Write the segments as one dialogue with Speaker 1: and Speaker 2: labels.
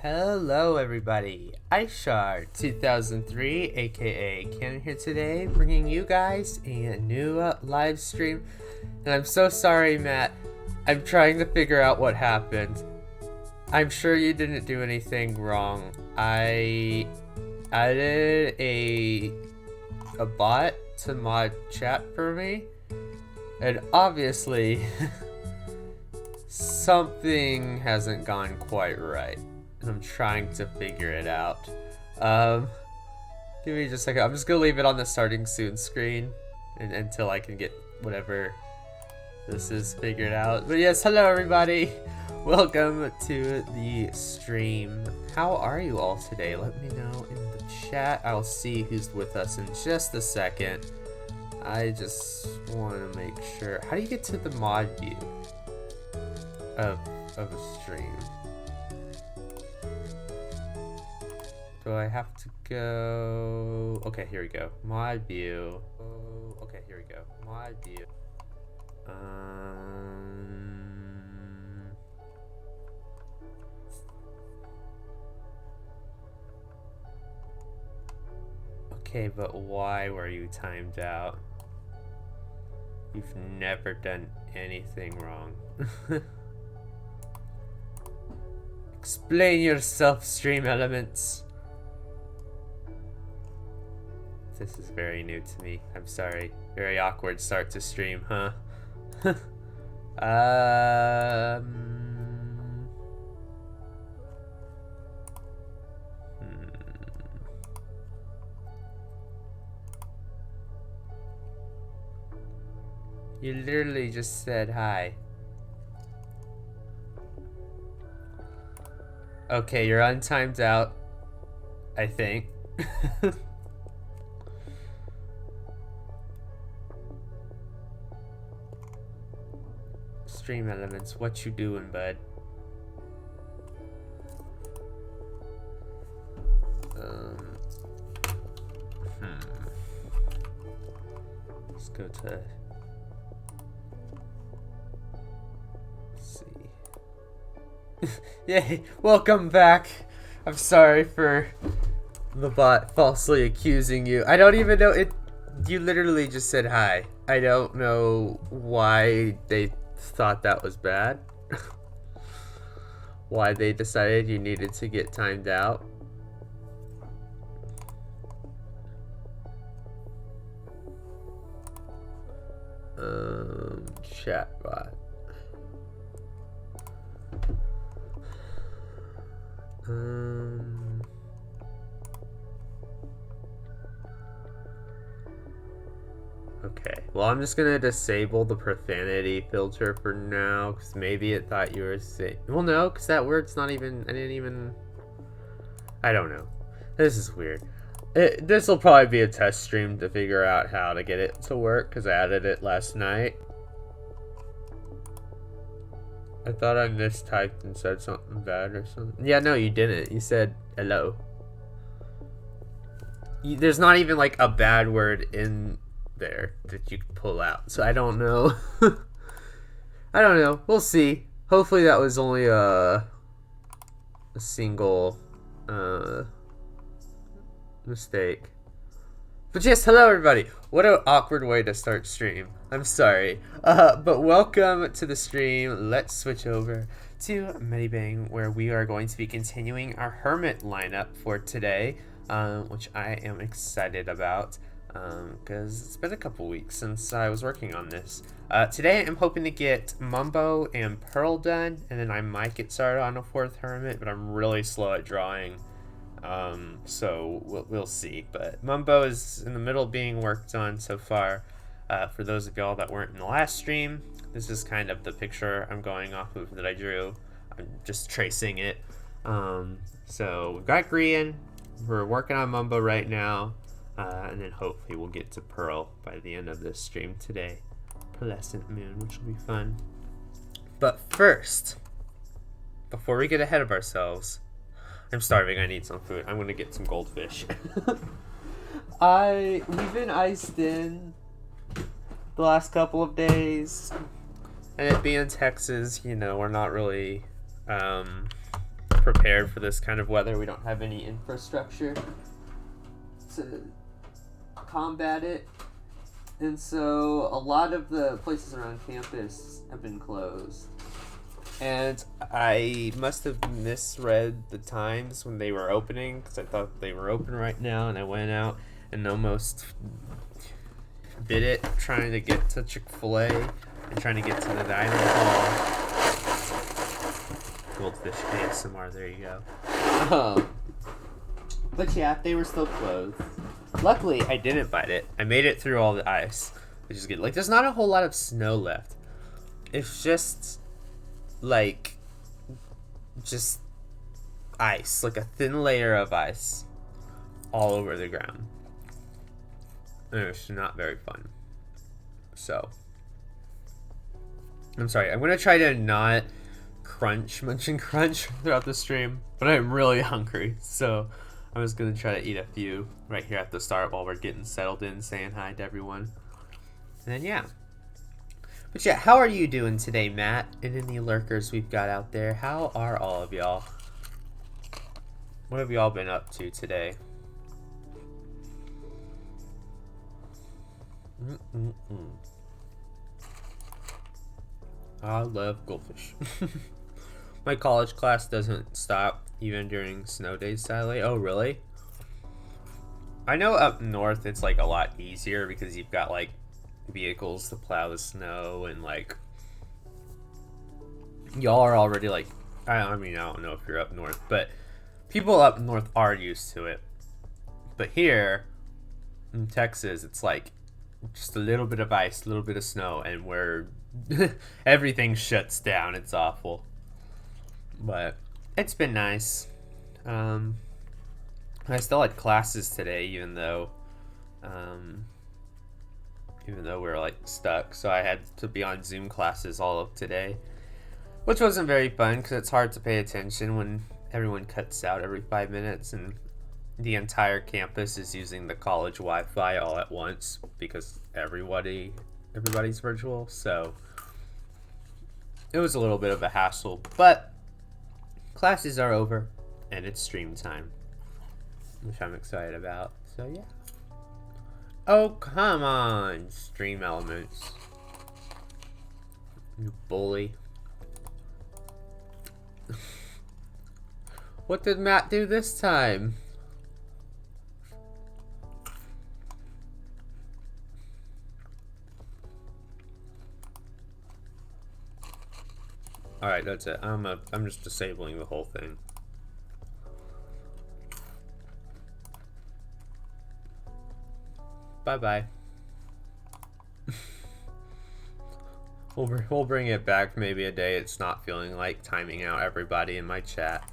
Speaker 1: Hello everybody, 𝗦𝗢𝗖𝗜𝗔𝗟 aka Ken here today, bringing you guys a new live stream. And I'm so sorry, Matt. I'm trying to figure out what happened. I'm sure you didn't do anything wrong. I added a bot to mod chat for me, and obviously something hasn't gone quite right. I'm trying to figure it out. Give me just a second. I'm just gonna leave it on the starting soon screen until I can get whatever this is figured out. But yes, hello everybody. Welcome to the stream. How are you all today? Let me know in the chat. I'll see who's with us in just a second. I just want to make sure. How do you get to the mod view of a stream? Do I have to go? Okay, here we go. Mod view. Oh, okay, here we go. Mod view. Okay, but why were you timed out? You've never done anything wrong. Explain yourself, stream elements. This is very new to me. I'm sorry. Very awkward start to stream, huh? You literally just said hi. Okay, you're untimed out, I think. Stream elements, what you doing, bud? Let's go to Yay, welcome back. I'm sorry for the bot falsely accusing you. I don't even know it. You literally just said hi. I don't know why they thought that was bad. Why they decided you needed to get timed out. Chatbot. Okay, well, I'm just gonna disable the profanity filter for now, because maybe it thought you were saying... Well, no, because that word's not even... I don't know. This is weird. This will probably be a test stream to figure out how to get it to work, because I added it last night. I thought I mistyped and said something bad or something. Yeah, no, you didn't. You said hello. There's not even like a bad word in there that you can pull out. So I don't know. I don't know. We'll see. Hopefully that was only a single mistake. But yes, hello everybody. What an awkward way to start stream. I'm sorry. But welcome to the stream. Let's switch over to 𝗦𝗢𝗖𝗜𝗓, where we are going to be continuing our Hermit lineup for today, which I am excited about because it's been a couple weeks since I was working on this. Today I'm hoping to get Mumbo and Pearl done, and then I might get started on a 4th Hermit, but I'm really slow at drawing. So we'll see. But Mumbo is in the middle of being worked on so far. For those of y'all that weren't in the last stream, this is kind of the picture I'm going off of that I drew. I'm just tracing it. So we've got Grian. We're working on Mumbo right now. And then hopefully we'll get to Pearl by the end of this stream today. Pearlescent Moon, which will be fun. But first, before we get ahead of ourselves, I'm starving. I need some food. I'm gonna get some goldfish. We've been iced in the last couple of days, and it being Texas, you know, we're not really prepared for this kind of weather. We don't have any infrastructure to combat it, and so a lot of the places around campus have been closed. And I must have misread the times when they were opening, because I thought they were open right now, and I went out and almost bit it trying to get to Chick-fil-A and trying to get to the dining hall. Goldfish ASMR, there you go. But yeah, they were still closed. Luckily, I didn't bite it. I made it through all the ice, which is good. Like, there's not a whole lot of snow left. It's just like just ice, like a thin layer of ice all over the ground, and it's not very fun. So I'm sorry, I'm gonna try to not munch and crunch throughout the stream, but I'm really hungry, so I'm just gonna try to eat a few right here at the start while we're getting settled in, saying hi to everyone, and then yeah. But yeah, how are you doing today, Matt? And any lurkers we've got out there? How are all of y'all? What have y'all been up to today? I love goldfish. My college class doesn't stop even during snow days, sadly. Oh, really? I know up north it's like a lot easier because you've got like vehicles to plow the snow, and like y'all are already like, I mean, I don't know if you're up north, but people up north are used to it. But here in Texas, it's like just a little bit of ice, a little bit of snow, and we're everything shuts down. It's awful, but it's been nice. I still had classes today, even though we're like stuck, so I had to be on Zoom classes all of today, which wasn't very fun because it's hard to pay attention when everyone cuts out every 5 minutes and the entire campus is using the college Wi-Fi all at once because everybody's virtual. So it was a little bit of a hassle, but classes are over and it's stream time, which I'm excited about. So yeah. Oh, come on, Stream Elements. You bully. What did Matt do this time? Alright, that's it. I'm just disabling the whole thing. Bye-bye. We'll bring it back maybe a day it's not feeling like timing out everybody in my chat.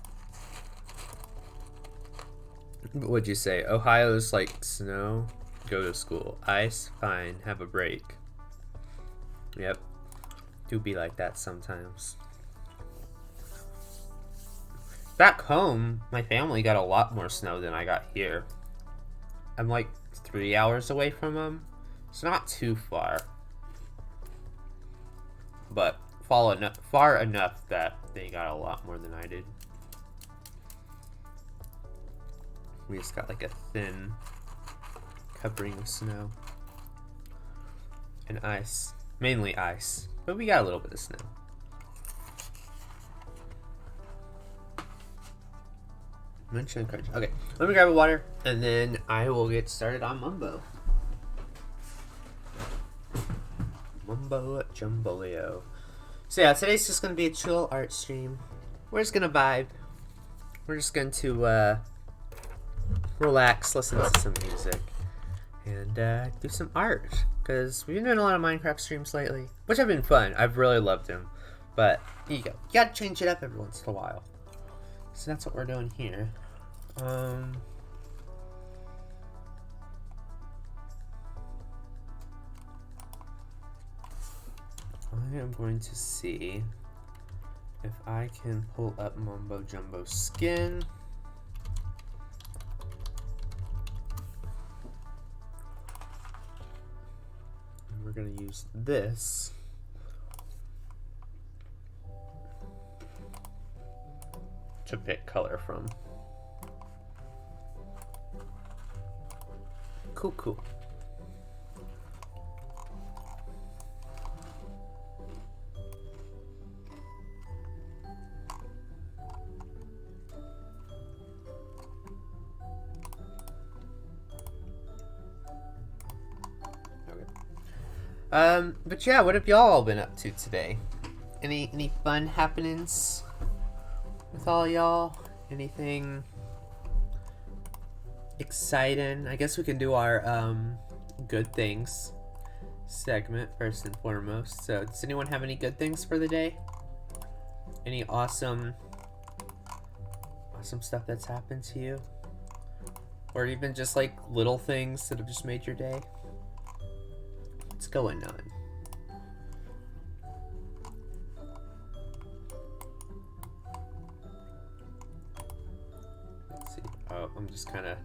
Speaker 1: What'd you say? Ohio's like snow? Go to school. Ice? Fine. Have a break. Yep. Do be like that sometimes. Back home, my family got a lot more snow than I got here. I'm like 3 hours away from them. It's not too far. But far enough that they got a lot more than I did. We just got like a thin covering of snow. And ice. Mainly ice. But we got a little bit of snow. Okay, let me grab a water and then I will get started on Mumbo. 𝗦𝗢𝗖𝗜𝗔𝗟𝗦. So yeah, today's just gonna be a chill art stream. We're just gonna vibe. We're just going to relax, listen to some music, and do some art. Because we've been doing a lot of Minecraft streams lately, which have been fun. I've really loved them. But here you go. You gotta change it up every once in a while. So that's what we're doing here. I am going to see if I can pull up Mumbo Jumbo skin. And we're going to use this to pick color from. Cool. But yeah, what have y'all all been up to today? Any fun happenings with all y'all? Anything exciting? I guess we can do our good things segment first and foremost. So does anyone have any good things for the day? Any awesome stuff that's happened to you? Or even just like little things that have just made your day? What's going on? Let's see. Oh, I'm just kind of.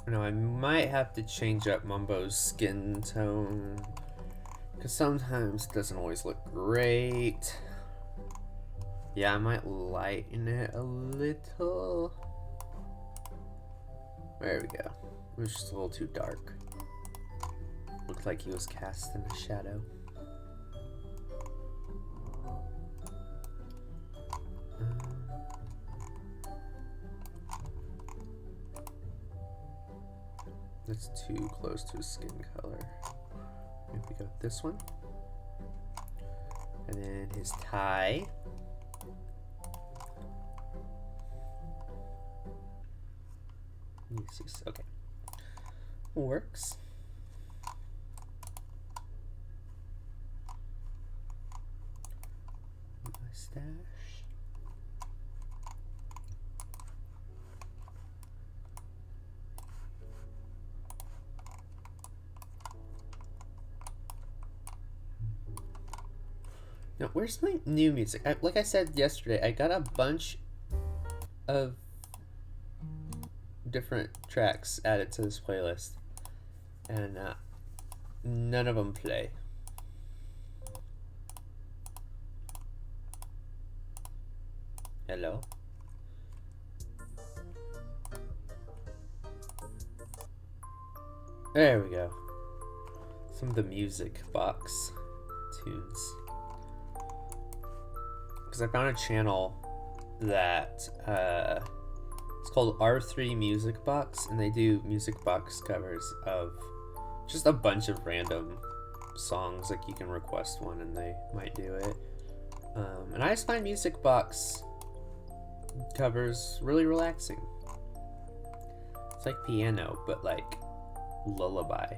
Speaker 1: No, I might have to change up Mumbo's skin tone. Because sometimes it doesn't always look great. Yeah, I might lighten it a little. There we go. It was just a little too dark. Looked like he was cast in a shadow. That's too close to his skin color. Maybe we go with this one. And then his tie. Yes, okay. Works. Mustache. Now, where's my new music? Like I said yesterday, I got a bunch of different tracks added to this playlist, and none of them play. Hello? There we go. Some of the music box tunes. Because I found a channel that it's called R3 Music Box, and they do music box covers of just a bunch of random songs. Like, you can request one and they might do it. And I just find music box covers really relaxing. It's like piano, but like lullaby.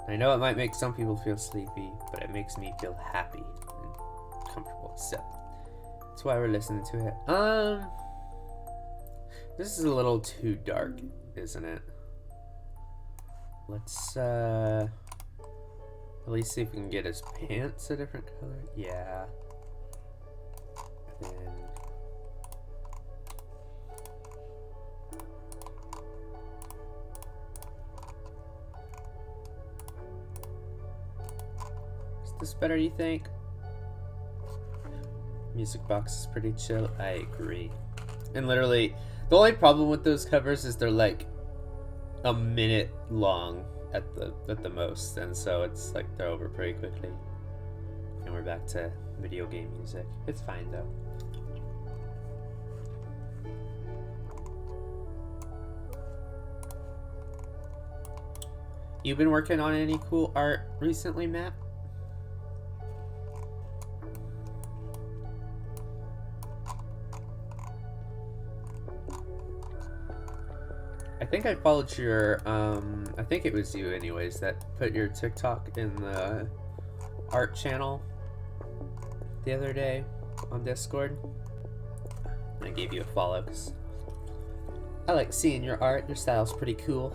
Speaker 1: I know it might make some people feel sleepy, but it makes me feel happy and comfortable. So that's why we're listening to it. This is a little too dark, isn't it? Let's at least see if we can get his pants a different color. Yeah. And is this better, you think? Music box is pretty chill. I agree. And literally, the only problem with those covers is they're like a minute long at the most, and so it's like they're over pretty quickly. And we're back to video game music. It's fine though. You've been working on any cool art recently, Matt? I think I followed your, I think it was you anyways that put your TikTok in the art channel the other day on Discord. And I gave you a follow because I like seeing your art. Your style's pretty cool.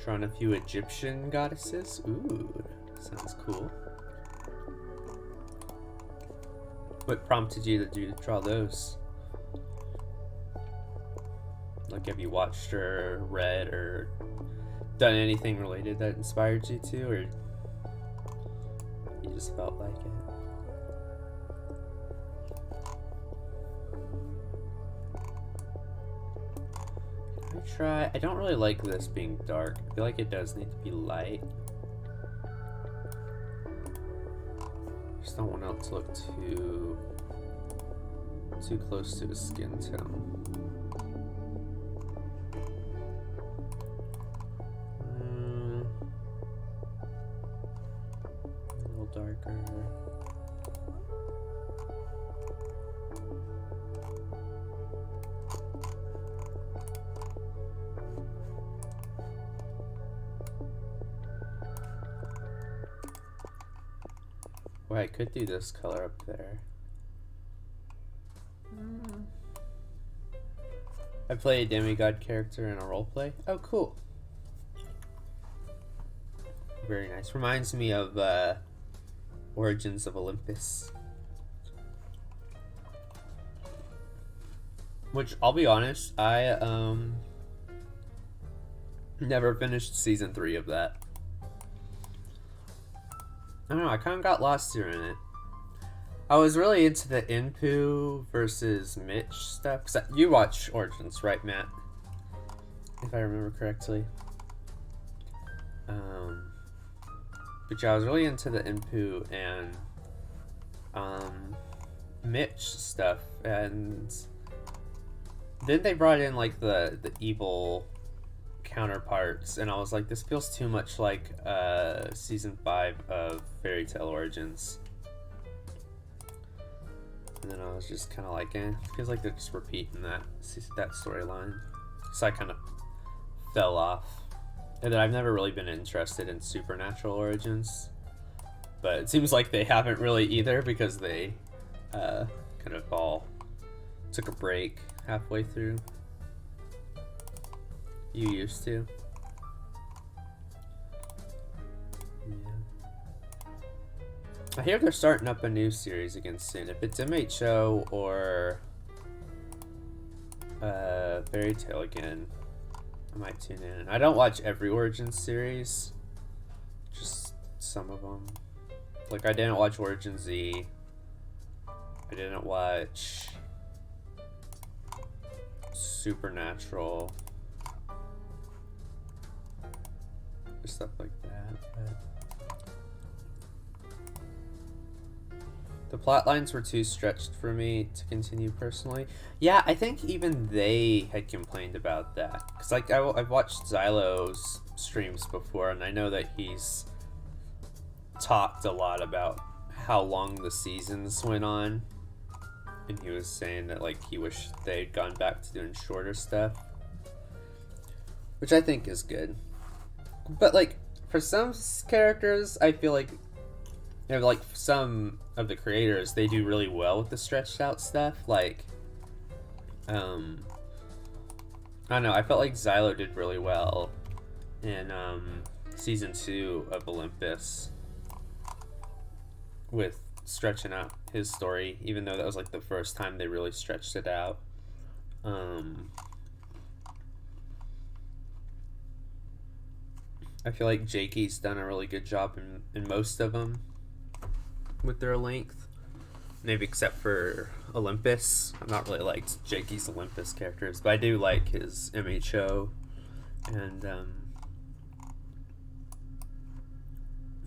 Speaker 1: Drawn a few Egyptian goddesses. Ooh, sounds cool. What prompted you to draw those? Like, have you watched or read or done anything related that inspired you to, or you just felt like it? I don't really like this being dark. I feel like it does need to be light. Just don't want it to look too close to his skin tone. A little darker. Well, I could do this color up there. I play a demigod character in a roleplay. Oh, cool. Very nice. Reminds me of Origins of Olympus. Which, I'll be honest, I never finished season 3 of that. I don't know, I kind of got lost here in it. I was really into the 𝗦𝗢𝗖𝗜𝗔𝗟𝗦 versus Mitch stuff. Cause you watch Origins, right, Matt? If I remember correctly. But yeah, I was really into the 𝗦𝗢𝗖𝗜𝗔𝗟𝗦 and Mitch stuff. And then they brought in like the evil counterparts, and I was like, this feels too much like season 5 of Fairy Tail Origins. And then I was just kind of like, it feels like they're just repeating that storyline. So I kind of fell off. And then I've never really been interested in supernatural origins, but it seems like they haven't really either, because they kind of all took a break halfway through. You used to? Yeah. I hear they're starting up a new series again soon. If it's 𝗦𝗖𝗓 or Fairy Tail again, I might tune in. I don't watch every Origins series, just some of them. Like, I didn't watch Origin Z. I didn't watch Supernatural. Stuff like that. But the plot lines were too stretched for me to continue personally. Yeah, I think even they had complained about that. Because, like, I've watched 𝗦𝗓𝗏's streams before, and I know that he's talked a lot about how long the seasons went on. And he was saying that, like, he wished they'd gone back to doing shorter stuff. Which I think is good. But, like, for some characters, I feel like, you know, like, some of the creators, they do really well with the stretched out stuff. Like, I don't know, I felt like 𝗦𝗓𝗏 did really well in season 2 of Olympus with stretching out his story, even though that was like the first time they really stretched it out. I feel like 𝗦𝗓𝗏's done a really good job in most of them with their length. Maybe except for Olympus. I've not really liked 𝗦𝗓𝗏's Olympus characters, but I do like his 𝗦𝗓𝗏 and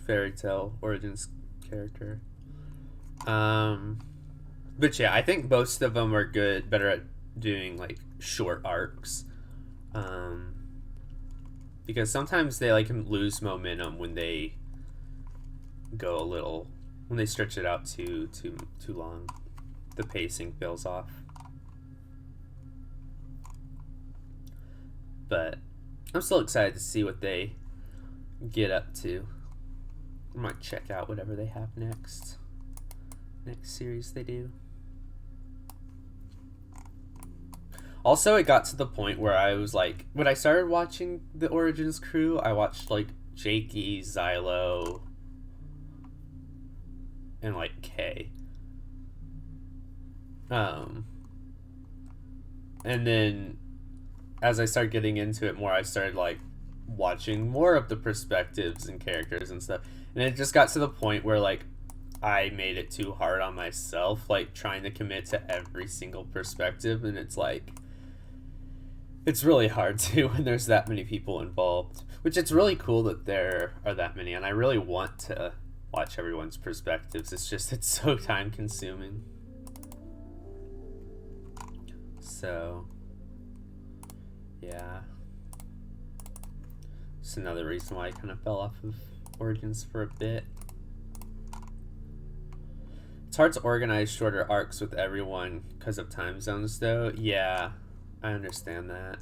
Speaker 1: Fairy Tail Origins character. But yeah, I think most of them are better at doing like short arcs. Because sometimes they like lose momentum when they go when they stretch it out too long. The pacing feels off. But I'm still excited to see what they get up to. I might check out whatever they have next series they do. Also, it got to the point where I was like, when I started watching the Origins crew, I watched like 𝗦𝗓𝗏, 𝗦𝗓𝗏, and like K. And then as I started getting into it more, I started like watching more of the perspectives and characters and stuff. And it just got to the point where like I made it too hard on myself, like trying to commit to every single perspective, and it's like it's really hard to when there's that many people involved. Which it's really cool that there are that many, and I really want to watch everyone's perspectives. It's just it's so time consuming. So yeah. It's another reason why I kind of fell off of Origins for a bit. It's hard to organize shorter arcs with everyone because of time zones, though. Yeah, I understand that.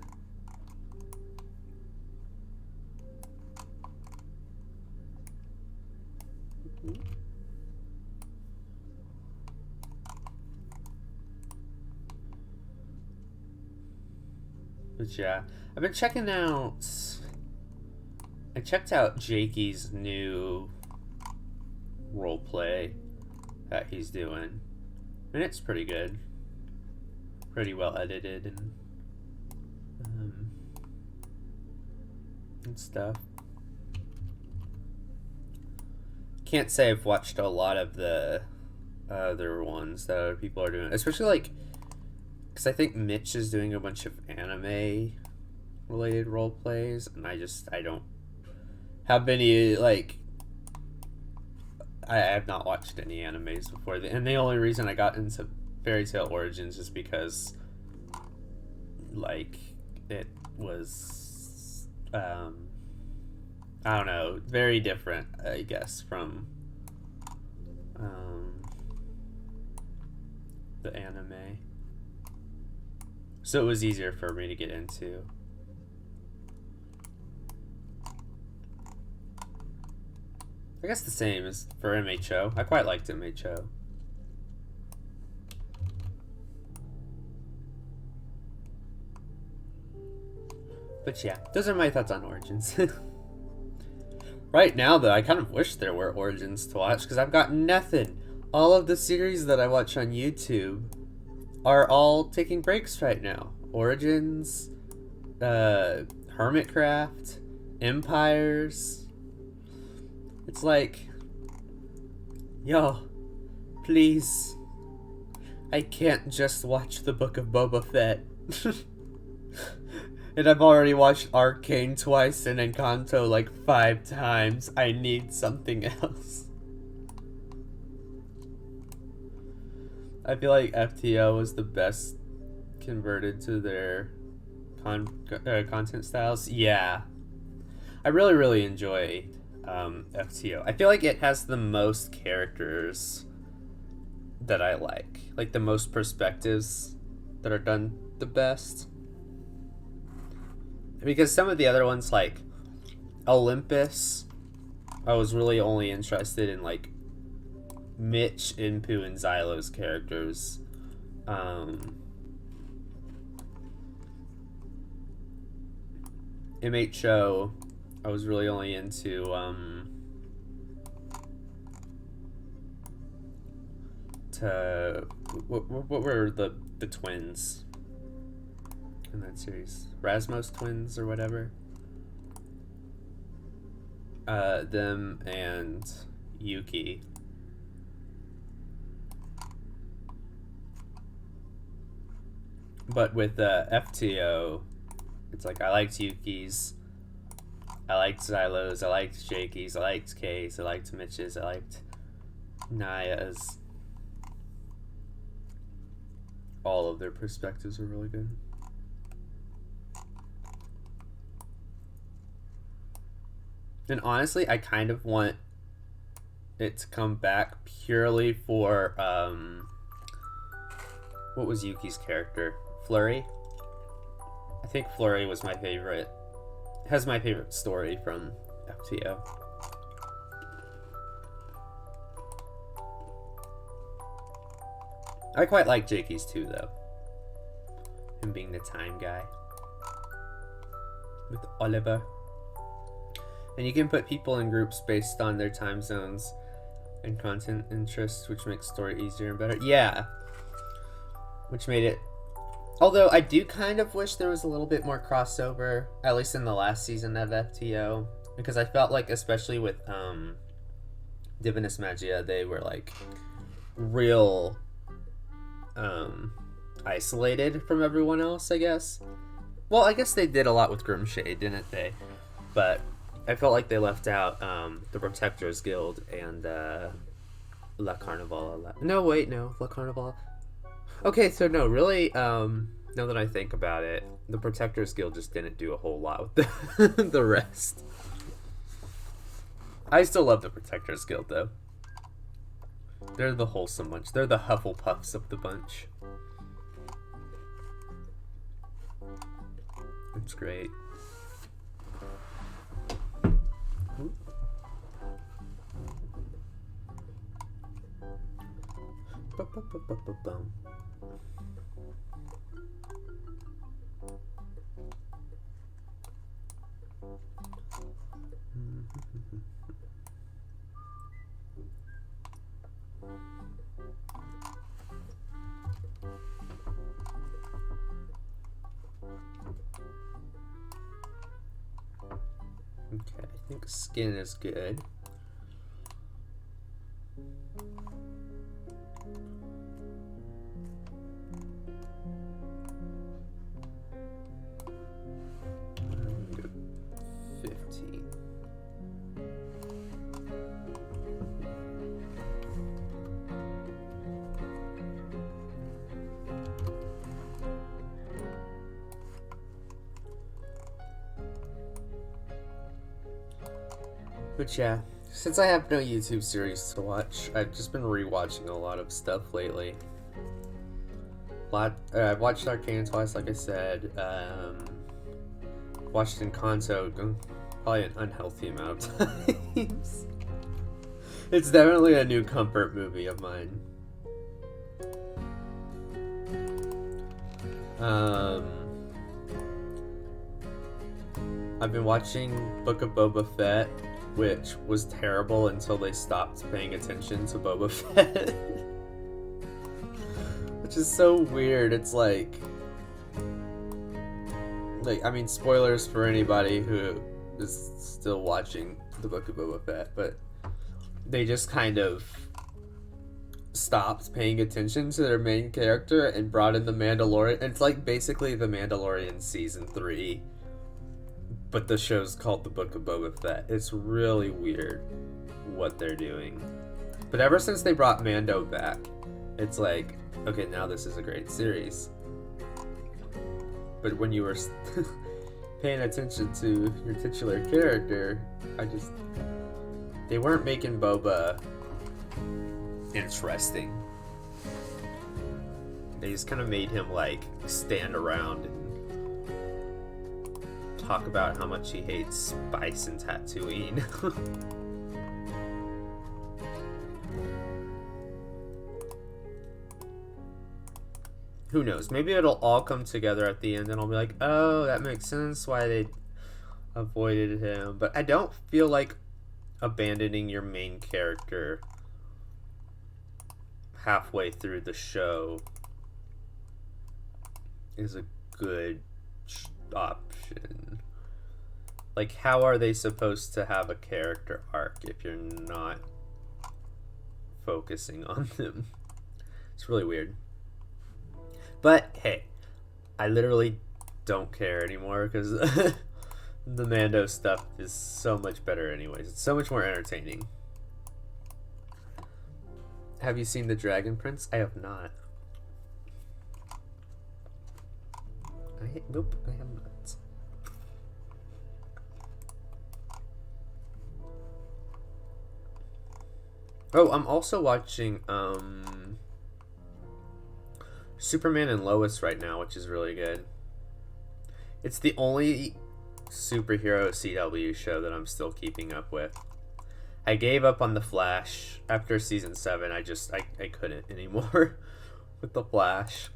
Speaker 1: But yeah, I've been checking out... I checked out 𝗦𝗓𝗏's new roleplay that he's doing, and it's pretty good. Pretty well edited and stuff. Can't say I've watched a lot of the other ones that other people are doing, especially like, because I think Mitch is doing a bunch of anime related role plays, and I don't have any, like, I have not watched any animes before, and the only reason I got into Fairy Tail Origins is because, like, it was, I don't know, very different, I guess, from the anime. So it was easier for me to get into. I guess the same as for 𝗦𝗓𝗏. I quite liked 𝗦𝗓𝗏. But yeah, those are my thoughts on Origins. Right now, though, I kind of wish there were Origins to watch, because I've got nothing. All of the series that I watch on YouTube are all taking breaks right now. Origins, HermitCraft, Empires. It's like, yo, please. I can't just watch the Book of Boba Fett. And I've already watched Arcane twice and Encanto like 5 times. I need something else. I feel like FTO was the best converted to their content styles. Yeah. I really enjoy FTO. I feel like it has the most characters that I like. Like the most perspectives that are done the best. Because some of the other ones, like Olympus, I was really only interested in like 𝗦𝗢𝗖𝗜𝗔𝗟𝗦's characters. MHO, I was really only into what were the twins in that series? Rasmus twins or whatever. Them and Yuki. But with FTO, it's like I liked Yuki's, I liked Xylo's, I liked Jakey's, I liked Kay's, I liked Mitch's, I liked Naya's. All of their perspectives are really good. And honestly, I kind of want it to come back purely for, what was Yuki's character? Flurry? I think Flurry was my favorite. Has my favorite story from FTO. I quite like Jakey's too, though. Him being the time guy. With Oliver. And you can put people in groups based on their time zones and content interests, which makes story easier and better. Yeah. Which made it... Although I do kind of wish there was a little bit more crossover, at least in the last season of FTO. Because I felt like, especially with Divinus Magia, they were like real isolated from everyone else, I guess. Well, I guess they did a lot with Grimshade, didn't they? But I felt like they left out the Protectors Guild and La Carnival. No, wait, no. La Carnival. Okay, so no, really, now that I think about it, the Protectors Guild just didn't do a whole lot with the rest. I still love the Protectors Guild, though. They're the wholesome bunch. They're the Hufflepuffs of the bunch. It's great. Bum. Okay, I think skin is good. But yeah, since I have no YouTube series to watch, I've just been rewatching a lot of stuff lately. I've watched Arcane twice, like I said. Watched Encanto probably an unhealthy amount of times. It's definitely a new comfort movie of mine. I've been watching Book of Boba Fett, which was terrible until they stopped paying attention to Boba Fett. Which is so weird. It's like, I mean, spoilers for anybody who is still watching the Book of Boba Fett, but they just kind of stopped paying attention to their main character and brought in the Mandalorian. It's like basically the Mandalorian season 3, but the show's called the Book of Boba Fett. It's really weird what they're doing. But ever since they brought Mando back, it's like, okay, now this is a great series. But when you were paying attention to your titular character, they weren't making Boba interesting. They just kind of made him like stand around and talk about how much he hates spice and Tatooine. Who knows? Maybe it'll all come together at the end and I'll be like, oh, that makes sense why they avoided him. But I don't feel like abandoning your main character halfway through the show is a good option. Like, how are they supposed to have a character arc if you're not focusing on them? It's really weird. But hey, I literally don't care anymore because the Mando stuff is so much better anyways. It's so much more entertaining. Have you seen The Dragon Prince? I have not. Nope, I have not. Oh, I'm also watching Superman and Lois right now, which is really good. It's the only superhero CW show that I'm still keeping up with. I gave up on The Flash after season 7. I couldn't anymore with The Flash.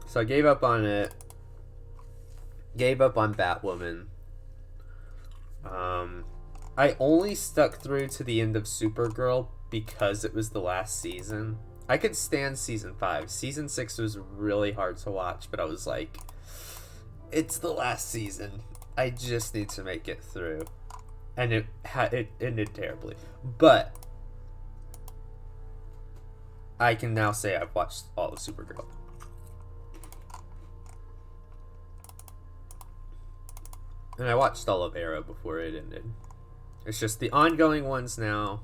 Speaker 1: So I gave up on it. Gave up on Batwoman. I only stuck through to the end of Supergirl because it was the last season. I could stand season 5. Season 6 was really hard to watch, but I was like, it's the last season. I just need to make it through. And it ended terribly. But I can now say I've watched all of Supergirl. And I watched all of Arrow before it ended. It's just the ongoing ones now.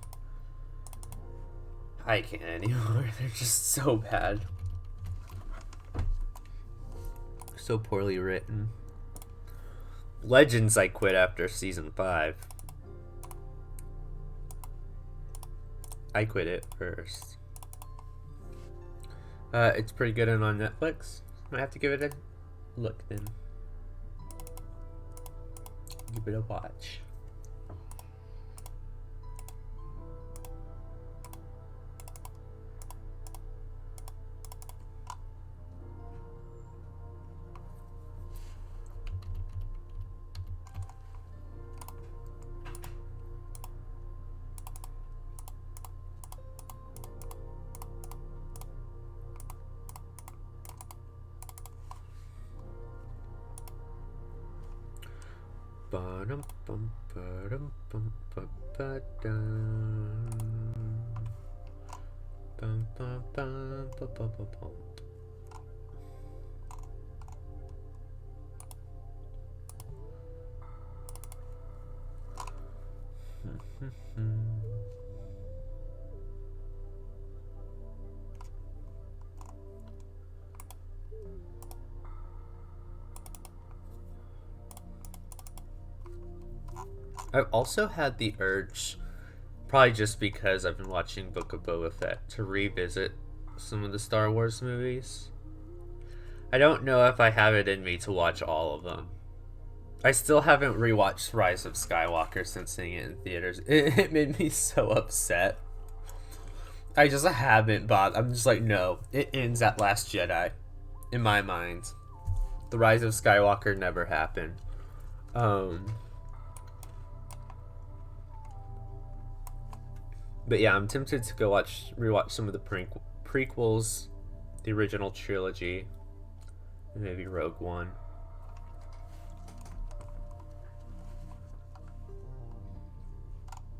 Speaker 1: I can't anymore. They're just so bad. So poorly written. Legends I quit after season 5. I quit it first. It's pretty good and on Netflix. Might have to give it a look then. Give it a watch. I've also had the urge, probably just because I've been watching Book of Boba Fett, to revisit some of the Star Wars movies. I don't know if I have it in me to watch all of them. I still haven't rewatched Rise of Skywalker since seeing it in theaters. It made me so upset. I just haven't bothered. I'm just like, no, it ends at Last Jedi, in my mind. The Rise of Skywalker never happened. But yeah, I'm tempted to go rewatch some of the prequels, the original trilogy, and maybe Rogue One.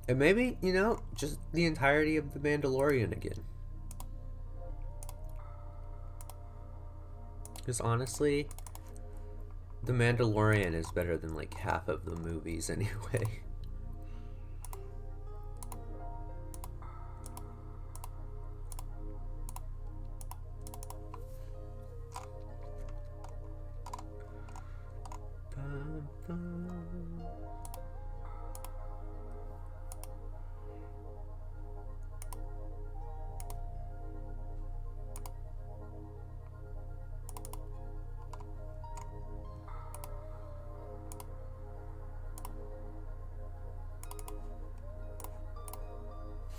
Speaker 1: And maybe, you know, just the entirety of The Mandalorian again. Because honestly, The Mandalorian is better than like half of the movies anyway.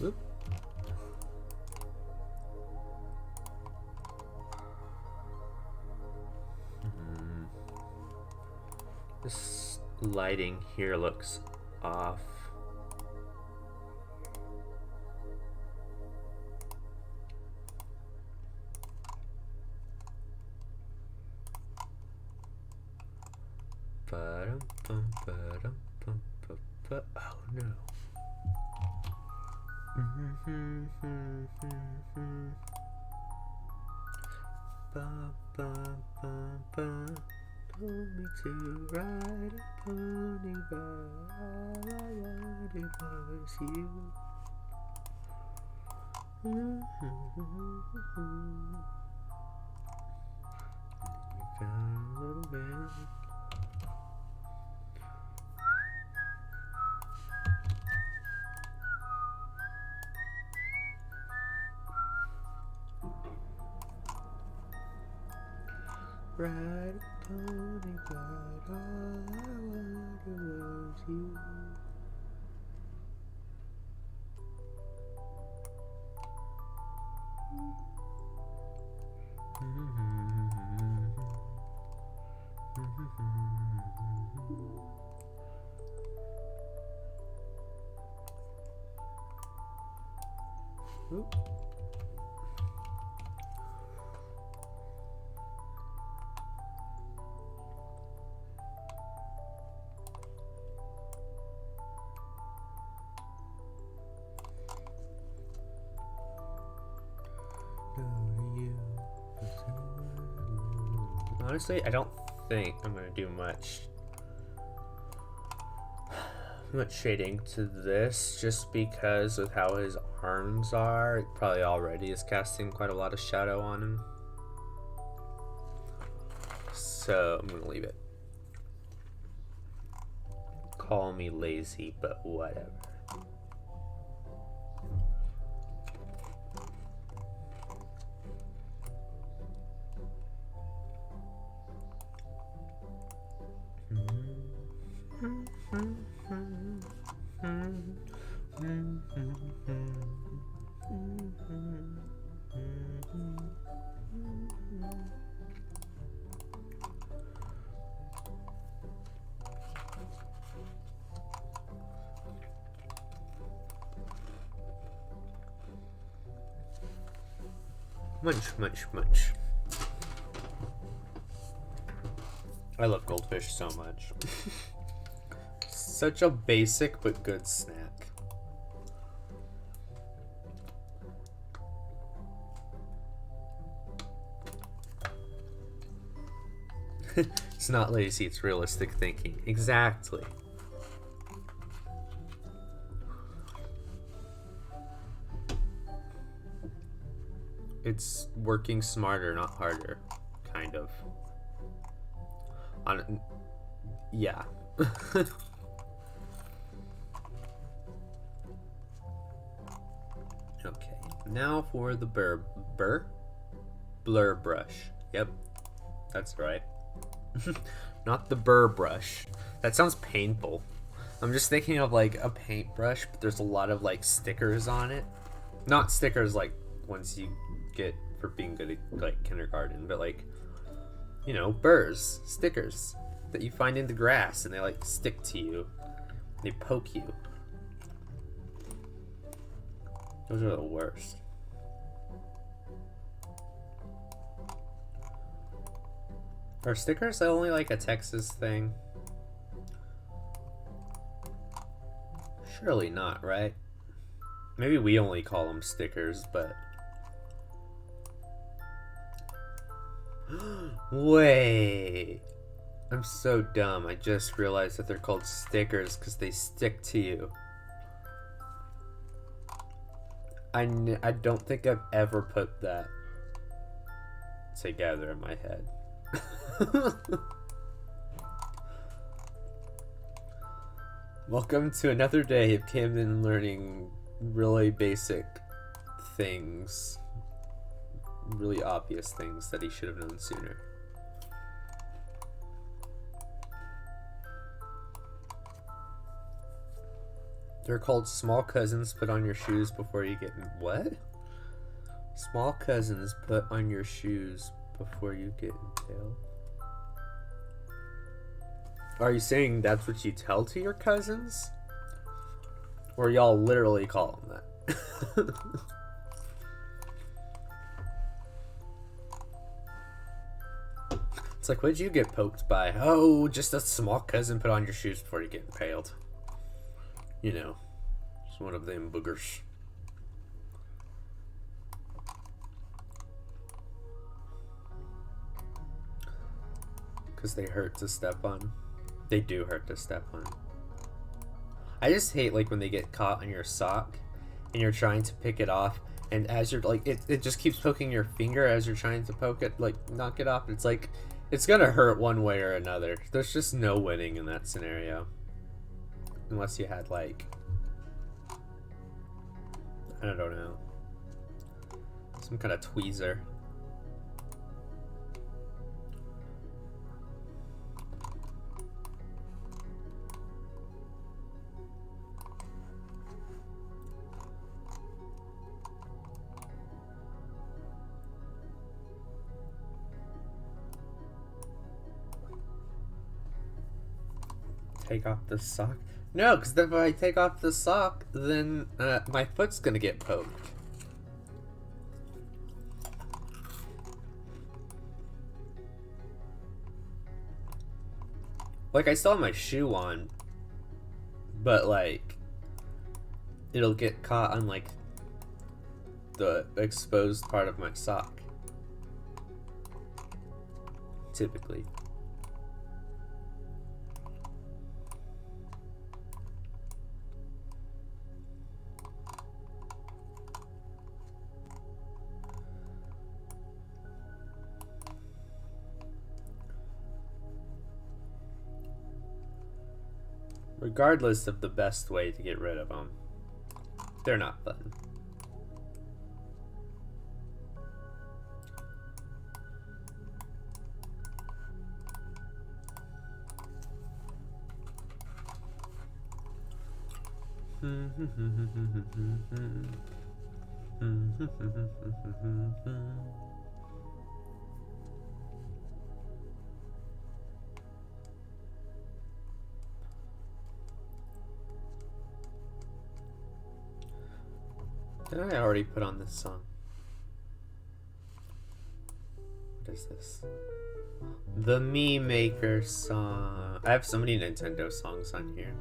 Speaker 1: Whoop. This lighting here looks off. Oh no. Told me to ride a pony, but all I wanted was you. You found a little man. Ride a pony, but all I wanted was you. Oop. Honestly, I don't think I'm gonna do much shading to this, just because of how his arms are. It probably already is casting quite a lot of shadow on him. So I'm gonna leave it. Call me lazy, but whatever. Munch. I love goldfish so much. Such a basic but good snack. It's not lazy, it's realistic thinking. Exactly. It's working smarter, not harder, kind of. Yeah. Okay, now for the blur brush. Yep, that's right. Not the burr brush. That sounds painful. I'm just thinking of like a paintbrush, but there's a lot of like stickers on it. Not stickers like ones you get for being good at like kindergarten, but like, you know, burrs, stickers that you find in the grass and they like stick to you. They poke you. Those are the worst. Are stickers only like a Texas thing? Surely not, right? Maybe we only call them stickers, but... Wait! I'm so dumb. I just realized that they're called stickers because they stick to you. I don't think I've ever put that together in my head. Welcome to another day of Camden learning really basic things. Really obvious things that he should have known sooner. They're called small cousins put on your shoes before you get... What? Small cousins put on your shoes before you get impaled? Are you saying that's what you tell to your cousins? Or y'all literally call them that? It's like, what did you get poked by? Oh, just a small cousin put on your shoes before you get impaled. You know, it's one of them boogers. Because they hurt to step on. They do hurt to step on. I just hate like when they get caught on your sock and you're trying to pick it off, and as you're like, it just keeps poking your finger as you're trying to poke it, like knock it off. It's like, it's gonna hurt one way or another. There's just no winning in that scenario. Unless you had like, I don't know, some kind of tweezer. Take off the sock? No, because if I take off the sock, then my foot's gonna get poked. Like, I still have my shoe on, but like, it'll get caught on like the exposed part of my sock. Typically. Regardless of the best way to get rid of them, they're not fun. Did I already put on this song? What is this? The Mii Maker song. I have so many Nintendo songs on here.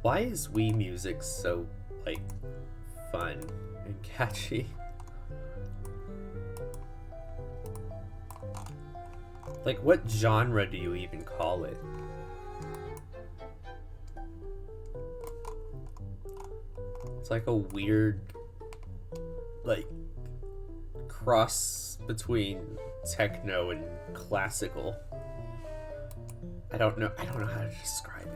Speaker 1: Why is Wii music so, like, fun and catchy? Like, what genre do you even call it? It's like a weird, like, cross between techno and classical. I don't know how to describe it.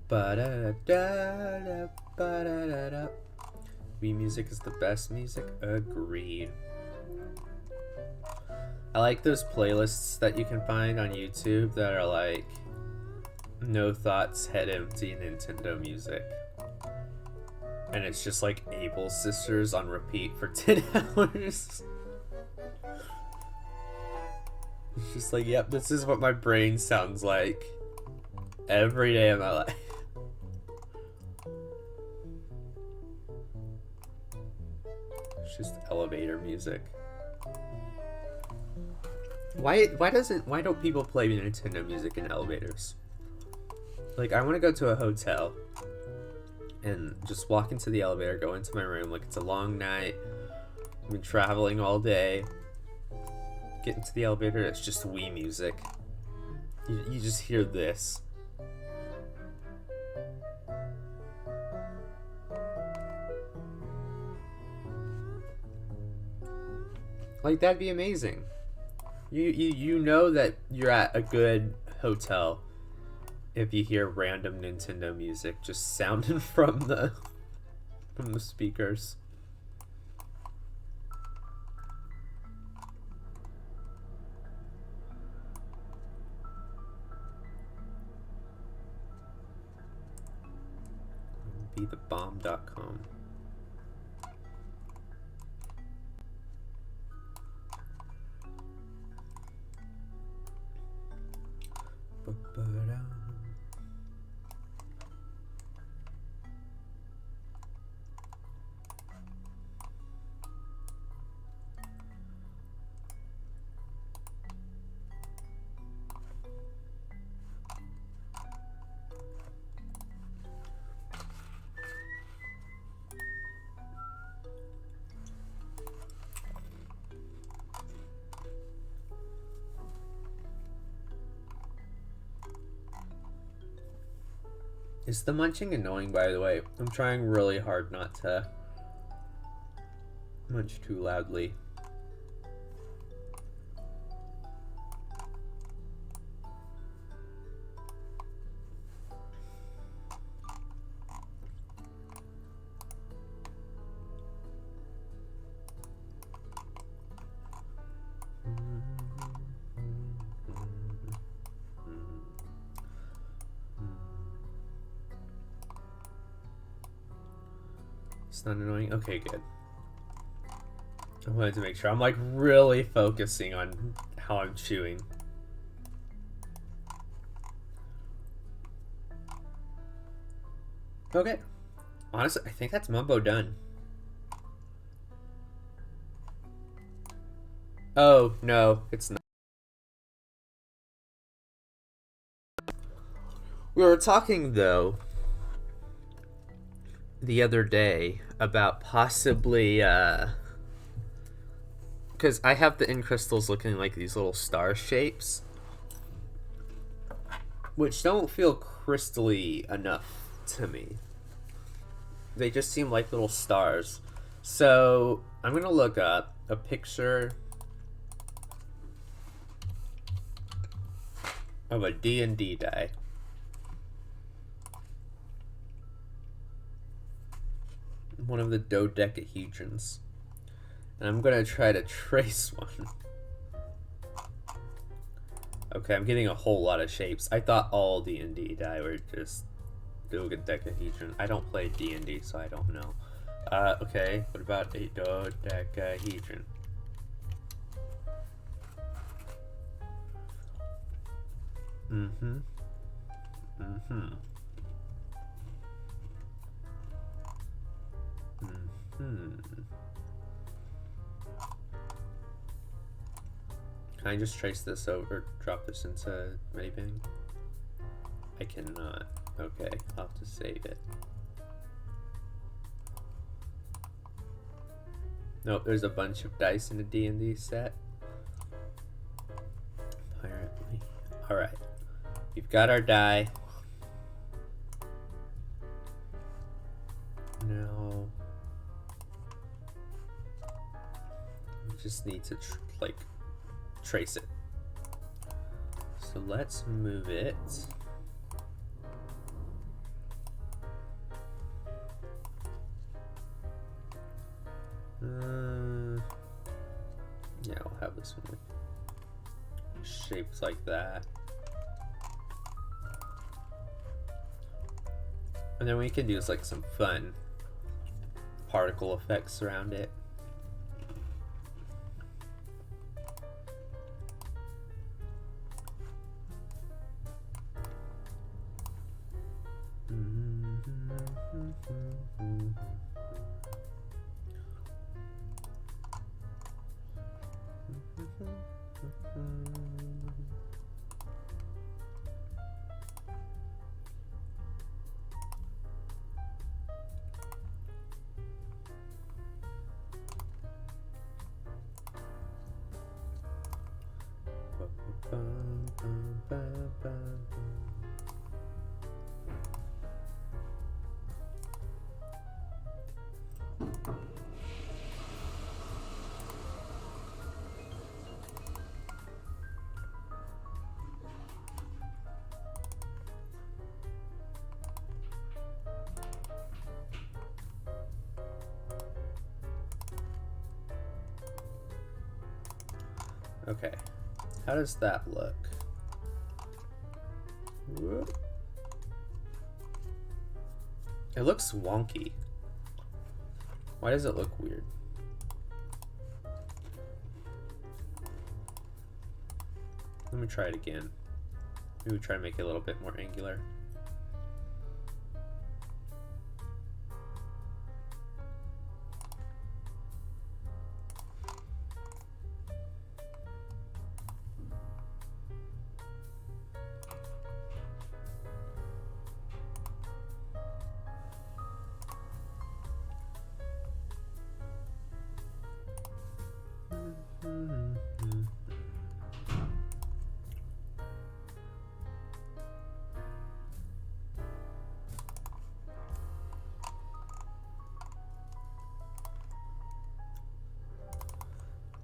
Speaker 1: Ba-da-da-da, ba-da-da-da. Wii music is the best music. Agreed. I like those playlists that you can find on YouTube that are like No Thoughts, Head Empty, Nintendo music. And it's just like Able Sisters on repeat for 10 hours. It's just like, yep, this is what my brain sounds like every day of my life. It's just elevator music. Why don't people play Nintendo music in elevators? Like, I want to go to a hotel and just walk into the elevator, go into my room, like it's a long night, I've been traveling all day, get into the elevator, it's just Wii music. You just hear this. Like, that'd be amazing. You know that you're at a good hotel if you hear random Nintendo music just sounding from the speakers. BeTheBomb.com. Is the munching annoying, by the way? I'm trying really hard not to munch too loudly. It's not annoying? Okay, good. I wanted to make sure. I'm like really focusing on how I'm chewing. Okay. Honestly, I think that's Mumbo done. Oh, no, it's not. We were talking, though, the other day about possibly, because I have the end crystals looking like these little star shapes, which don't feel crystally enough to me. They just seem like little stars. So I'm gonna look up a picture of a D&D die. One of the dodecahedrons. And I'm gonna try to trace one. Okay, I'm getting a whole lot of shapes. I thought all D&D die were just dodecahedron. I don't play D&D, so I don't know. Okay, what about a dodecahedron? Can I just trace this over, drop this into Medibang? I cannot. Okay, I'll have to save it. Nope, there's a bunch of dice in a D&D set. Alright. We've got our die. Now, we just need to trace it. So let's move it. Yeah, I'll have this one. shaped like that. And then we can use like some fun particle effects around it. Okay, how does that look? Whoop. It looks wonky. Why does it look weird? Let me try it again. Maybe try to make it a little bit more angular.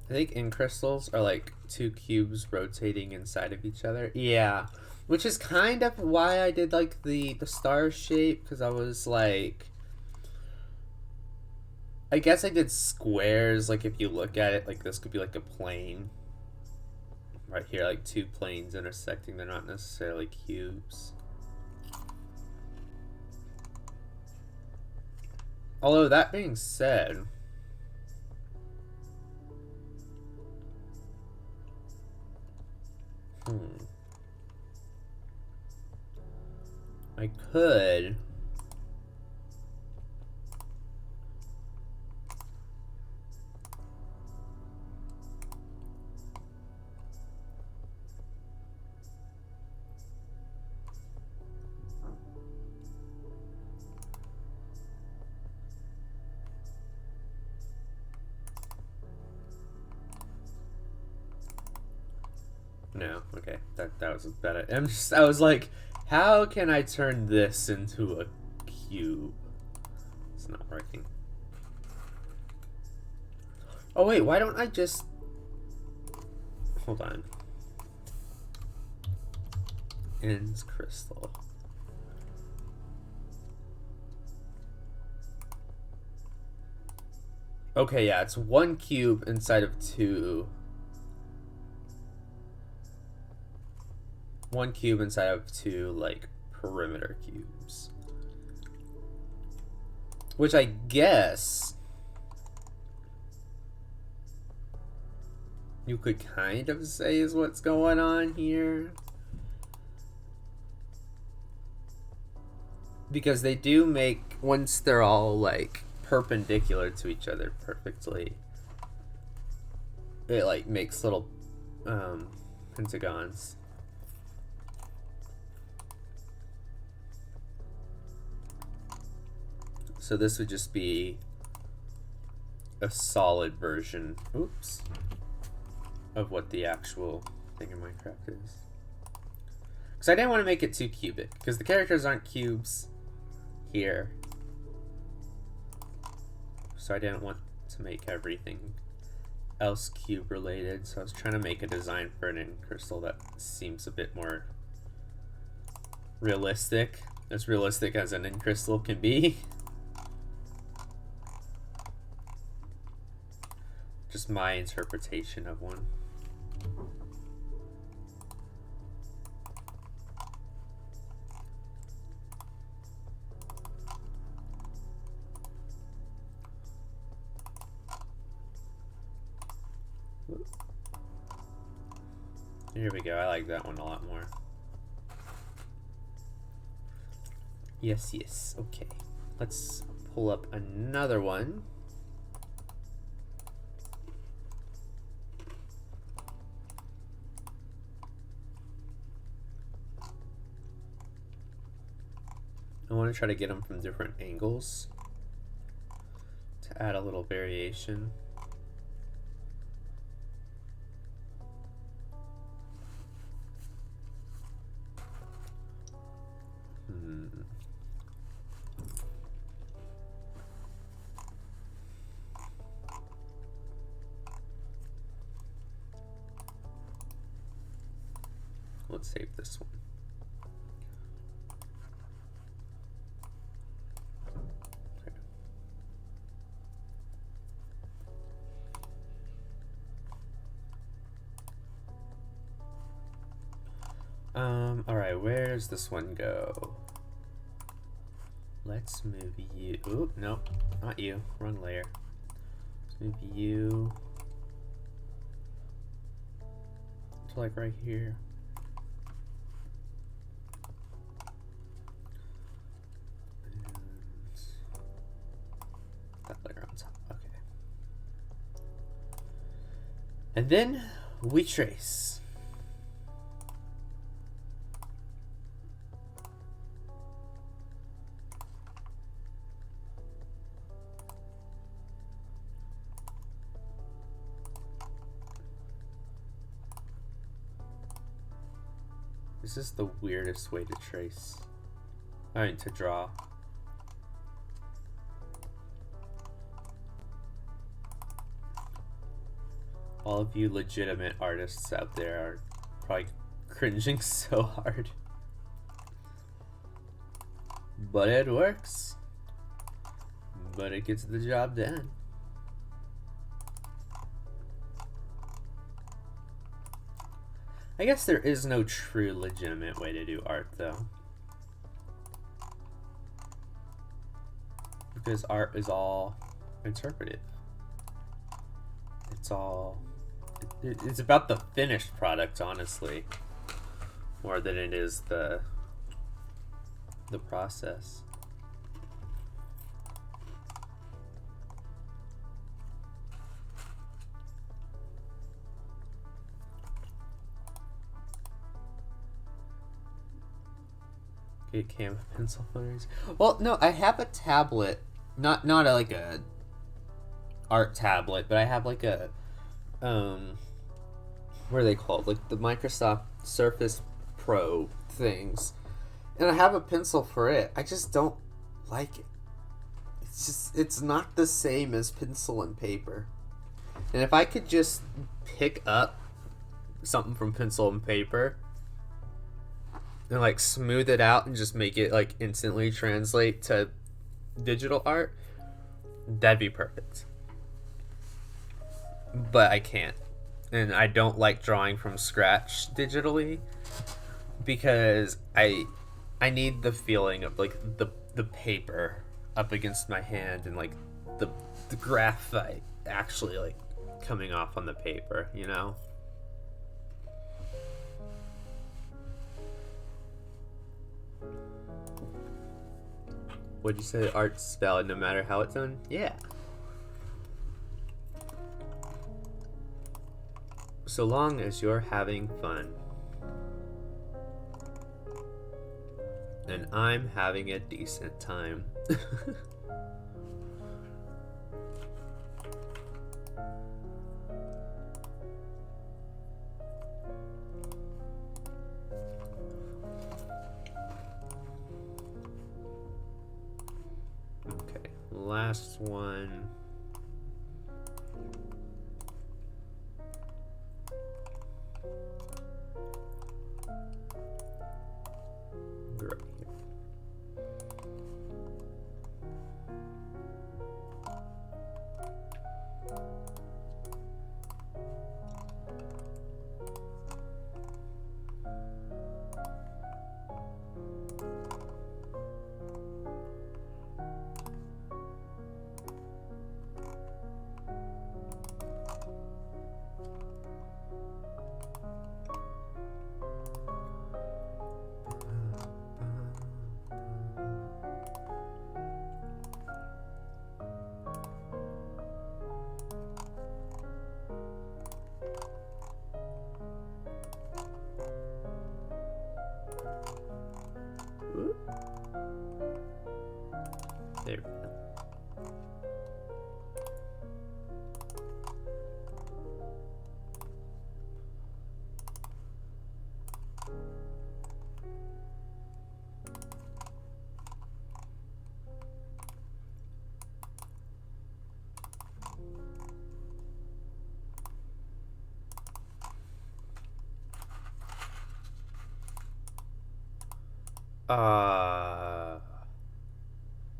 Speaker 1: I think in crystals are like two cubes rotating inside of each other. Yeah, which is kind of why I did like the star shape, because I was like, I guess I did squares. Like if you look at it, like this could be like a plane right here, like two planes intersecting. They're not necessarily cubes. Although that being said, I could no, okay, that was better. I was like, how can I turn this into a cube? It's not working. Oh wait, why don't I just... Hold on. Ends crystal. Okay, yeah, it's one cube inside of two. One cube inside of two, like, perimeter cubes. Which I guess you could kind of say is what's going on here. Because they do make, once they're all, like, perpendicular to each other perfectly, it, like, makes little pentagons. So this would just be a solid version, oops, of what the actual thing in Minecraft is. Because I didn't want to make it too cubic, because the characters aren't cubes here. So I didn't want to make everything else cube related. So I was trying to make a design for an end crystal that seems a bit more realistic. As realistic as an end crystal can be. Just my interpretation of one. Here we go. I like that one a lot more. Yes, yes. Okay. Let's pull up another one. I want to try to get them from different angles to add a little variation. Let's save this one. All right, where does this one go? Let's move you. Oop, nope, not you. Wrong layer. Let's move you to like right here. And that layer on top. Okay. And then we trace. This is the weirdest way to trace. I mean, to draw. All of you legitimate artists out there are probably cringing so hard. But it works. But it gets the job done. I guess there is no true legitimate way to do art, though. Because art is all interpretive. It's all... It's about the finished product, honestly. More than it is the process. Canva pencil fundraising. Well, no, I have a tablet, not like a art tablet, but I have like a what are they called? Like the Microsoft Surface Pro things, and I have a pencil for it. I just don't like it. It's not the same as pencil and paper. And if I could just pick up something from pencil and paper and like smooth it out and just make it like instantly translate to digital art, that'd be perfect. But I can't, and I don't like drawing from scratch digitally because I need the feeling of like the paper up against my hand and like the graphite actually like coming off on the paper, you know? Would you say art's valid no matter how it's done? Yeah. So long as you're having fun. And I'm having a decent time. Okay, last one. Great.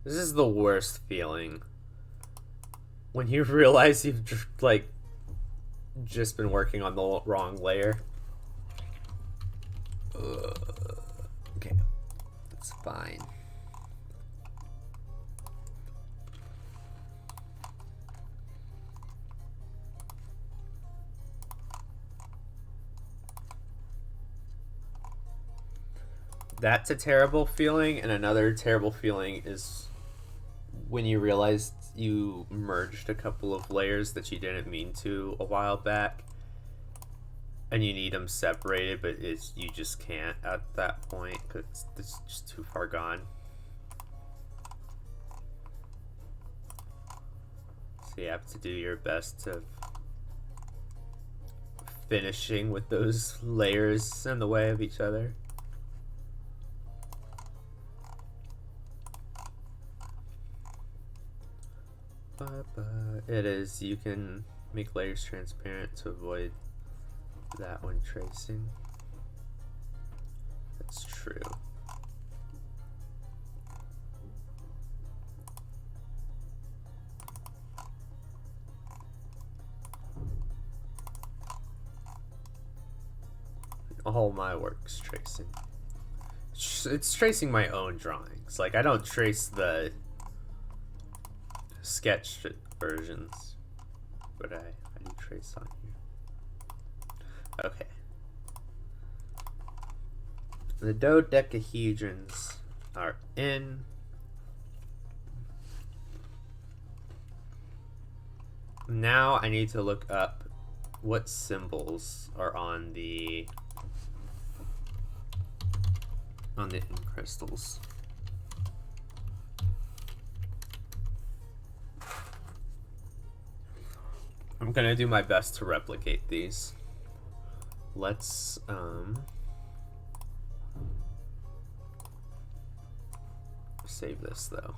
Speaker 1: This is the worst feeling. When you realize you've, like, just been working on the wrong layer. Okay. That's fine. That's a terrible feeling, and another terrible feeling is when you realize you merged a couple of layers that you didn't mean to a while back, and you need them separated, but you just can't at that point because it's just too far gone. So you have to do your best to finishing with those layers in the way of each other. It is, you can make layers transparent to avoid that when tracing. That's true. All my work's tracing. It's tracing my own drawings. Like, I don't trace the sketch versions, but I do trace on here. Okay. The dodecahedrons are in. Now I need to look up what symbols are on the end crystals. I'm gonna do my best to replicate these. Let's save this though.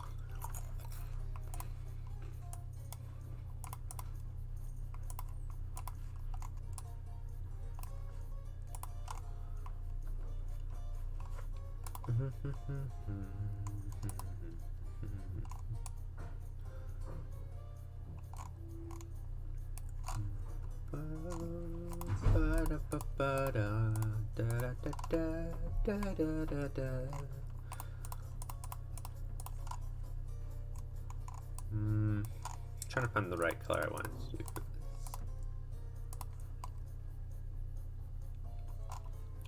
Speaker 1: Trying to find the right color I wanted to do for this.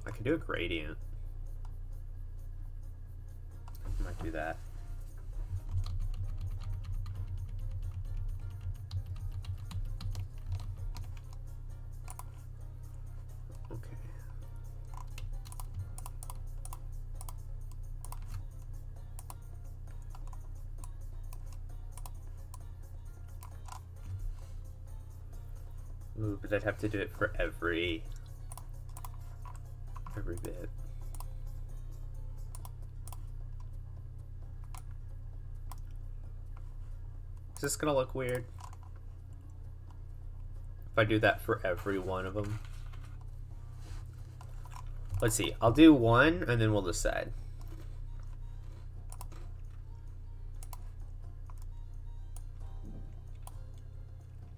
Speaker 1: I could do a gradient. I might do that. Okay. Ooh, but I'd have to do it for every bit. Is this gonna look weird if I do that for every one of them? Let's see. I'll do one and then we'll decide.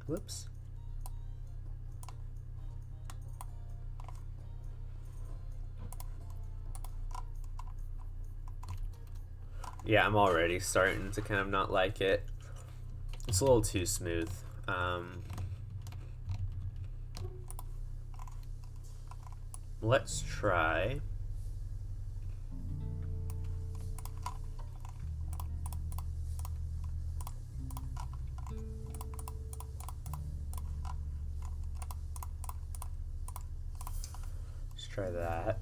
Speaker 1: Whoops. Yeah, I'm already starting to kind of not like it. It's a little too smooth. Let's try. Let's try that.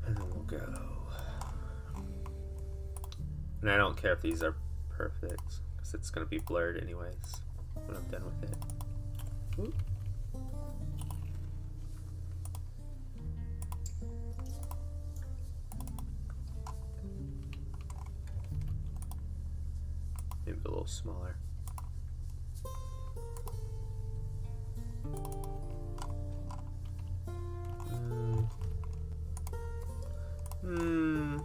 Speaker 1: And then we'll go. And I don't care if these are perfect, because it's going to be blurred anyways when I'm done with it. Ooh. Maybe a little smaller. Hmm.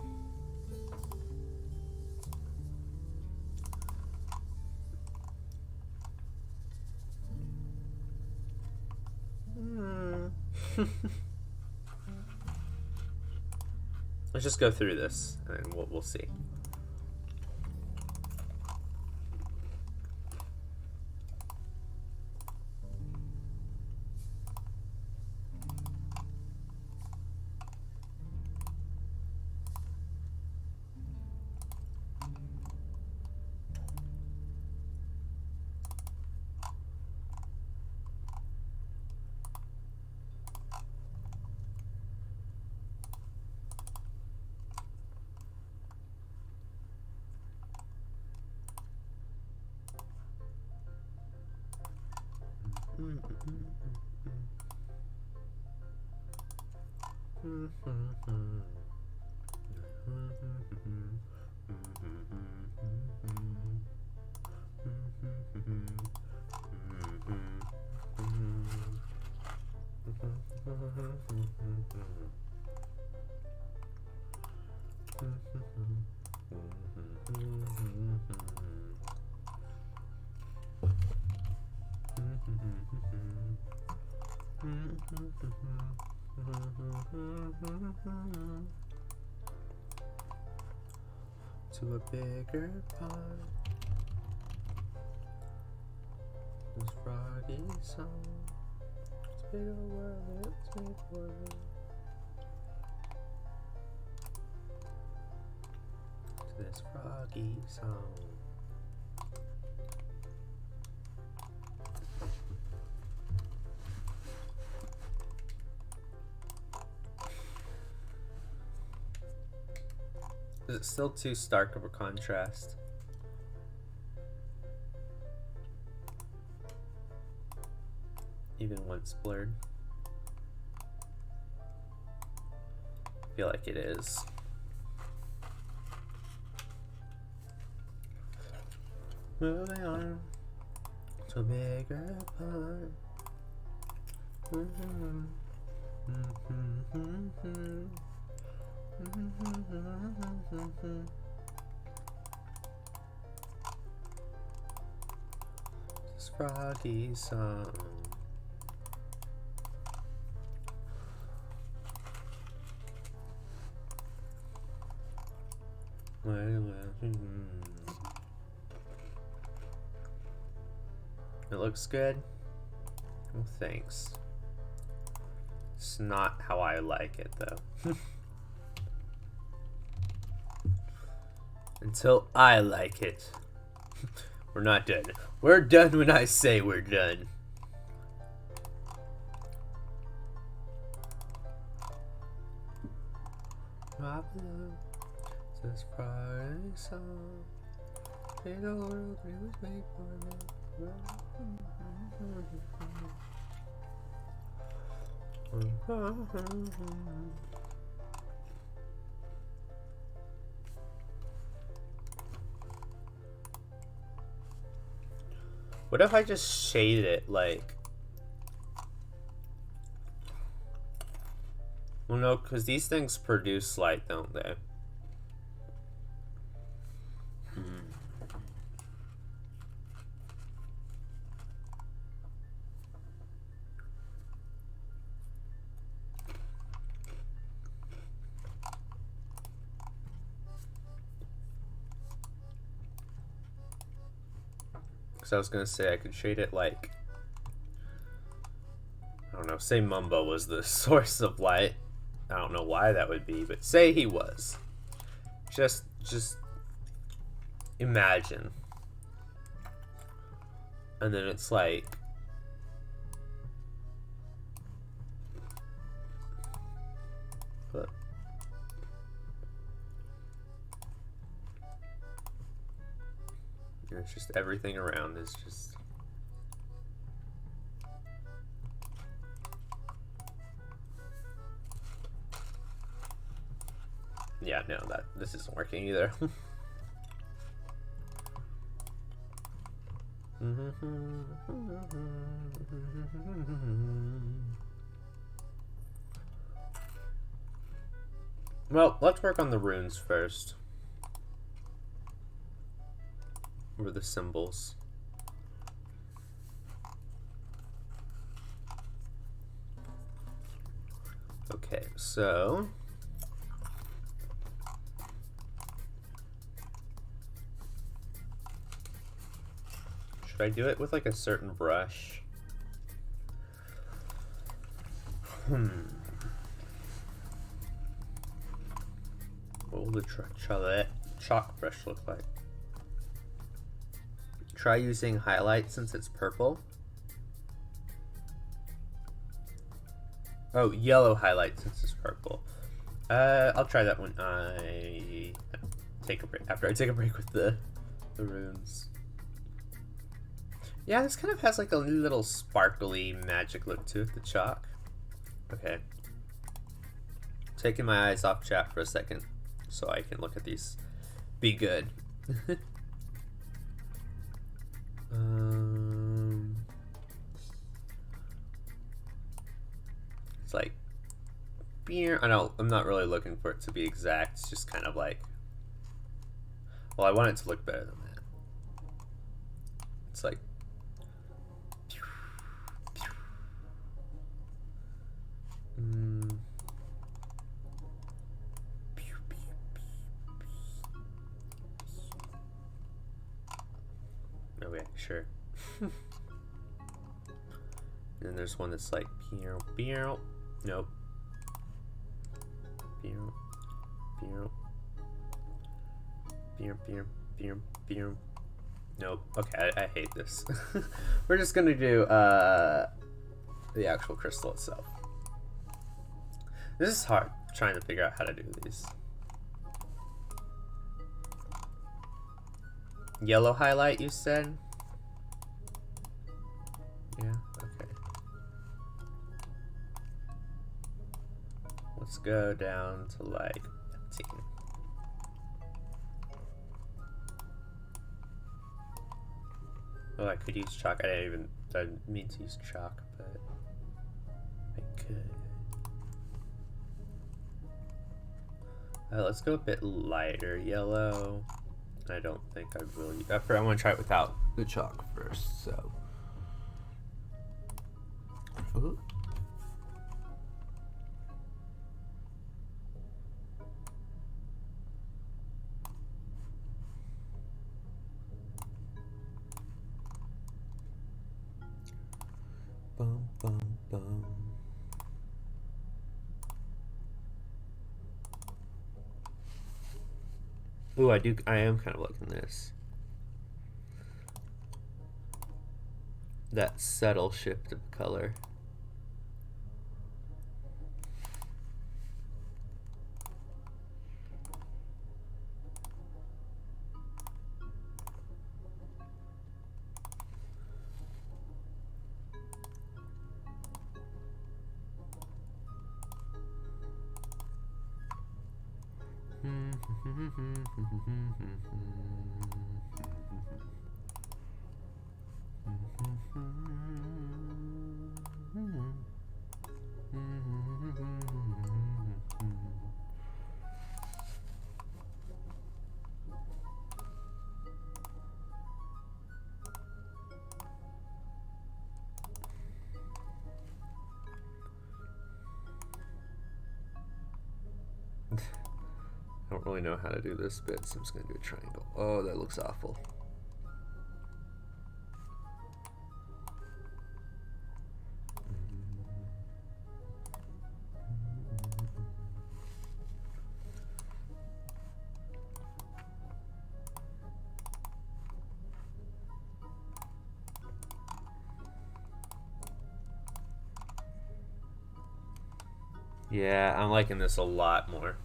Speaker 1: Let's just go through this and we'll see. To a bigger pond, this froggy song. It's big old world, it's big world. To this froggy song. Is it still too stark of a contrast? Even when it's blurred? I feel like it is. Moving on to a bigger part. This froggy song. It looks good. Well, thanks. It's not how I like it, though. Until I like it. We're not done. We're done when I say we're done. This Friday song. The world was made for me. What if I just shade it like... Well, no, because these things produce light, don't they? Because I was going to say I could shade it like... I don't know, say Mumbo was the source of light. I don't know why that would be, but say he was. Just imagine. And then it's like... But... It's just everything around is just... Yeah, no, this isn't working either. Well, let's work on the runes first. Or the symbols. Okay, so should I do it with like a certain brush? What will the chalk brush look like? Try using highlight since it's purple. Oh, yellow highlight since it's purple. I'll try that when I take a break. After I take a break with the runes. Yeah, this kind of has like a little sparkly magic look to it, the chalk. Okay. Taking my eyes off chat for a second so I can look at these. Be good. It's like beer. I'm not really looking for it to be exact. It's just kind of like, well, I want it to look better than that. It's like okay, sure. And then there's one that's like nope. Nope. Okay, I hate this. We're just gonna do the actual crystal itself. This is hard, trying to figure out how to do these. Yellow highlight, you said? Yeah, okay. Let's go down to like 15. Oh, I could use chalk. I didn't mean to use chalk, but I could. Let's go a bit lighter yellow. I don't think I will. I want to try it without the chalk first. So. Ooh. Bum, bum, bum. Ooh, I am kind of liking this. That subtle shift of color. I don't really know how to do this bit, so I'm just going to do a triangle. Oh, that looks awful. Yeah, I'm liking this a lot more.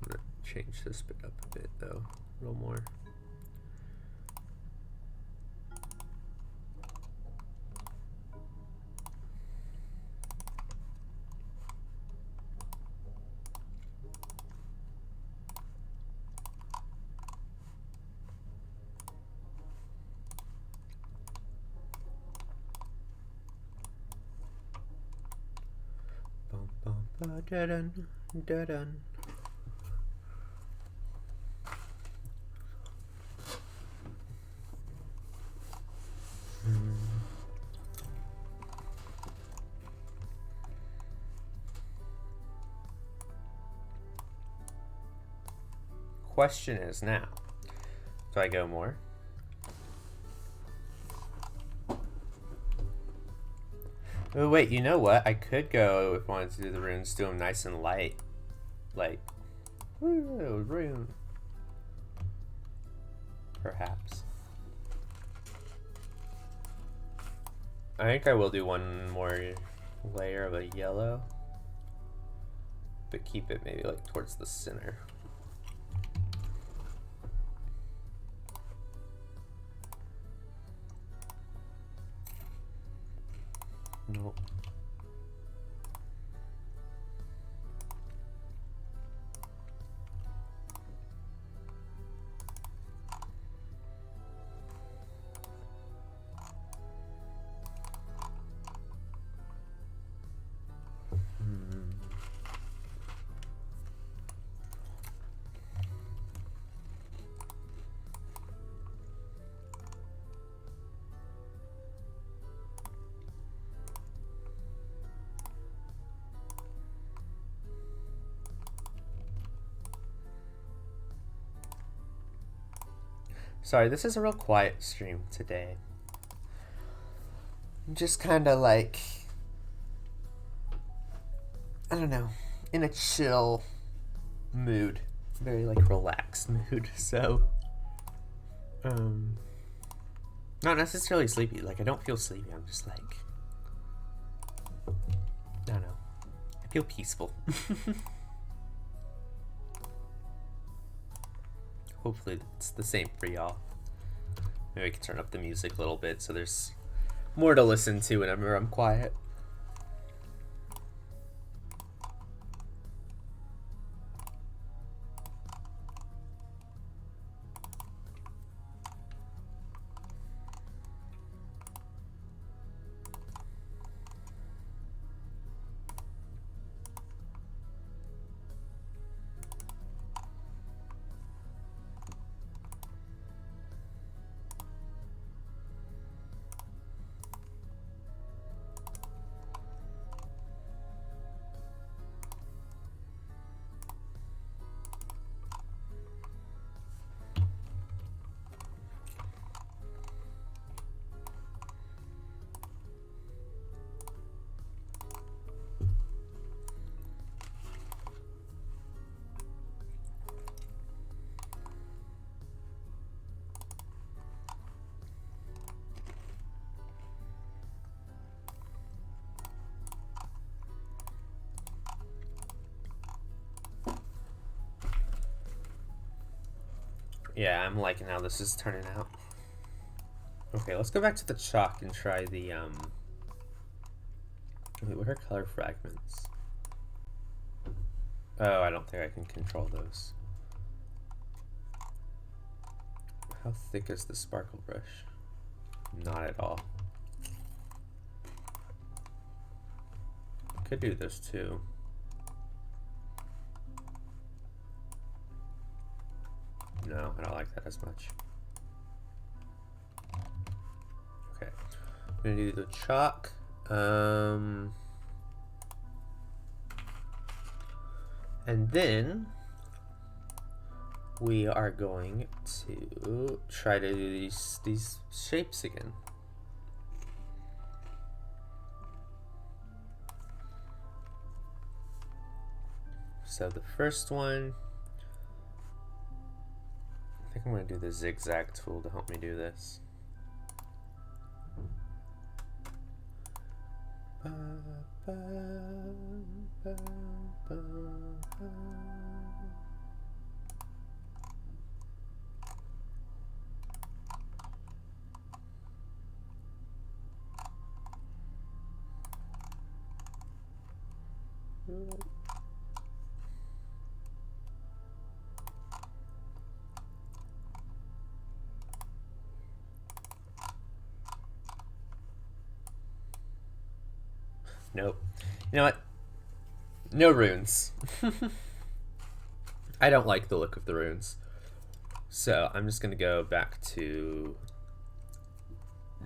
Speaker 1: I'm gonna change this bit up a bit though, a little more. Ba-da-dun, da-dun. Question is now, do I go more? Oh wait, you know what? I could go, if I wanted to do the runes, do them nice and light. Like, woo, rune. Perhaps. I think I will do one more layer of a yellow, but keep it maybe like towards the center. Nope. Sorry, this is a real quiet stream today. I'm just kind of like, I don't know, in a chill mood, very like relaxed mood. So, not necessarily sleepy. Like I don't feel sleepy. I'm just like, I don't know. I feel peaceful. Hopefully it's the same for y'all. Maybe we can turn up the music a little bit so there's more to listen to whenever I'm quiet. Yeah, I'm liking how this is turning out. Okay, let's go back to the chalk and try the, wait, what are color fragments? Oh, I don't think I can control those. How thick is the sparkle brush? Not at all. Could do this too. No, I don't like that as much. Okay, I'm gonna do the chalk. And then we are going to try to do these shapes again. So the first one, I think I'm going to do the zigzag tool to help me do this. Nope. You know what? No runes. I don't like the look of the runes. So I'm just gonna go back to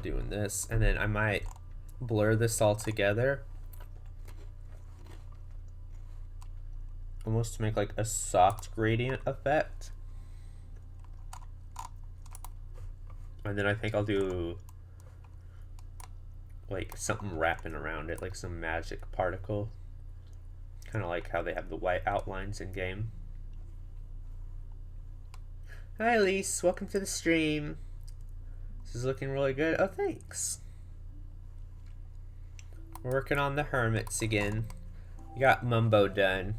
Speaker 1: doing this, and then I might blur this all together. Almost to make like a soft gradient effect. And then I think I'll do like something wrapping around it, like some magic particle. Kind of like how they have the white outlines in game. Hi Elise, welcome to the stream. This is looking really good. Oh, thanks. We're working on the hermits again. We got Mumbo done.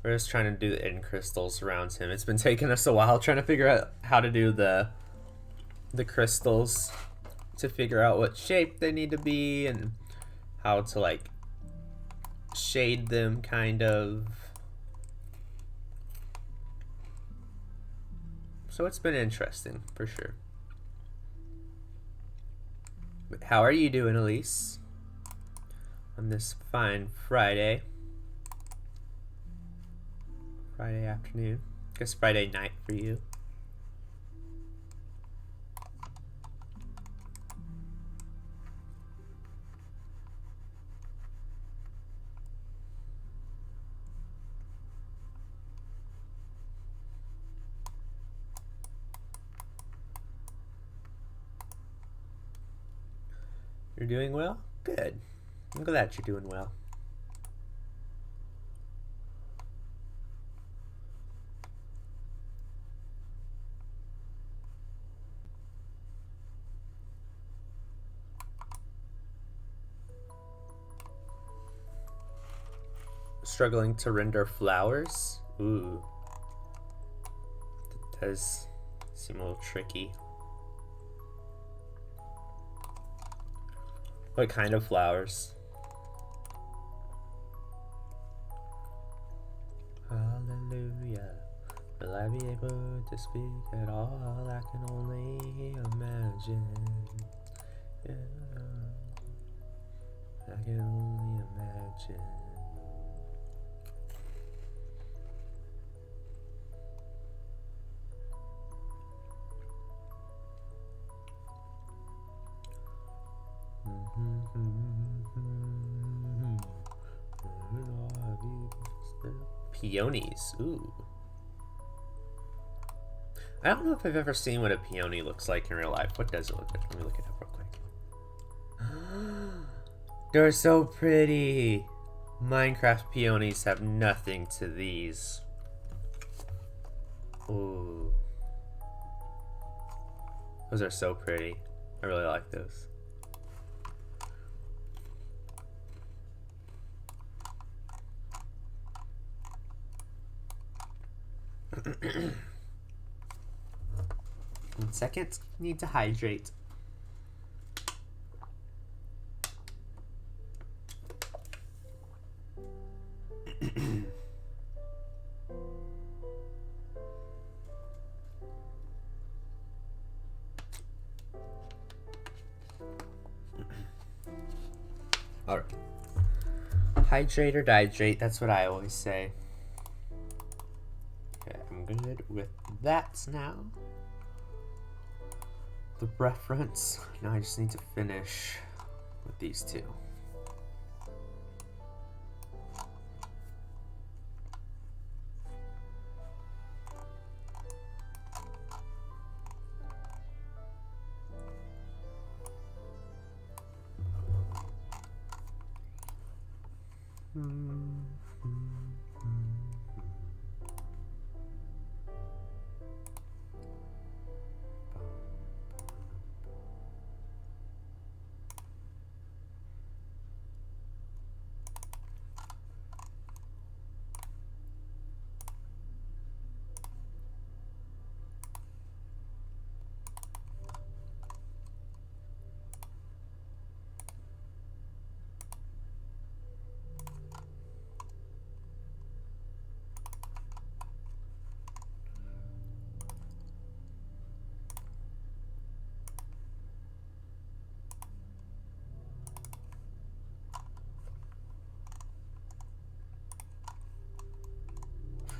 Speaker 1: We're just trying to do the end crystals around him. It's been taking us a while trying to figure out how to do the crystals, to figure out what shape they need to be and how to like shade them, kind of. So it's been interesting for sure. But how are you doing, Elise, on this fine Friday afternoon? I guess Friday night for you. You're doing well? Good. I'm glad you're doing well. Struggling to render flowers? Ooh. That does seem a little tricky. What kind of flowers? Hallelujah. Will I be able to speak at all? I can only imagine. Yeah. I can only imagine. Peonies. Ooh. I don't know if I've ever seen what a peony looks like in real life. What does it look like? Let me look it up real quick. They're so pretty. Minecraft peonies have nothing to these. Ooh. Those are so pretty. I really like those. One second, need to hydrate. All right. Hydrate or dihydrate, that's what I always say. Okay, I'm good with that now. The reference. Now I just need to finish with these two.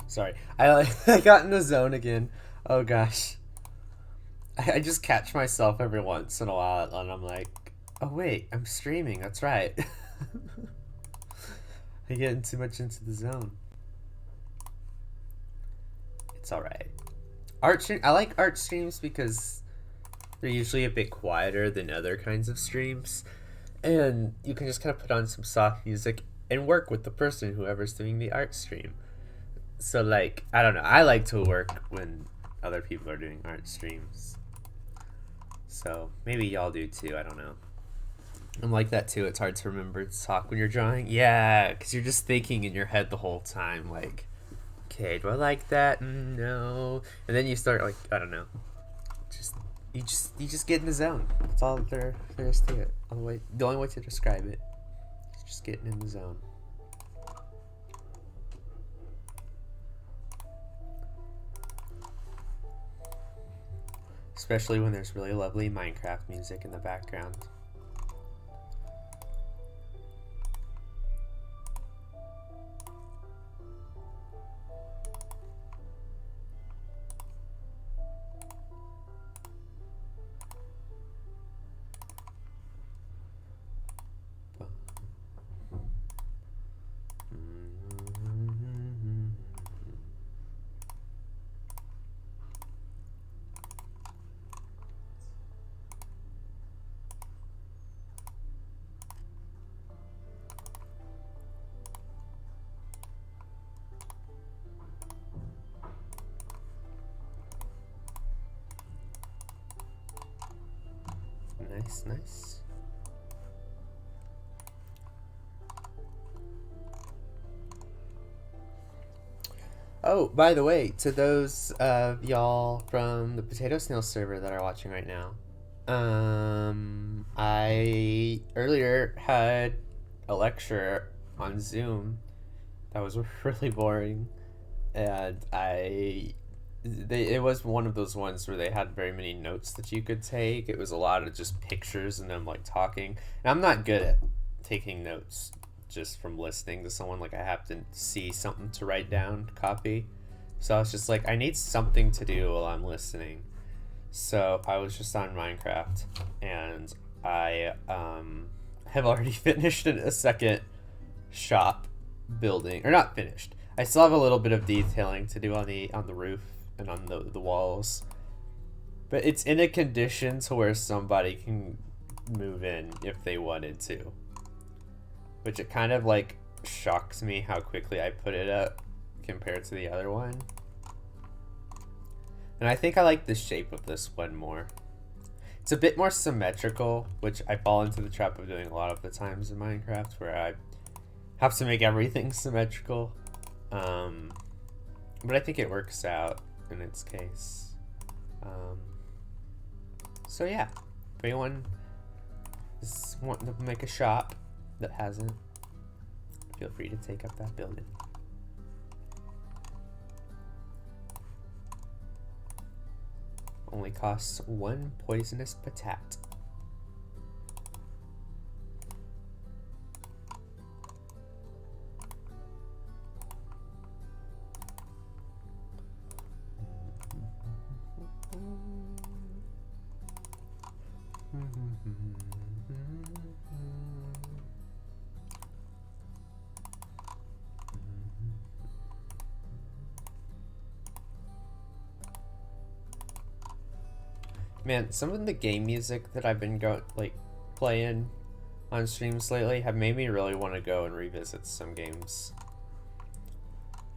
Speaker 1: Sorry, I got in the zone again. Oh gosh, I just catch myself every once in a while, and I'm like, oh wait, I'm streaming. That's right. I get too much into the zone. It's all right. I like art streams because they're usually a bit quieter than other kinds of streams, and you can just kind of put on some soft music and work with the person whoever's doing the art stream. So like, I don't know, I like to work when other people are doing art streams. So maybe y'all do too, I don't know. I'm like that too. It's hard to remember to talk when you're drawing. Yeah, because you're just thinking in your head the whole time, like, okay, do I like that? No. And then you start like, I don't know. You just get in the zone. That's all there is to it. The only way to describe it is just getting in the zone. Especially when there's really lovely Minecraft music in the background. Nice. Oh, by the way, to those of y'all from the Potato Snail server that are watching right now, I earlier had a lecture on Zoom that was really boring, and it was one of those ones where they had very many notes that you could take. It was a lot of just pictures and them like talking. And I'm not good at taking notes just from listening to someone. Like I have to see something to write down, copy. So I was just like, I need something to do while I'm listening. So I was just on Minecraft, and I have already finished a second shop building, or not finished. I still have a little bit of detailing to do on the roof and on the walls, but it's in a condition to where somebody can move in if they wanted to, which it kind of like shocks me how quickly I put it up compared to the other one. And I think I like the shape of this one more. It's a bit more symmetrical, which I fall into the trap of doing a lot of the times in Minecraft, where I have to make everything symmetrical, but I think it works out in its case. So yeah, if anyone is wanting to make a shop that hasn't, feel free to take up that building. Only costs 1 poisonous potat. Man, some of the game music that I've been playing on streams lately have made me really want to go and revisit some games.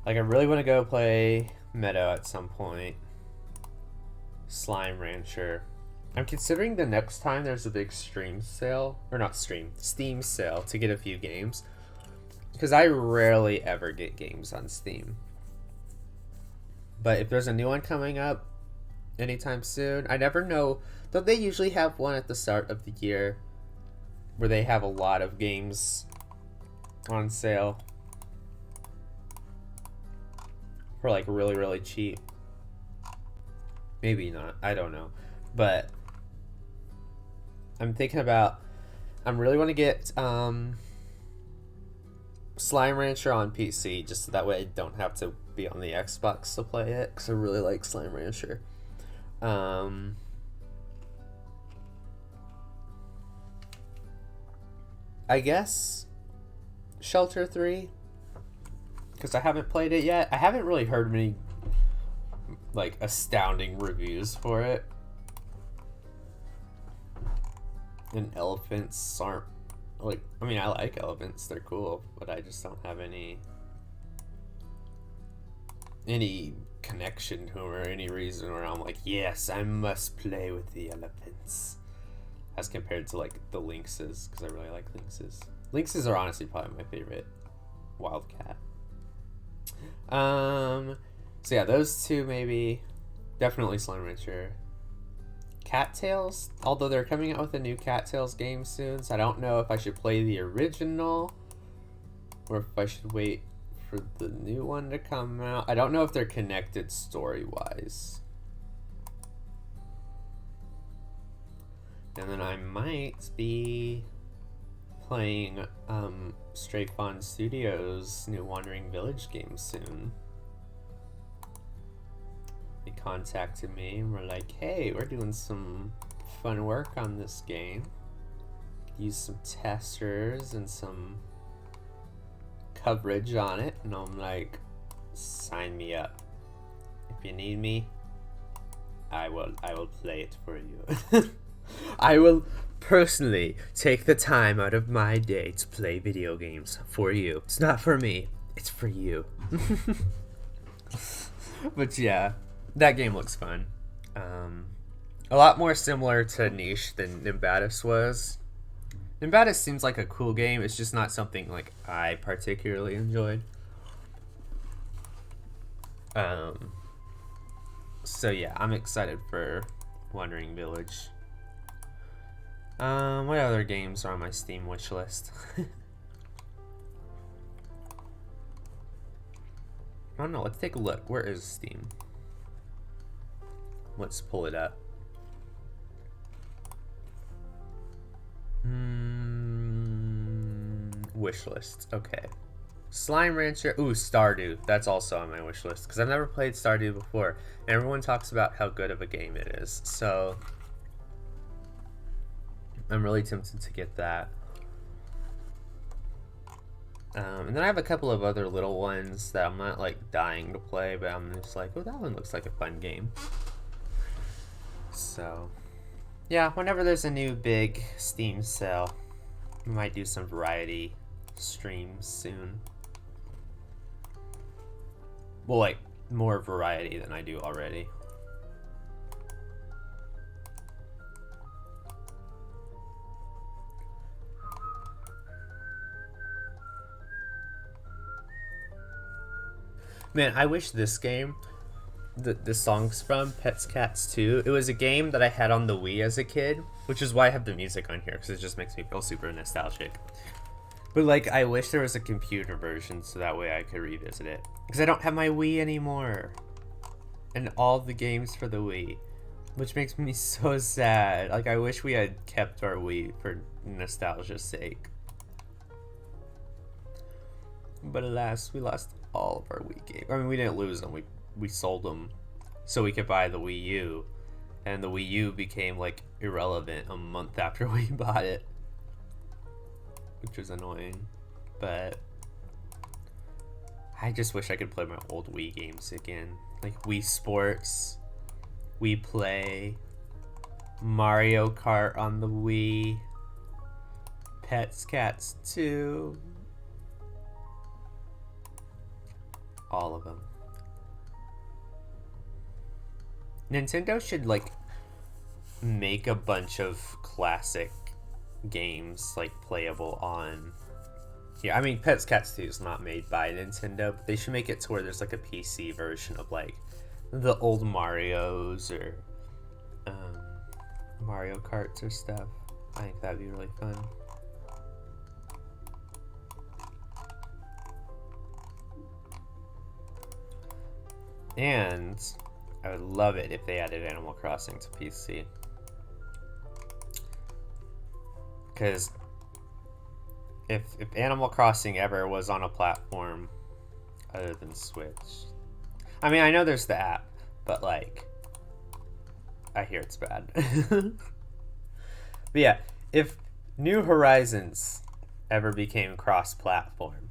Speaker 1: Like I really want to go play Meadow at some point. Slime Rancher. I'm considering the next time there's a big Steam sale to get a few games, because I rarely ever get games on Steam. But if there's a new one coming up anytime soon, I never know. Don't they usually have one at the start of the year where they have a lot of games on sale for like really, really cheap? Maybe not, I don't know. But I'm thinking about, I really want to get Slime Rancher on PC, just so that way I don't have to be on the Xbox to play it, because I really like Slime Rancher. I guess Shelter 3, because I haven't played it yet. I haven't really heard many like astounding reviews for it. And elephants aren't like, I mean, I like elephants, they're cool, but I just don't have any connection to them or any reason where I'm like, yes, I must play with the elephants, as compared to like the lynxes, because I really like lynxes. Lynxes are honestly probably my favorite wildcat. So yeah, those two maybe. Definitely Slime Rancher. Cattails, although they're coming out with a new Cattails game soon, so I don't know if I should play the original or if I should wait for the new one to come out. I don't know if they're connected story-wise. And then I might be playing Stray Fawn Studios' new Wandering Village game soon. They contacted me and were like, hey, we're doing some fun work on this game. Use some testers and some coverage on it. And I'm like, sign me up. If you need me, I will play it for you. I will personally take the time out of my day to play video games for you. It's not for me, it's for you. But yeah, that game looks fun. A lot more similar to Niche than 𝗦𝗢𝗖𝗜𝗓 was. 𝗦𝗢𝗓𝗓 seems like a cool game. It's just not something like I particularly enjoyed. So yeah, I'm excited for Wandering Village. What other games are on my Steam wish list? I don't know. Let's take a look. Where is Steam? Let's pull it up. Wish list. Okay. Slime Rancher. Ooh, Stardew. That's also on my wish list because I've never played Stardew before. And everyone talks about how good of a game it is. So I'm really tempted to get that. And then I have a couple of other little ones that I'm not like dying to play, but I'm just like, oh, that one looks like a fun game. So yeah, whenever there's a new big Steam sale, we might do some variety streams soon. Well, like more variety than I do already. Man, I wish this game, the songs from Pets Cats 2, it was a game that I had on the Wii as a kid, which is why I have the music on here, because it just makes me feel super nostalgic. But like, I wish there was a computer version so that way I could revisit it. Because I don't have my Wii anymore. And all the games for the Wii. Which makes me so sad. Like, I wish we had kept our Wii for nostalgia's sake. But alas, we lost all of our Wii games. I mean, we didn't lose them. We sold them so we could buy the Wii U. And the Wii U became, like, irrelevant a month after we bought it. Which was annoying. But I just wish I could play my old Wii games again. Like Wii Sports, Wii Play, Mario Kart on the Wii, Pets Cats 2. All of them. Nintendo should like make a bunch of classic games like playable on here. I mean, Pets Cats 2 is not made by Nintendo, but they should make it to where there's like a PC version of like the old Marios or Mario Karts or stuff. I think that'd be really fun. And I would love it if they added Animal Crossing to PC. Because if Animal Crossing ever was on a platform other than Switch. I mean, I know there's the app, but like, I hear it's bad. But yeah, if New Horizons ever became cross-platform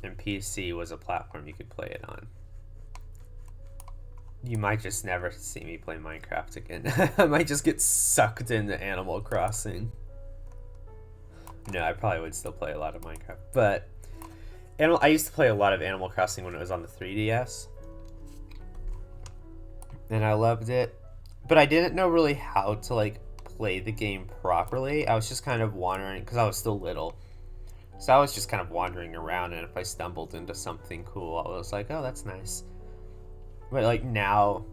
Speaker 1: and PC was a platform you could play it on, you might just never see me play Minecraft again. I might just get sucked into Animal Crossing. No, I probably would still play a lot of Minecraft, but I used to play a lot of Animal Crossing when it was on the 3DS, and I loved it, but I didn't know really how to like play the game properly. I was just kind of wandering because I was still little, so I was just kind of wandering around, and if I stumbled into something cool, I was like, oh, that's nice. But like now,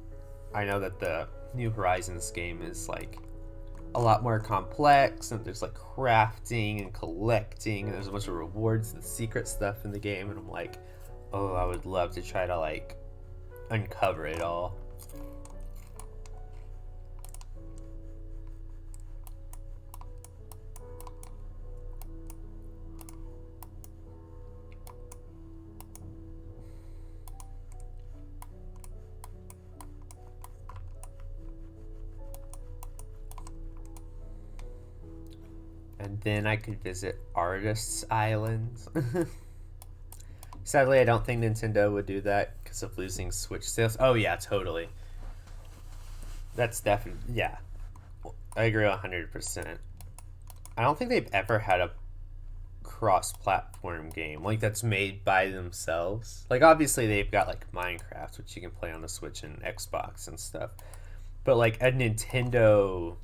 Speaker 1: I know that the New Horizons game is like a lot more complex, and there's like crafting and collecting, and there's a bunch of rewards and secret stuff in the game, and I'm like, oh, I would love to try to like uncover it all. And then I could visit Artists Island. Sadly, I don't think Nintendo would do that because of losing Switch sales. Oh yeah, totally. That's definitely, yeah. I agree 100%. I don't think they've ever had a cross-platform game like that's made by themselves. Like obviously they've got like Minecraft, which you can play on the Switch and Xbox and stuff. But like a Nintendo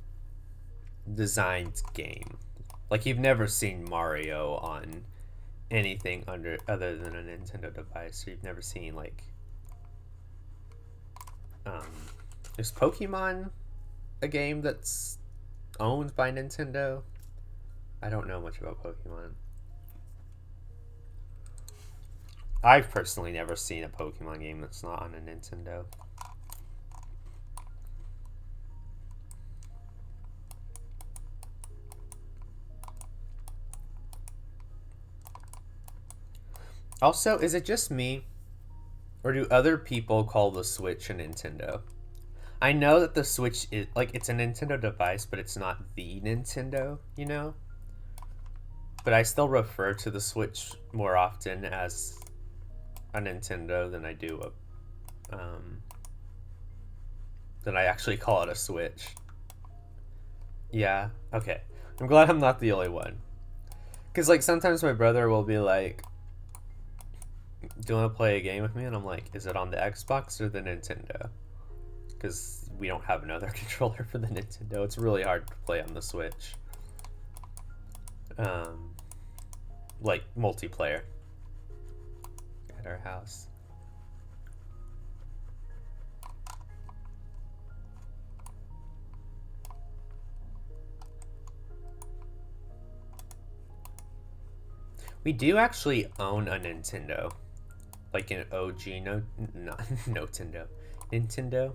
Speaker 1: designed game. Like, you've never seen Mario on anything other than a Nintendo device. Or you've never seen, like... is Pokemon a game that's owned by Nintendo? I don't know much about Pokemon. I've personally never seen a Pokemon game that's not on a Nintendo. Also, is it just me, or do other people call the Switch a Nintendo? I know that the Switch is, like, it's a Nintendo device, but it's not the Nintendo, you know? But I still refer to the Switch more often as a Nintendo than I do than I actually call it a Switch. Yeah, okay. I'm glad I'm not the only one. Because, like, sometimes my brother will be like, do you want to play a game with me? And I'm like, is it on the Xbox or the Nintendo? Because we don't have another controller for the Nintendo. It's really hard to play on the Switch. Like, multiplayer. At our house. We do actually own a Nintendo. Like an OG Nintendo.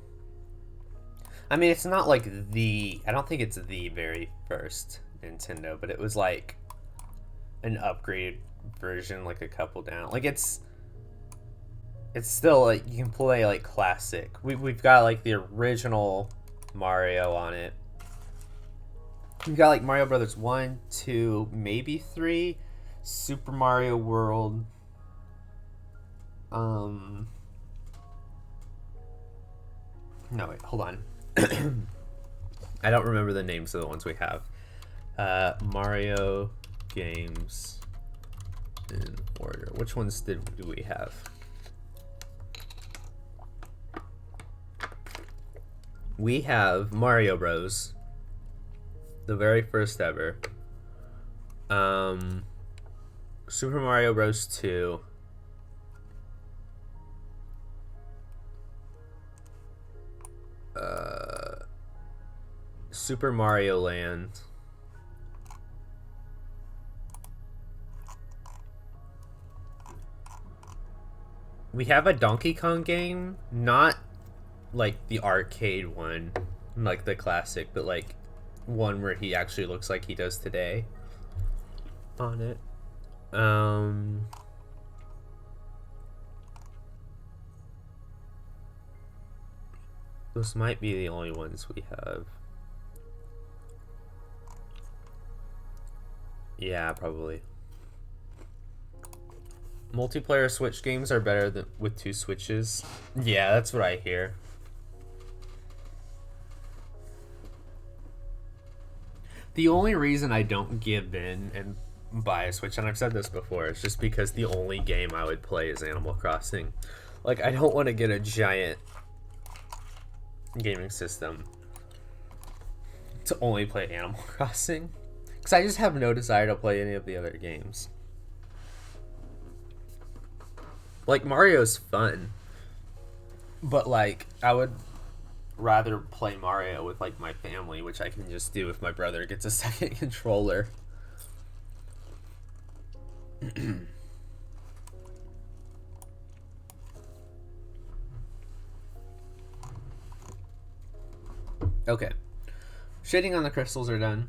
Speaker 1: I mean, it's not like I don't think it's the very first Nintendo, but it was like an upgraded version, like a couple down. Like it's still like you can play like classic. We've got like the original Mario on it. We've got like Mario Brothers 1, 2, maybe 3, Super Mario World. No, wait, hold on. I don't remember the names of the ones we have. Mario games in order. Which ones do we have? We have Mario Bros. The very first ever. Super Mario Bros. 2. Super Mario Land. We have a Donkey Kong game, not like the arcade one, like the classic, but like one where he actually looks like he does today on it. Those might be the only ones we have. Yeah, probably. Multiplayer Switch games are better than with 2 switches. Yeah, that's what I hear. The only reason I don't give in and buy a Switch, and I've said this before, is just because the only game I would play is Animal Crossing. Like, I don't want to get a giant gaming system to only play Animal Crossing, because I just have no desire to play any of the other games. Like, Mario's fun, but like, I would rather play Mario with like my family, which I can just do if my brother gets a second controller. Okay, shading on the crystals are done.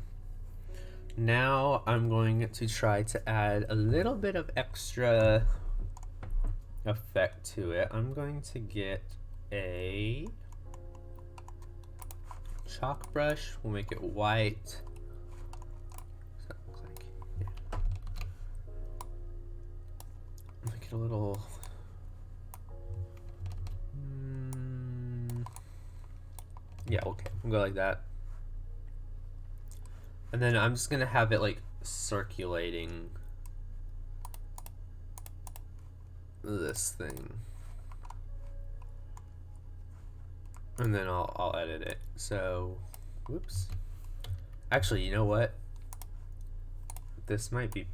Speaker 1: Now I'm going to try to add a little bit of extra effect to it. I'm going to get a chalk brush. We'll make it white. What's that look like? Yeah. Make it a little. Yeah, okay. We'll go like that. And then I'm just gonna have it like circulating this thing. And then I'll edit it. So, whoops. Actually, you know what? This might be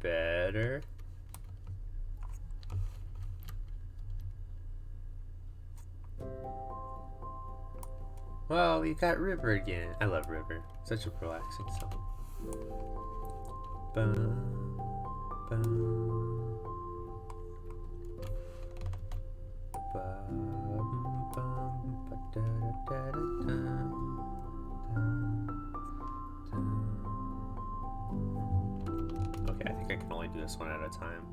Speaker 1: better. Well, we got River again. I love River. Such a relaxing song. Bum, bum, bum, bum, ba, da, da, da, da, da. Okay, I think I can only do this one at a time.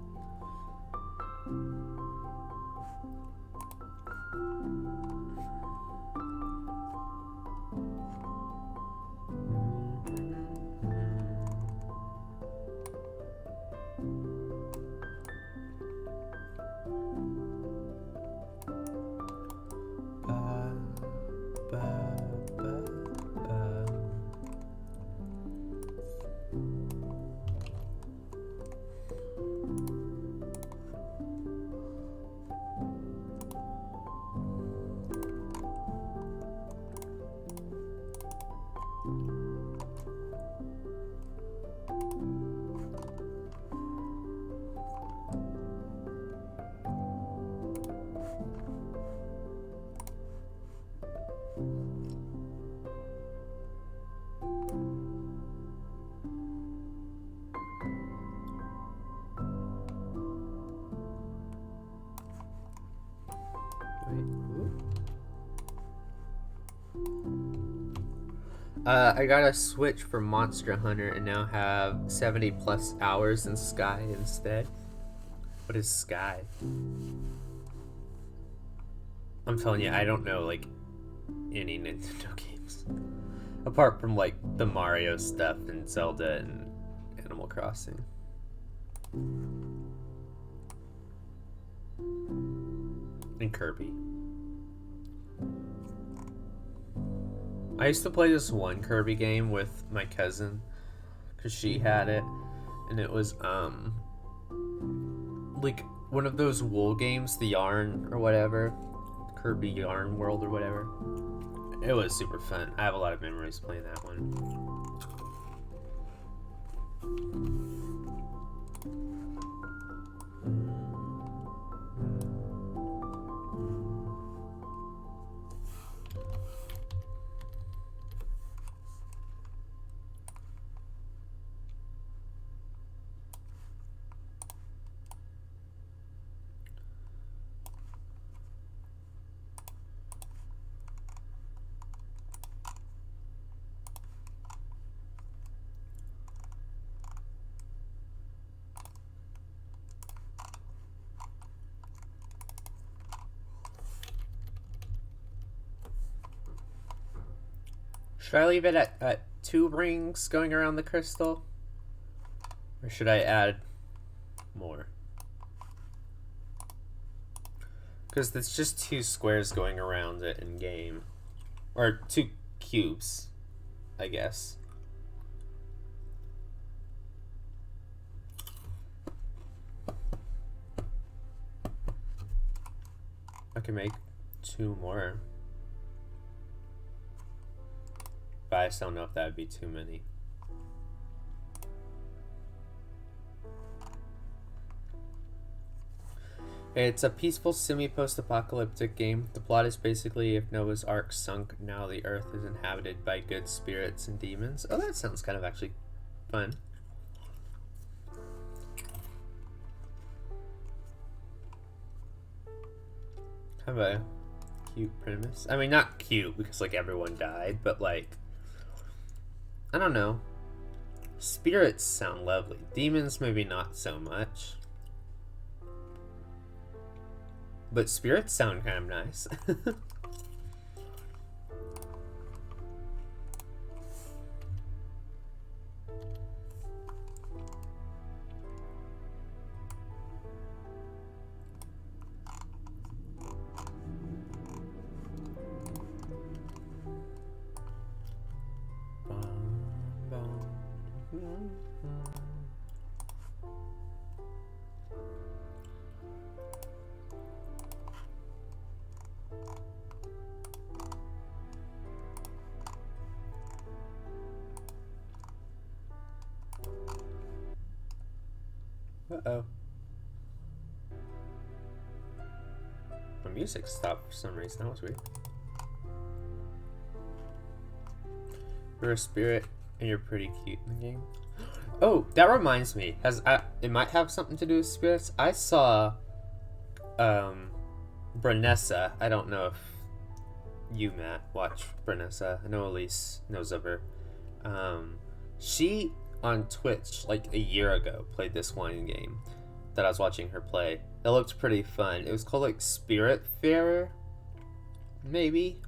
Speaker 1: I got a switch for Monster Hunter and now have 70 plus hours in Sky instead. What is Sky? I'm telling you, I don't know like any Nintendo games apart from like the Mario stuff and Zelda and Animal Crossing. And Kirby. I used to play this one Kirby game with my cousin because she had it, and it was like one of those wool games, the Yarn or whatever, Kirby Yarn World or whatever. It was super fun. I have a lot of memories playing that one. Should I leave it at 2 rings going around the crystal? Or should I add more? Because it's just 2 squares going around it in game. Or 2 cubes, I guess. I can make 2 more. But I just don't know if that would be too many. It's a peaceful semi-post-apocalyptic game. The plot is basically if Noah's Ark sunk, now the Earth is inhabited by good spirits and demons. Oh, that sounds kind of actually fun. Kind of a cute premise. I mean, not cute because like everyone died, but like, I don't know. Spirits sound lovely. Demons maybe not so much. But spirits sound kind of nice. Uh-oh. My music stopped for some reason. That was weird. You're a spirit and you're pretty cute in the game. Oh, that reminds me. It might have something to do with spirits. I saw 𝗦𝗢𝗖𝗜𝗦. I don't know if you, Matt, watch 𝗦𝗢𝗖𝗜𝗦. I know Elise knows of her. She on Twitch like a year ago played this one game that I was watching her play. It looked pretty fun. It was called like Spiritfarer, maybe,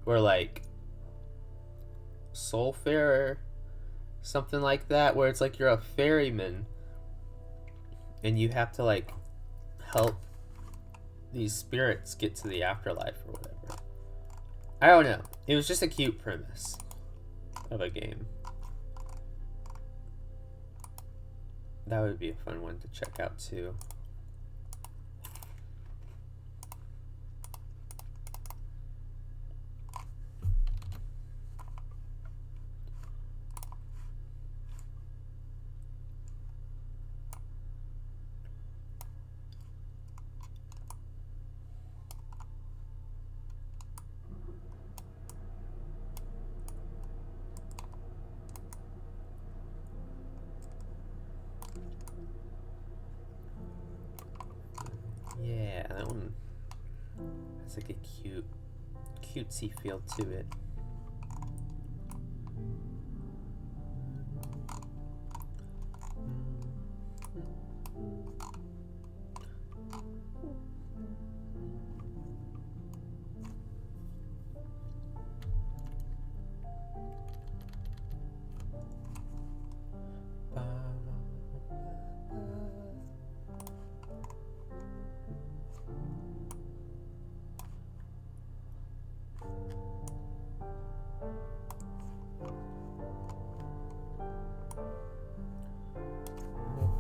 Speaker 1: or like Soulfarer, something like that, where it's like you're a ferryman and you have to like help these spirits get to the afterlife or whatever. I don't know. It was just a cute premise of a game. That would be a fun one to check out too. Yeah, that one has like a cutesy feel to it.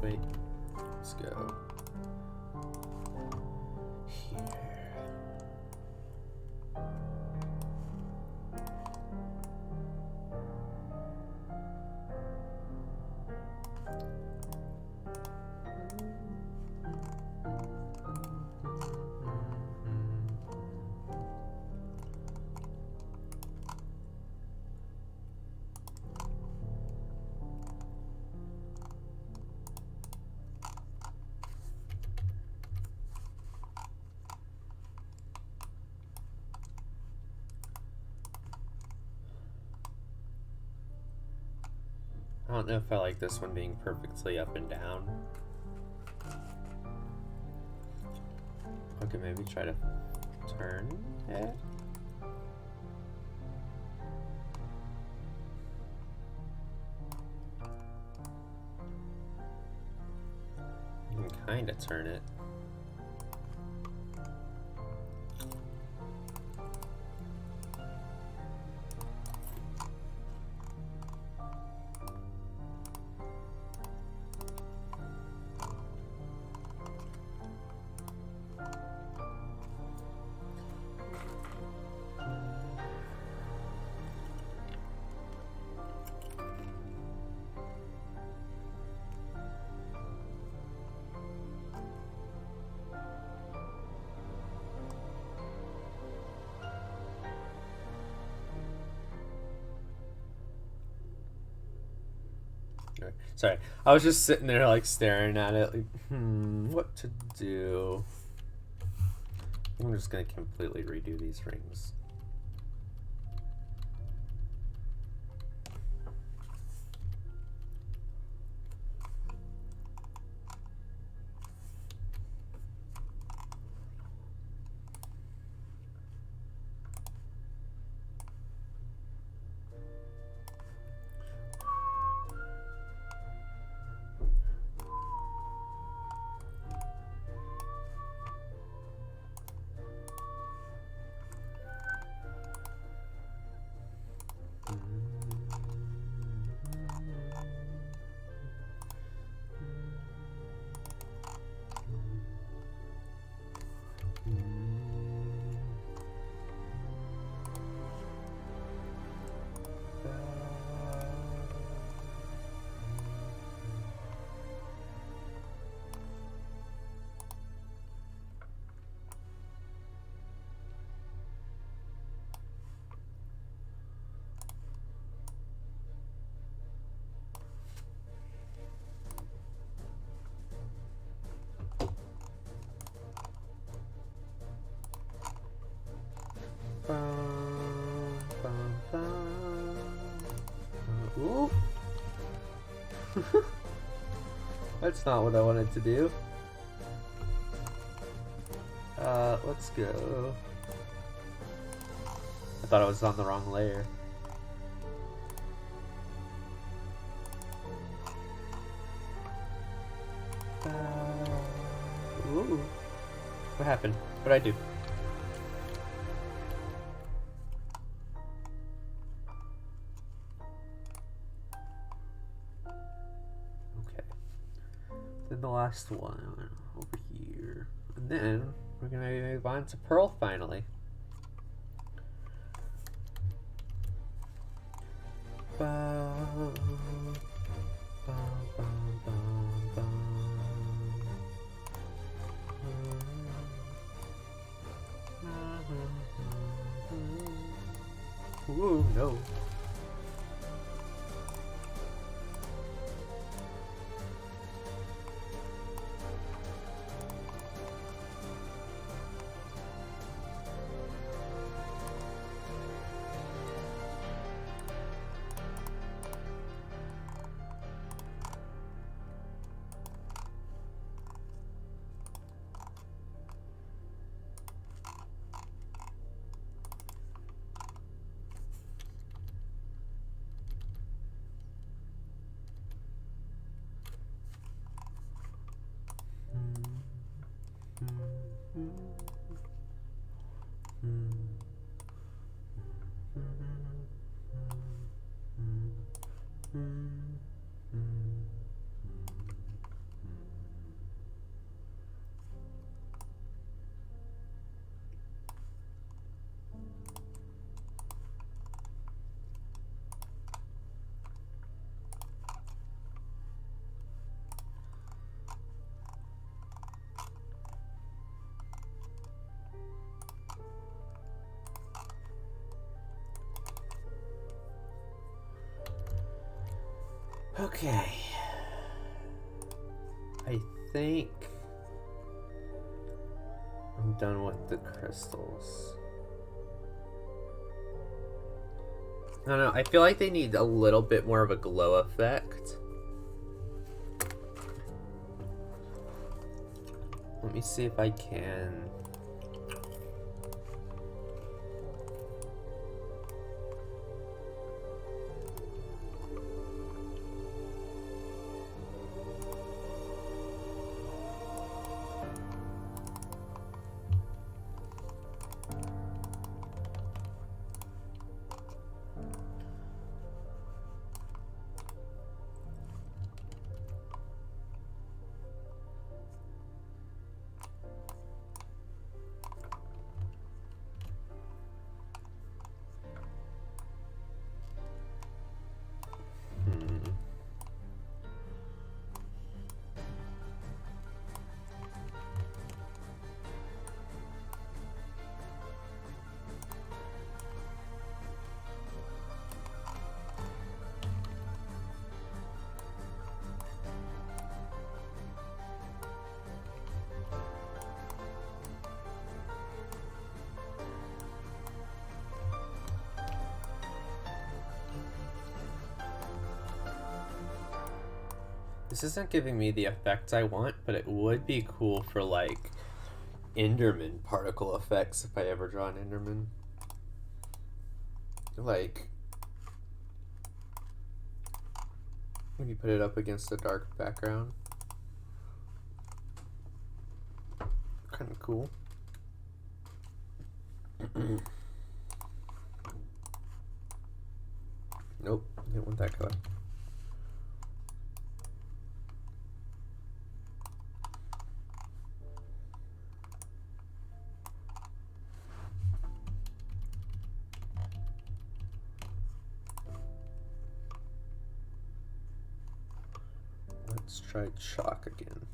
Speaker 1: Wait, let's go here. I don't know if I like this one being perfectly up and down. Okay, maybe try to turn it. kind of turn it. Sorry, I was just sitting there like staring at it like, what to do? I'm just gonna completely redo these rings. Ooh. That's not what I wanted to do. Let's go. I thought I was on the wrong layer. Ooh. What happened? What did I do? Then the last one over here, and then we're gonna move on to pearl finally. Ooh, no. Okay, I think I'm done with the crystals. I don't know, I feel like they need a little bit more of a glow effect. Let me see if I can. This isn't giving me the effect I want, but it would be cool for like Enderman particle effects if I ever draw an Enderman. Like when you put it up against a dark background. Kind of cool. Nope, I didn't want that color. Let's try chalk again.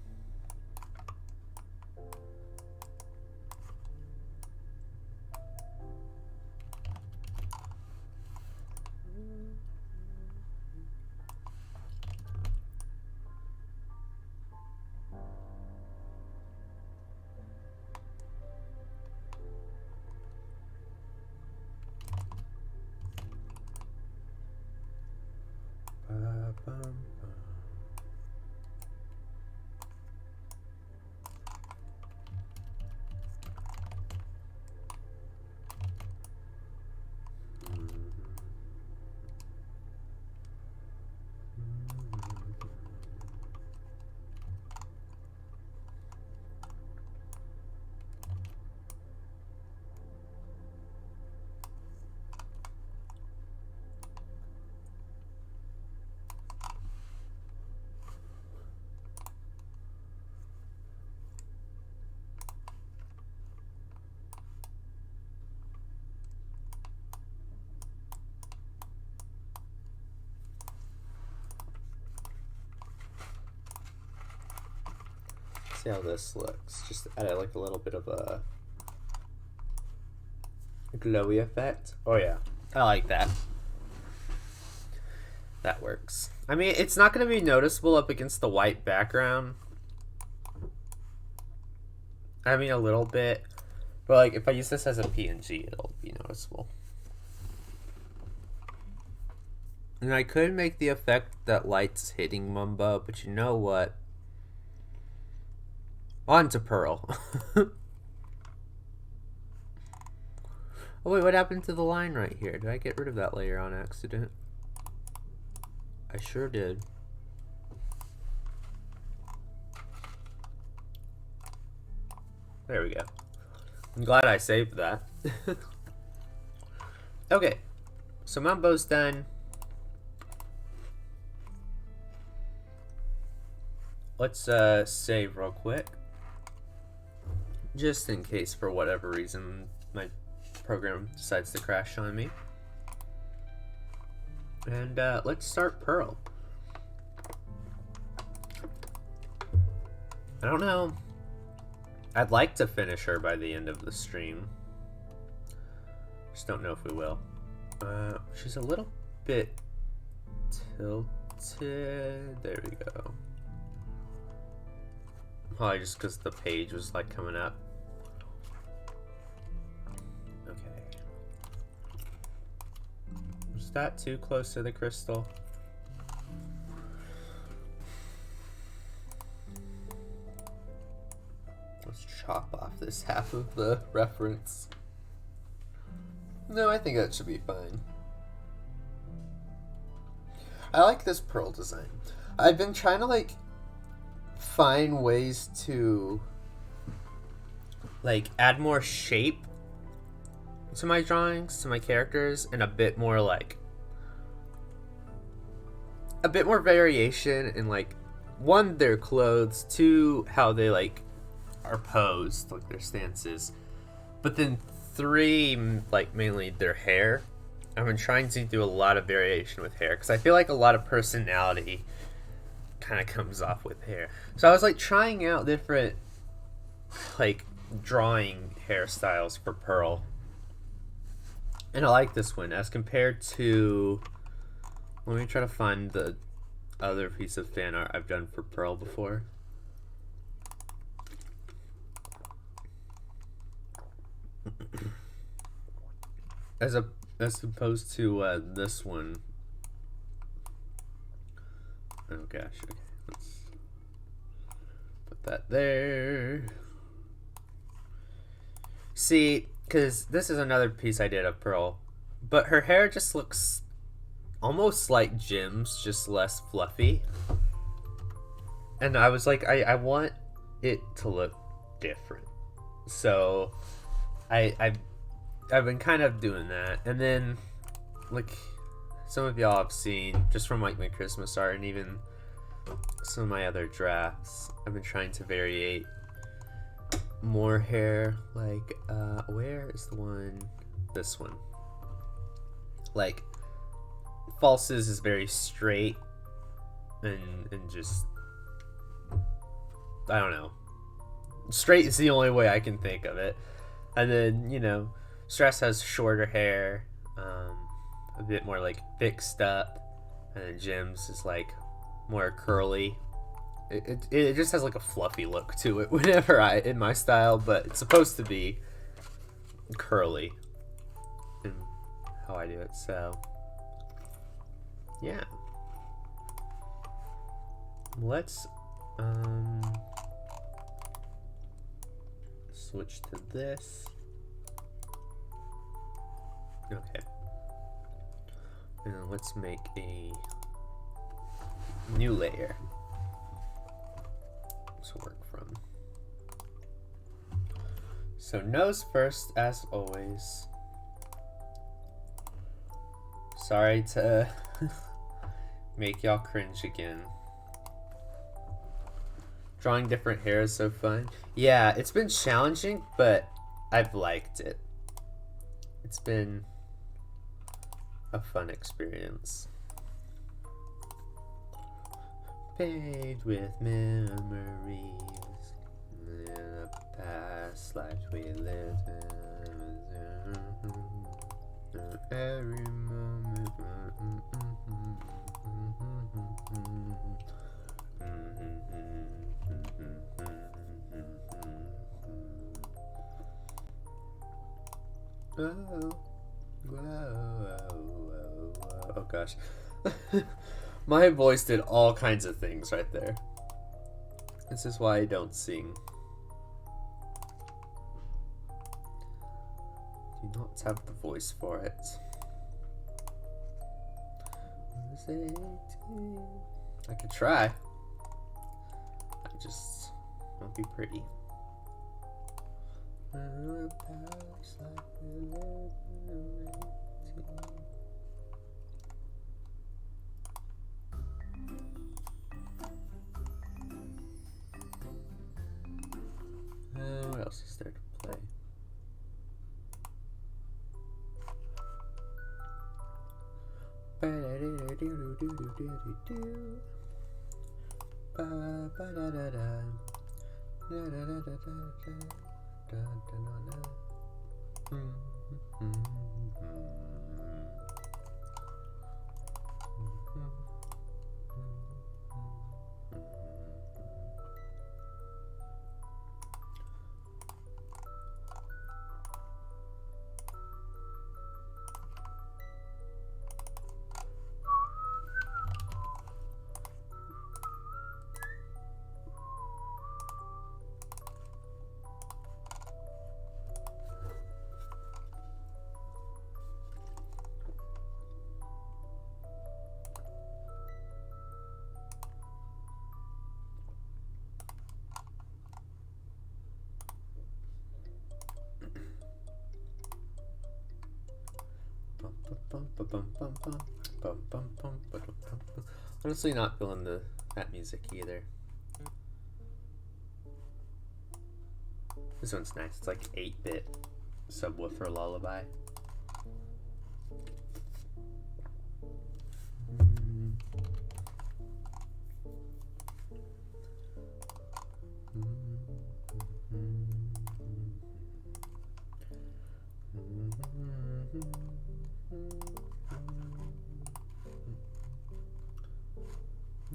Speaker 1: See how this looks. Just add like a little bit of a glowy effect. Oh yeah, I like that. That works. I mean, it's not going to be noticeable up against the white background. I mean, a little bit. But like, if I use this as a PNG, it'll be noticeable. And I could make the effect that light's hitting Mumbo, but you know what? On to Pearl. Oh wait, what happened to the line right here? Did I get rid of that layer on accident? I sure did. There we go. I'm glad I saved that. Okay, so Mumbo's done. Let's save real quick. Just in case, for whatever reason, my program decides to crash on me. And let's start Pearl. I don't know. I'd like to finish her by the end of the stream. Just don't know if we will. She's a little bit tilted. There we go. Probably just because the page was like coming up. Okay. Was that too close to the crystal? Let's chop off this half of the reference. No, I think that should be fine. I like this Pearl design. I've been trying to like find ways to like add more shape to my drawings, to my characters, and a bit more variation in like, one, their clothes, two, how they like are posed, like their stances, but then three, like mainly their hair. I've been trying to do a lot of variation with hair because I feel like a lot of personality kind of comes off with hair. So I was like trying out different like drawing hairstyles for Pearl, and I like this one as compared to, let me try to find the other piece of fan art I've done for Pearl before. As opposed to this one. Oh gosh, okay. that there. See, because this is another piece I did of Pearl, but her hair just looks almost like Jim's, just less fluffy. And I was like, I want it to look different. So I've been kind of doing that. And then, like, some of y'all have seen, just from like my Christmas art and even some of my other drafts, I've been trying to variate more hair. Like, where is the one? This one. Like, False's is very straight and just, I don't know. Straight is the only way I can think of it. And then, you know, Stress has shorter hair, a bit more like fixed up, and then Jim's is like more curly. It just has like a fluffy look to it whenever in my style, but it's supposed to be curly in how I do it. So yeah, let's switch to this. Okay, and then let's make a new layer to work from. So nose first, as always. Sorry to make y'all cringe again. Drawing different hair is so fun. Yeah, it's been challenging, but I've liked it. It's been a fun experience. Paved with memories in the past life we lived in. Every moment. Oh gosh. My voice did all kinds of things right there. This is why I don't sing. Do not have the voice for it. I could try. I just won't be pretty. What else is there to play? Honestly, not feeling that music either. This one's nice. It's like 8-bit subwoofer lullaby.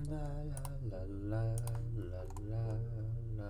Speaker 1: La la la la la la la la.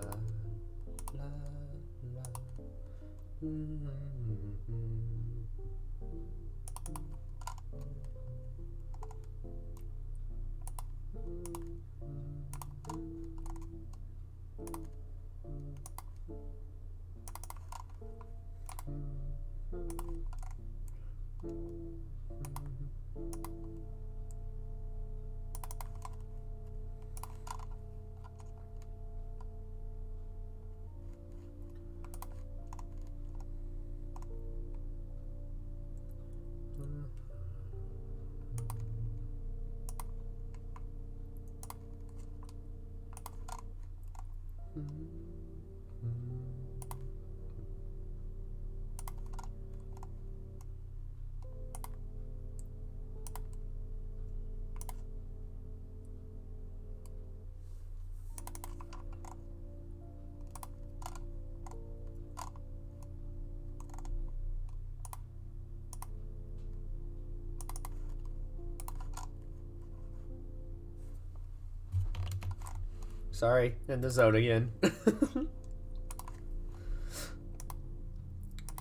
Speaker 1: Sorry, in the zone again.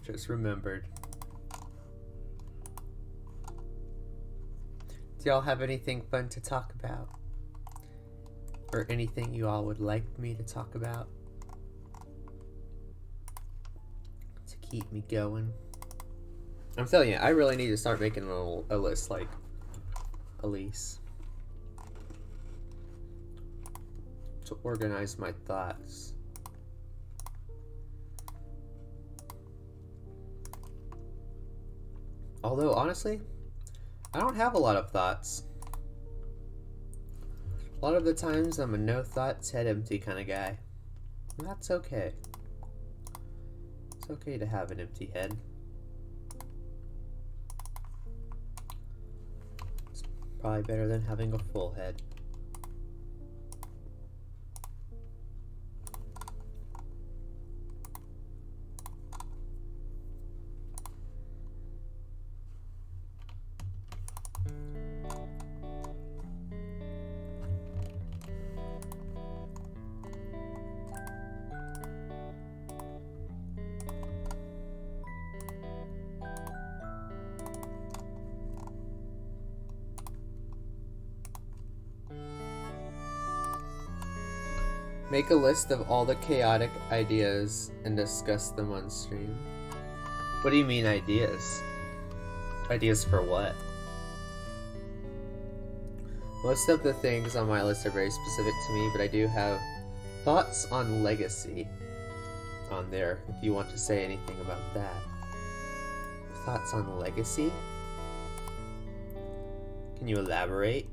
Speaker 1: Just remembered. Do y'all have anything fun to talk about? Or anything you all would like me to talk about? To keep me going? I'm telling you, I really need to start making a list like Elise. To organize my thoughts. Although, honestly, I don't have a lot of thoughts. A lot of the times, I'm a no thoughts, head empty kind of guy. And that's okay. It's okay to have an empty head. It's probably better than having a full head. Make a list of all the chaotic ideas and discuss them on stream. What do you mean ideas? Ideas for what? Most of the things on my list are very specific to me, but I do have thoughts on legacy on there if you want to say anything about that. Thoughts on legacy? Can you elaborate?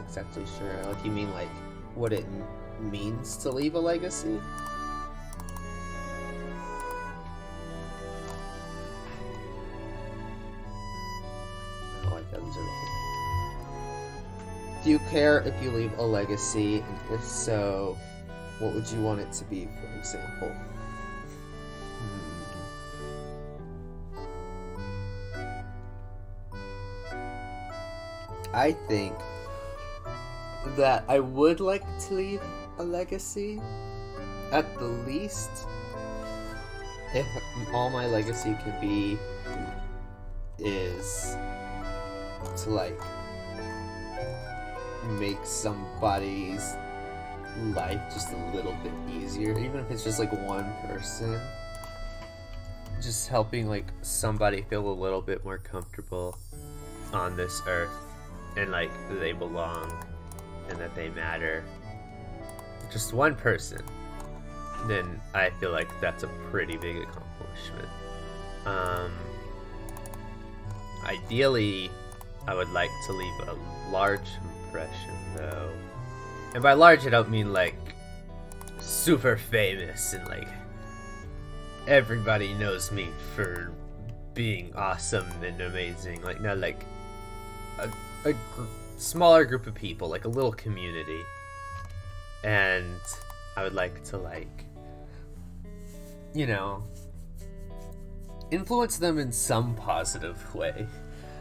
Speaker 1: Exactly sure. Like, you mean like what it means to leave a legacy? I don't like that. These are looking. Do you care if you leave a legacy, and if so, what would you want it to be, for example? I think that I would like to leave a legacy, at the least, if all my legacy can be is to like make somebody's life just a little bit easier, even if it's just like one person, just helping like somebody feel a little bit more comfortable on this earth, and like they belong and that they matter. Just one person, then I feel like that's a pretty big accomplishment. Ideally, I would like to leave a large impression though. And by large, I don't mean like super famous and like everybody knows me for being awesome and amazing. Like, not like a smaller group of people, like a little community. And I would like to, like, you know, influence them in some positive way.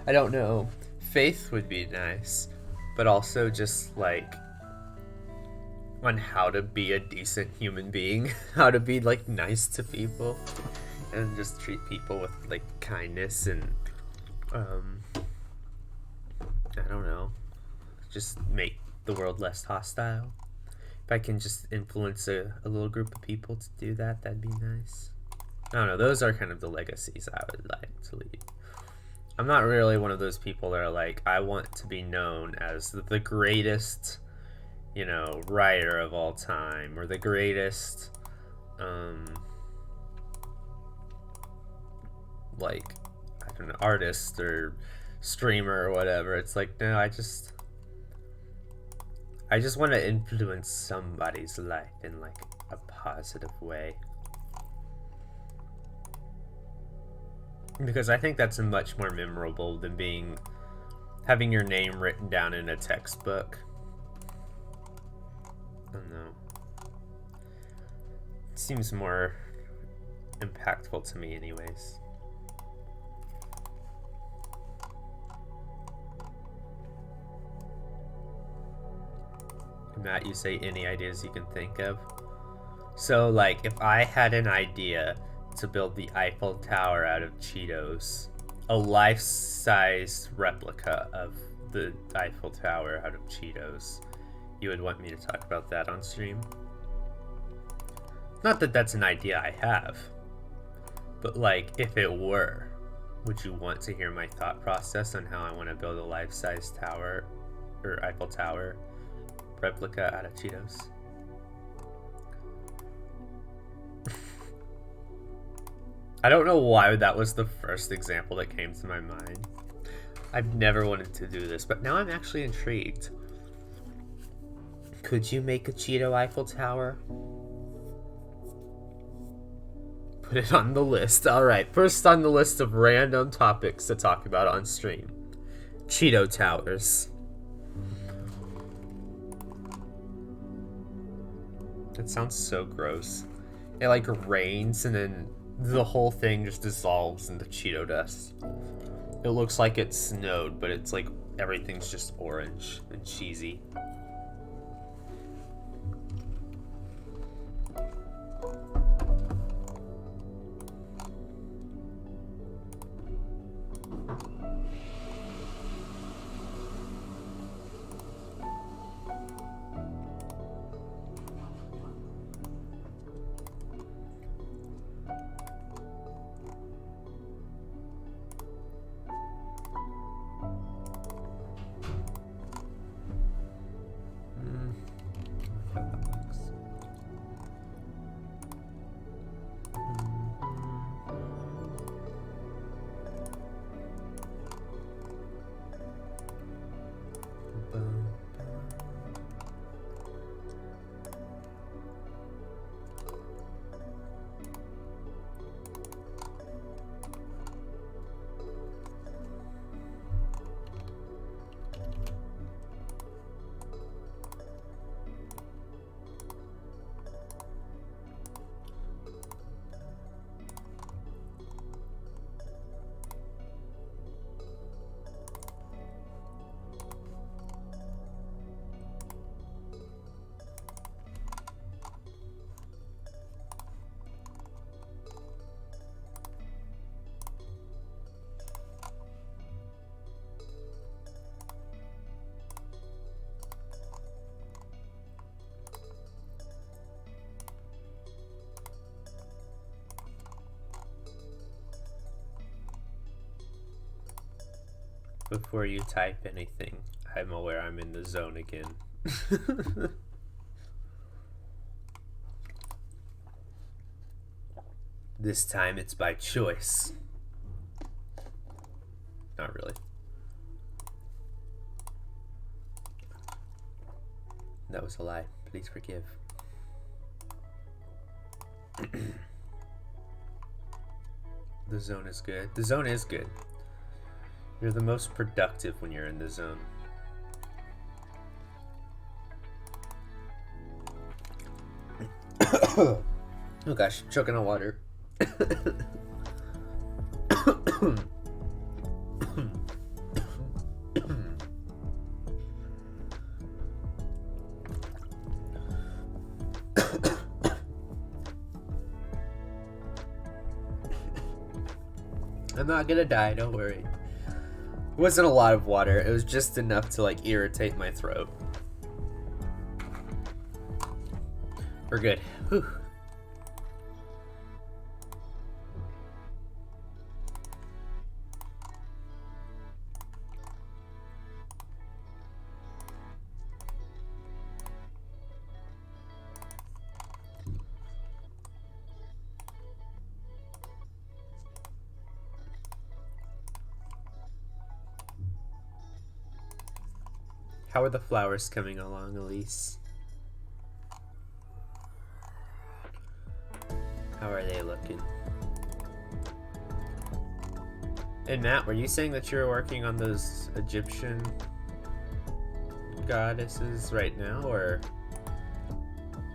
Speaker 1: I don't know. Faith would be nice, but also just like on how to be a decent human being, how to be like nice to people, and just treat people with like kindness and I don't know, just make the world less hostile. If I can just influence a little group of people to do that, that'd be nice. I don't know, those are kind of the legacies I would like to leave. I'm not really one of those people that are like, I want to be known as the greatest, you know, writer of all time, or the greatest, like, I don't know, artist or streamer or whatever. It's like, no, I just want to influence somebody's life in like a positive way. Because I think that's much more memorable than having your name written down in a textbook. I don't know. It seems more impactful to me anyways. Matt, you say any ideas you can think of. So, like, if I had an idea to build the Eiffel Tower out of Cheetos, a life-size replica of the Eiffel Tower out of Cheetos, you would want me to talk about that on stream? Not that that's an idea I have, but like, if it were, would you want to hear my thought process on how I want to build a life-size tower, or Eiffel Tower replica out of Cheetos? I don't know why that was the first example that came to my mind. I've never wanted to do this, but now I'm actually intrigued. Could you make a Cheeto Eiffel Tower? Put it on the list. Alright, first on the list of random topics to talk about on stream. Cheeto Towers. That sounds so gross. It like rains and then the whole thing just dissolves into Cheeto dust. It looks like it snowed, but it's like everything's just orange and cheesy. Before you type anything, I'm aware I'm in the zone again. This time it's by choice. Not really. That was a lie. Please forgive. The zone is good. The zone is good. You're the most productive when you're in the zone. Oh gosh, choking on water. I'm not gonna die, don't worry. It wasn't a lot of water, it was just enough to like irritate my throat. We're good. Whew. How are the flowers coming along, Elise? How are they looking? And Matt, were you saying that you were working on those Egyptian goddesses right now, or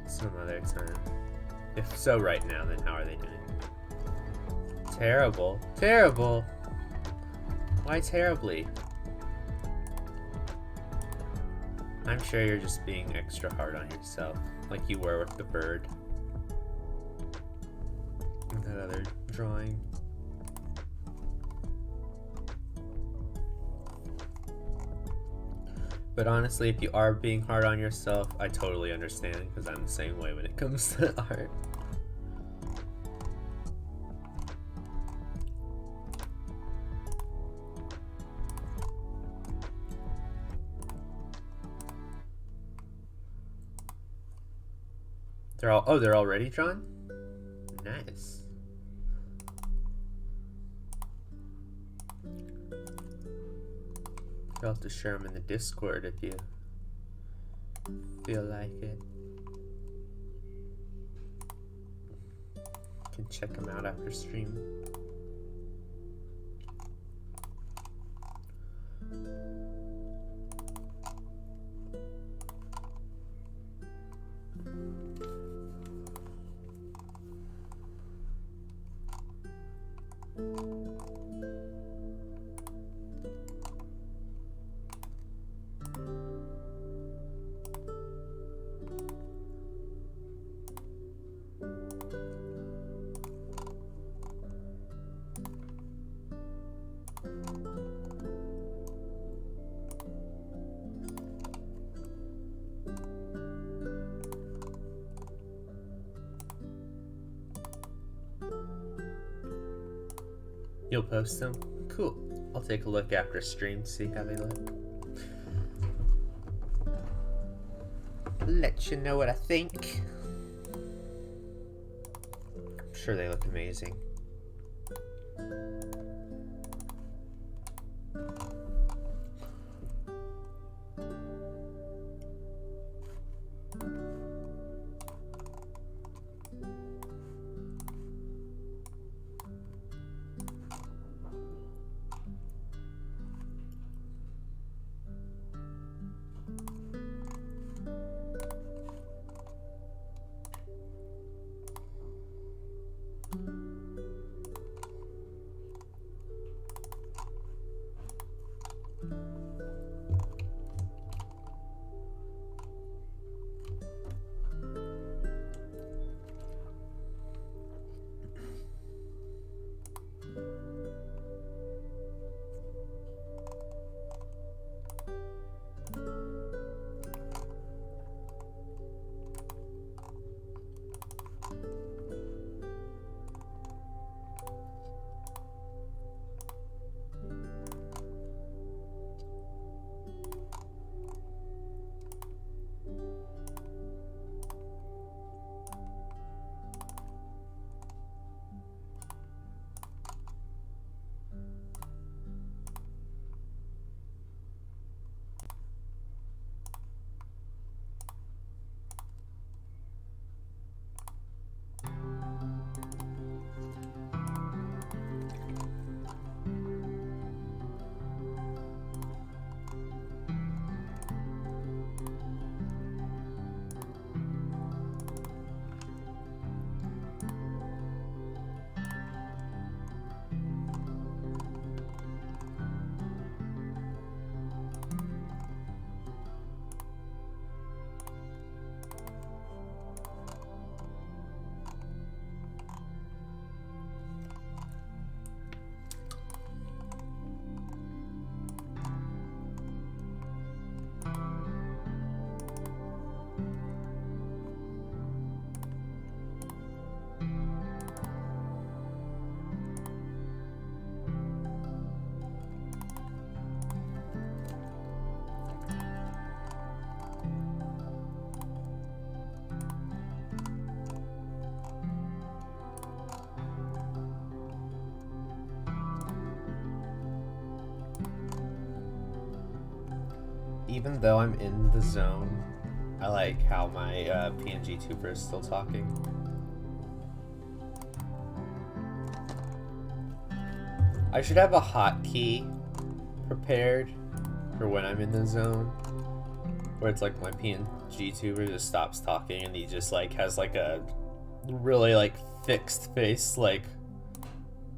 Speaker 1: some other time? If so right now, then how are they doing? Terrible. Terrible! Why terribly? I'm sure you're just being extra hard on yourself, like you were with the bird. And that other drawing. But honestly, if you are being hard on yourself, I totally understand, because I'm the same way when it comes to art. They're already drawn? Nice. You'll have to share them in the Discord if you feel like it. You can check them out after stream. You'll post them? Cool. I'll take a look after stream, see how they look. Let you know what I think. I'm sure they look amazing. Even though I'm in the zone, I like how my PNG tuber is still talking. I should have a hotkey prepared for when I'm in the zone, where it's like my PNG tuber just stops talking and he just like has like a really like fixed face, like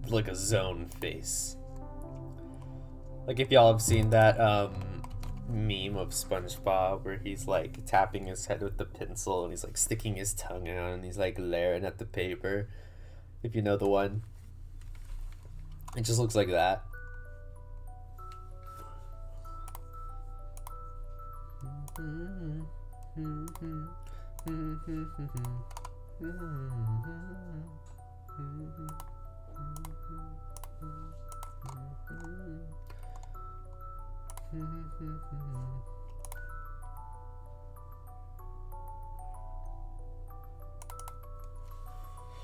Speaker 1: a zone face. Like if y'all have seen that meme of SpongeBob where he's like tapping his head with the pencil and he's like sticking his tongue out and he's like glaring at the paper. If you know the one, it just looks like that.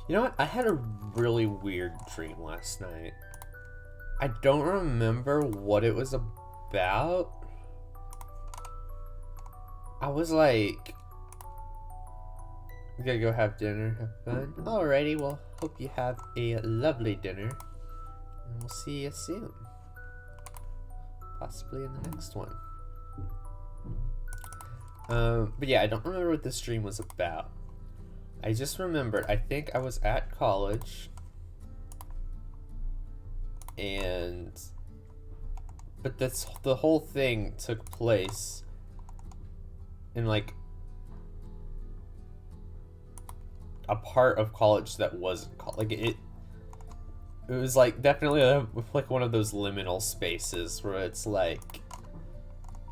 Speaker 1: You know what? I had a really weird dream last night. I don't remember what it was about. I was like, we gotta go have dinner, have fun. Alrighty, well, hope you have a lovely dinner. And we'll see you soon. Possibly in the next one. But yeah, I don't remember what this stream was about. I just remembered, I think I was at college. But the whole thing took place in like a part of college that wasn't like it was like definitely like one of those liminal spaces where it's like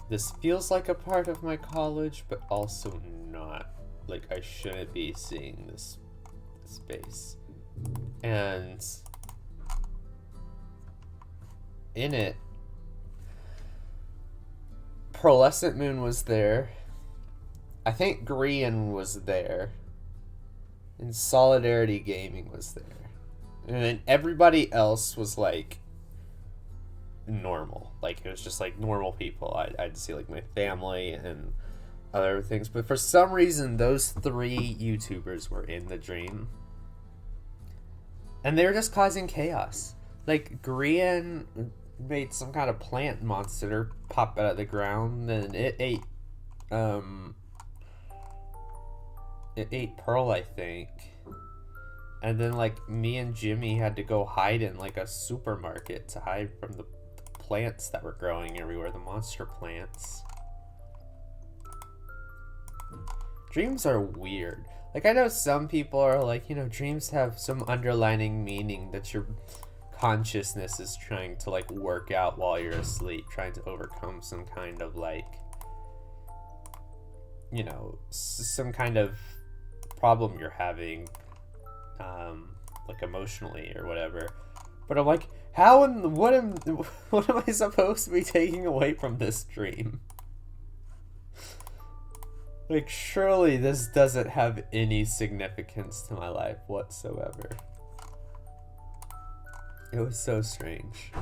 Speaker 1: this feels like a part of my college but also not, like I shouldn't be seeing this space. And in it, Pearlescent Moon was there. I think 𝗦𝗢𝗖𝗜𝗔𝗟𝗦 was there. And Solidarity Gaming was there. And then everybody else was like normal. Like it was just like normal people. I'd see like my family and other things. But for some reason, those 3 YouTubers were in the dream. And they were just causing chaos. Like 𝗦𝗢𝗖𝗜𝗔𝗟𝗦 made some kind of plant monster pop out of the ground, and it ate Pearl, I think. And then like me and Jimmy had to go hide in like a supermarket to hide from the plants that were growing everywhere, the monster plants. Dreams are weird. Like I know some people are like, you know, dreams have some underlining meaning that your consciousness is trying to like work out while you're asleep, trying to overcome some kind of like, you know, some kind of problem you're having, like emotionally or whatever. But I'm like, what am I supposed to be taking away from this dream? Like, surely this doesn't have any significance to my life whatsoever. It was so strange.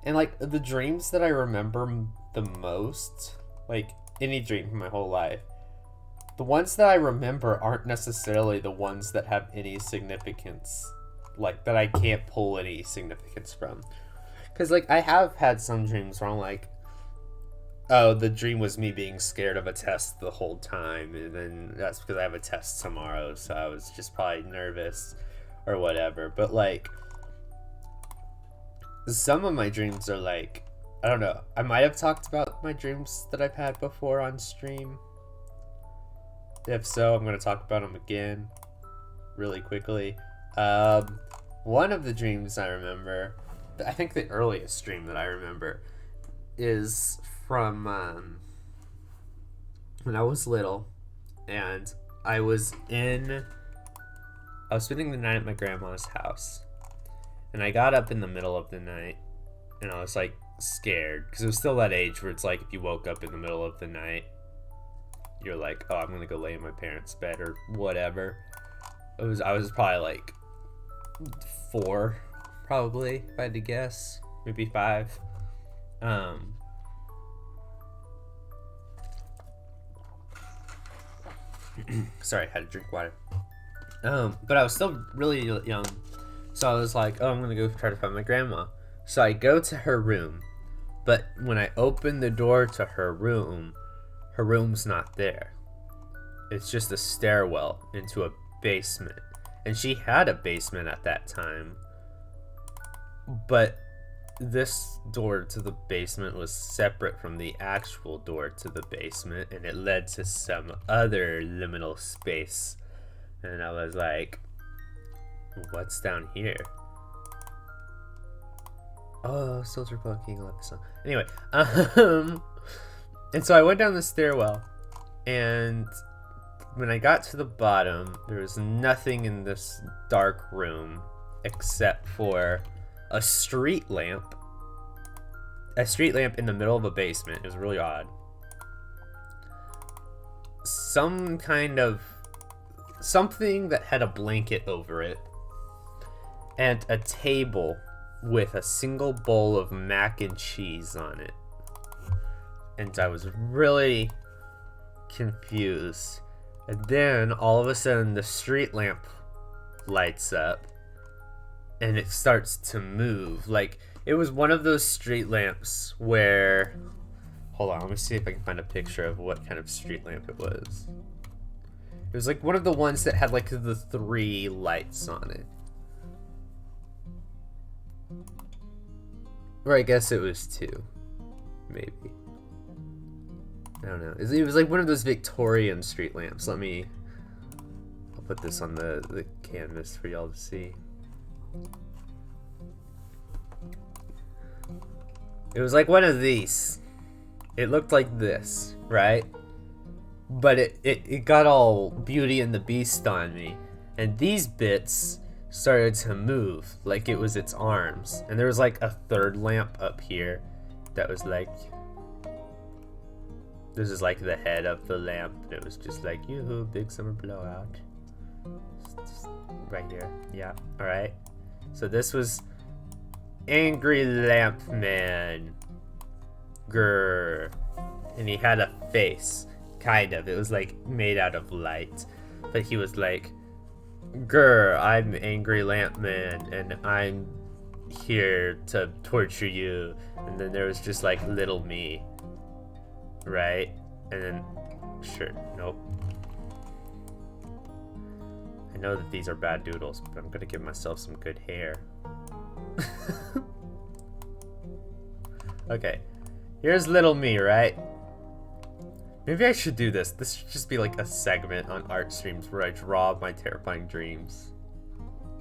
Speaker 1: And like the dreams that I remember the most, like any dream from my whole life, the ones that I remember aren't necessarily the ones that have any significance, like that I can't pull any significance from. Because like I have had some dreams where I'm like, oh, the dream was me being scared of a test the whole time, and then that's because I have a test tomorrow, so I was just probably nervous or whatever. But like some of my dreams are like, I don't know, I might have talked about my dreams that I've had before on stream. If so, I'm going to talk about them again really quickly. One of the dreams I remember, I think the earliest dream that I remember, is from when I was little, and I was spending the night at my grandma's house, and I got up in the middle of the night, and I was like scared, because it was still that age where it's like if you woke up in the middle of the night, you're like, oh, I'm gonna go lay in my parents' bed or whatever. I was probably like 4, probably, if I had to guess, maybe 5. Sorry, I had to drink water. But I was still really young, so I was like, oh, I'm gonna go try to find my grandma. So I go to her room, but when I open the door to her room's not there. It's just a stairwell into a basement, and she had a basement at that time. but this door to the basement was separate from the actual door to the basement, and it led to some other liminal space. And I was like, what's down here? Oh, Soldier King, love the song. Anyway, and so I went down the stairwell, and when I got to the bottom, there was nothing in this dark room except for a street lamp. A street lamp in the middle of a basement. It was really odd. Some kind of something that had a blanket over it, and a table with a single bowl of mac and cheese on it. And I was really confused. And then all of a sudden the street lamp lights up and it starts to move. Like, it was one of those street lamps where, hold on, let me see if I can find a picture of what kind of street lamp it was. It was like one of the ones that had like the 3 lights on it. Or I guess it was 2, maybe. I don't know. It was like one of those Victorian street lamps. I'll put this on the canvas for y'all to see. It was like one of these. It looked like this, right? But it got all Beauty and the Beast on me. And these bits started to move like it was its arms. And there was like a 3rd lamp up here that was like, this is like the head of the lamp. And it was just like, yoo-hoo, big summer blowout. Just right here. Yeah, alright. So this was Angry Lamp Man. Grrr. And he had a face. Kind of. It was like made out of light. But he was like, grr, I'm Angry Lamp Man, and I'm here to torture you. And then there was just like little me. Right? And then, sure, nope. I know that these are bad doodles, but I'm gonna give myself some good hair. Okay, here's little me, right? Maybe I should do this. This should just be like a segment on art streams where I draw my terrifying dreams.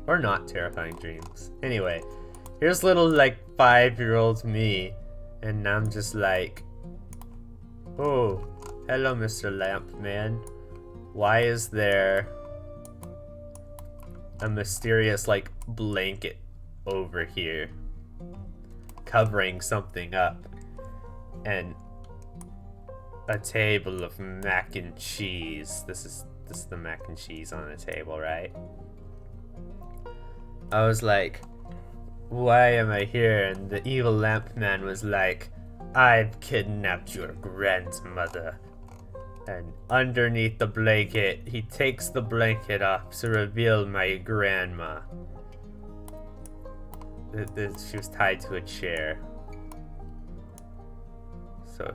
Speaker 1: Or not terrifying dreams. Anyway, here's little like 5-year-old me, and I'm just like, oh, hello, Mr. Lamp Man. Why is there a mysterious like blanket over here covering something up, and a table of mac and cheese? This is the mac and cheese on the table, right? I was like, why am I here? And the evil lamp man was like, I've kidnapped your grandmother. And underneath the blanket, he takes the blanket off to reveal my grandma. She was tied to a chair.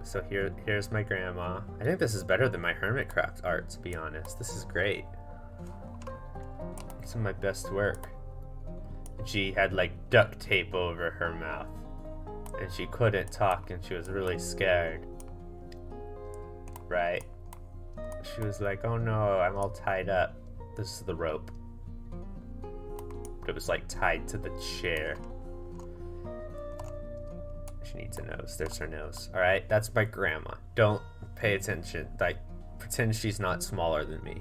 Speaker 1: So here's my grandma. I think this is better than my HermitCraft art, to be honest. This is great. Some of my best work. She had like duct tape over her mouth, and she couldn't talk, and she was really scared. Right? She was like, oh no, I'm all tied up. This is the rope. But it was like tied to the chair. She needs a nose. There's her nose. Alright, that's my grandma. Don't pay attention. Like, pretend she's not smaller than me.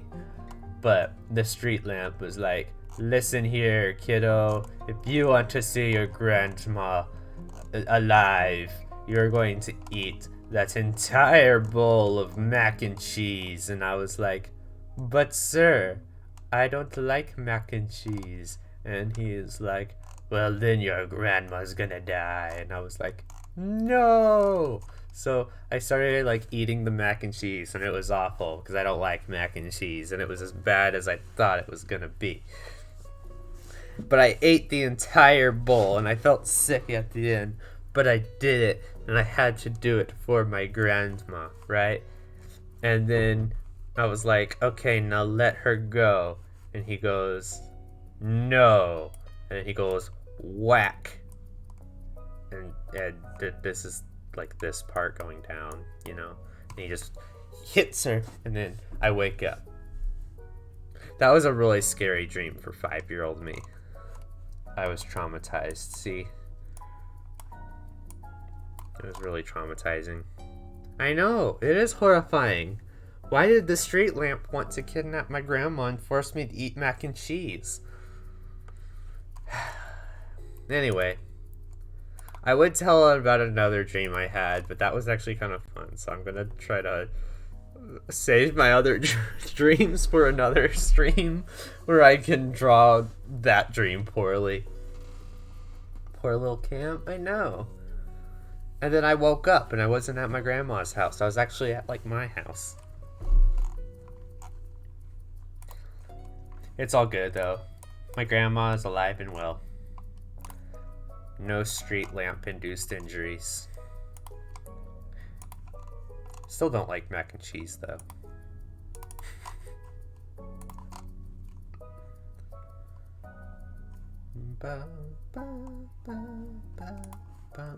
Speaker 1: But the street lamp was like, listen here, kiddo. If you want to see your grandma alive, you're going to eat that entire bowl of mac and cheese. And I was like, but sir, I don't like mac and cheese. And he is like, well, then your grandma's gonna die. And I was like, no. So I started like eating the mac and cheese, and it was awful because I don't like mac and cheese, and it was as bad as I thought it was gonna be. But I ate the entire bowl, and I felt sick at the end, but I did it, and I had to do it for my grandma, right? And then I was like, okay, now let her go. And he goes, no. And he goes, whack. and this is like this part going down, you know, and he just hits her, and then I wake up. That was a really scary dream for 5-year-old me. I was traumatized, see? It was really traumatizing. I know, it is horrifying. Why did the street lamp want to kidnap my grandma and force me to eat mac and cheese? Anyway, I would tell about another dream I had, but that was actually kind of fun, so I'm gonna try to save my other dreams for another stream where I can draw that dream poorly. Poor little camp, I know. And then I woke up and I wasn't at my grandma's house. I was actually at like my house. It's all good though. My grandma is alive and well. No street lamp induced injuries. Still don't like mac and cheese though. Ba, ba, ba, ba, ba.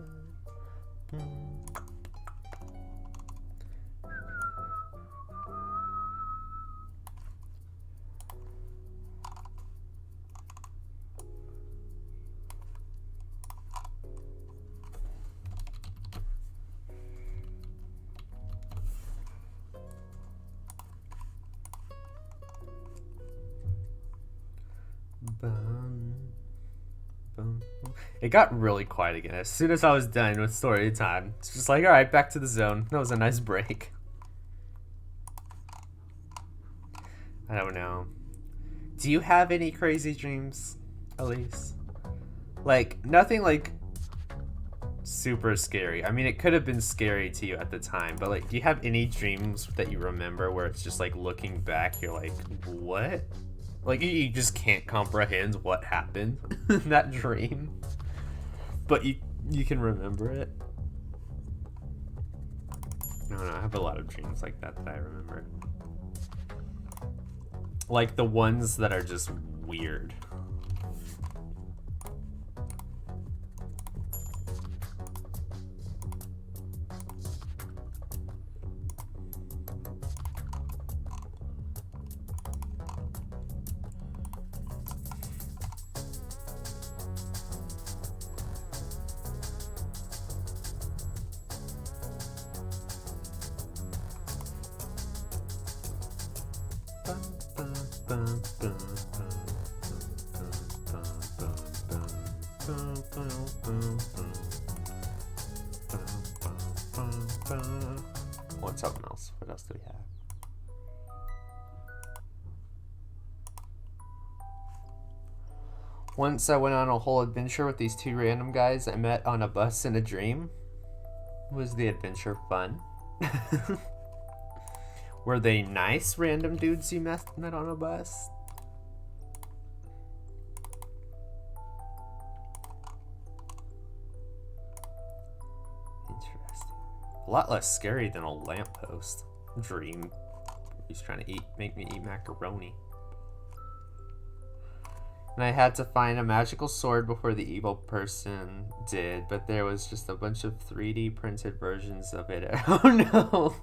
Speaker 1: It got really quiet again as soon as I was done with story time. It's just like, alright, back to the zone. That was a nice break. I don't know. Do you have any crazy dreams, Elise? Like, nothing like super scary. I mean, it could have been scary to you at the time, but like, do you have any dreams that you remember where it's just like looking back, you're like, what? Like, you just can't comprehend what happened in that dream. But you can remember it. I don't know, I have a lot of dreams like that I remember. Like the ones that are just weird. What's something else? What else do we have? Once I went on a whole adventure with these two random guys I met on a bus in a dream. Was the adventure fun? Were they nice random dudes you met on a bus? Interesting. A lot less scary than a lamppost dream. He's trying to make me eat macaroni. And I had to find a magical sword before the evil person did, but there was just a bunch of 3D printed versions of it. Oh no!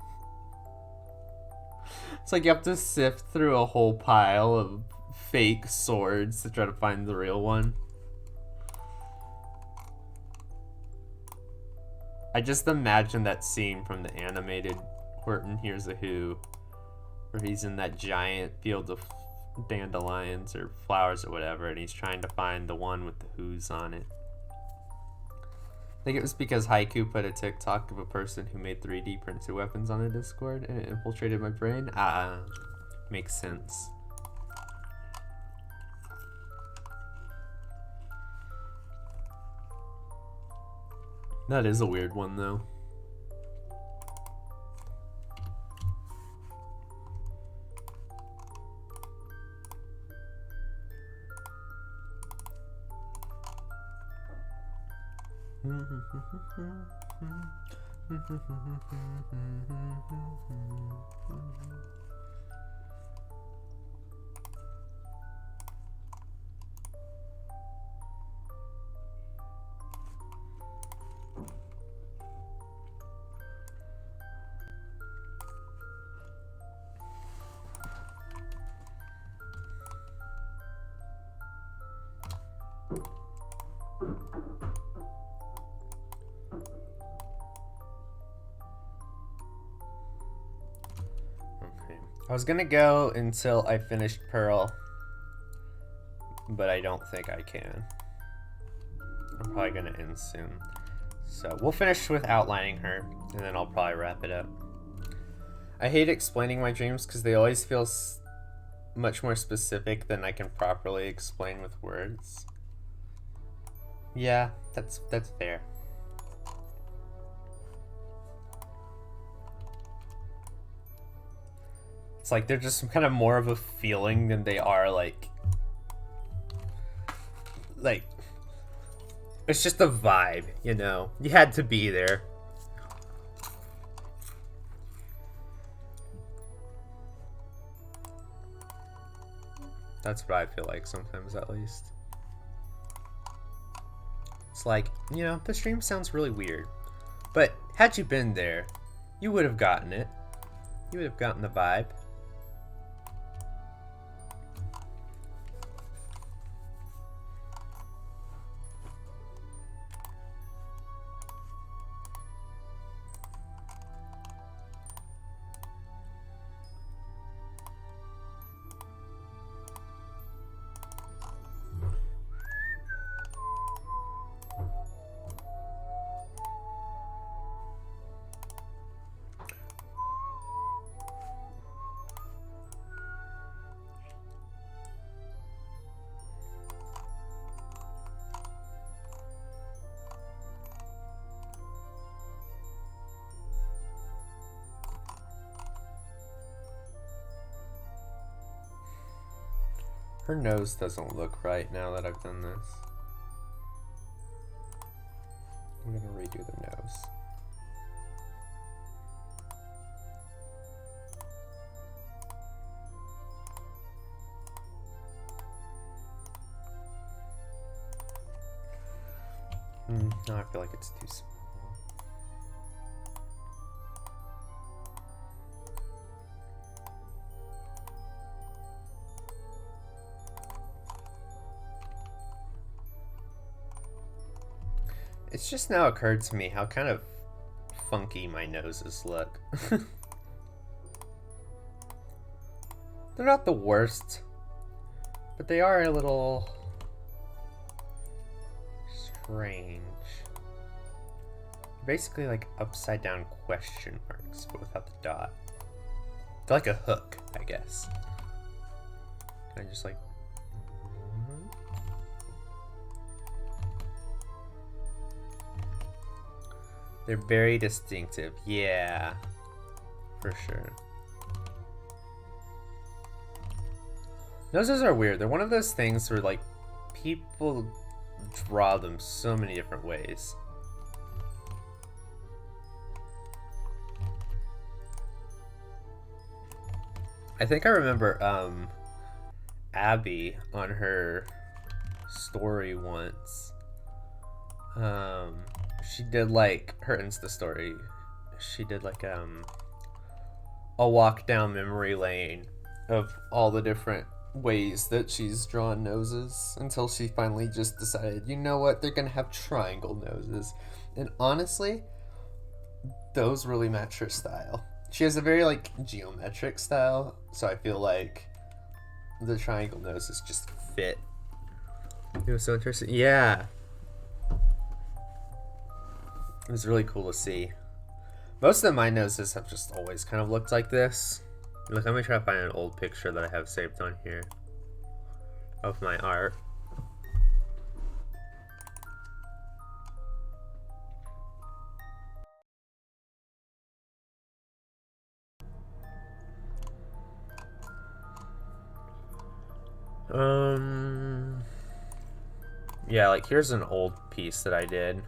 Speaker 1: It's like you have to sift through a whole pile of fake swords to try to find the real one. I just imagine that scene from the animated Horton Hears a Who, where he's in that giant field of dandelions or flowers or whatever, and he's trying to find the one with the who's on it. I think it was because Haiku put a TikTok of a person who made 3D printed weapons on the Discord and it infiltrated my brain. Makes sense. That is a weird one though. I was gonna go until I finished Pearl, but I don't think I can. I'm probably gonna end soon. So we'll finish with outlining her, and then I'll probably wrap it up. I hate explaining my dreams because they always feel much more specific than I can properly explain with words. Yeah, that's fair. It's like they're just kind of more of a feeling than they are like it's just a vibe, you know. You had to be there. That's what I feel like sometimes, at least. It's like, you know, the stream sounds really weird, but had you been there, you would have gotten it. You would have gotten the vibe. Her nose doesn't look right now that I've done this. I'm gonna redo the nose. No, I feel like it's too small. It's just now occurred to me how kind of funky my noses look. They're not the worst, but they are a little strange. Basically like upside down question marks, but without the dot. They're like a hook, I guess. Can I just like... They're very distinctive. Yeah, for sure. Noses are weird. They're one of those things where like people draw them so many different ways. I think I remember Abby on her story once. She did like her Insta story. She did like a walk down memory lane of all the different ways that she's drawn noses until she finally just decided, you know what, they're gonna have triangle noses. And honestly, those really match her style. She has a very like geometric style, so I feel like the triangle noses just fit. It was so interesting. Yeah. It was really cool to see. Most of my noses have just always kind of looked like this. Look, let me try to find an old picture that I have saved on here of my art. Yeah, like here's an old piece that I did.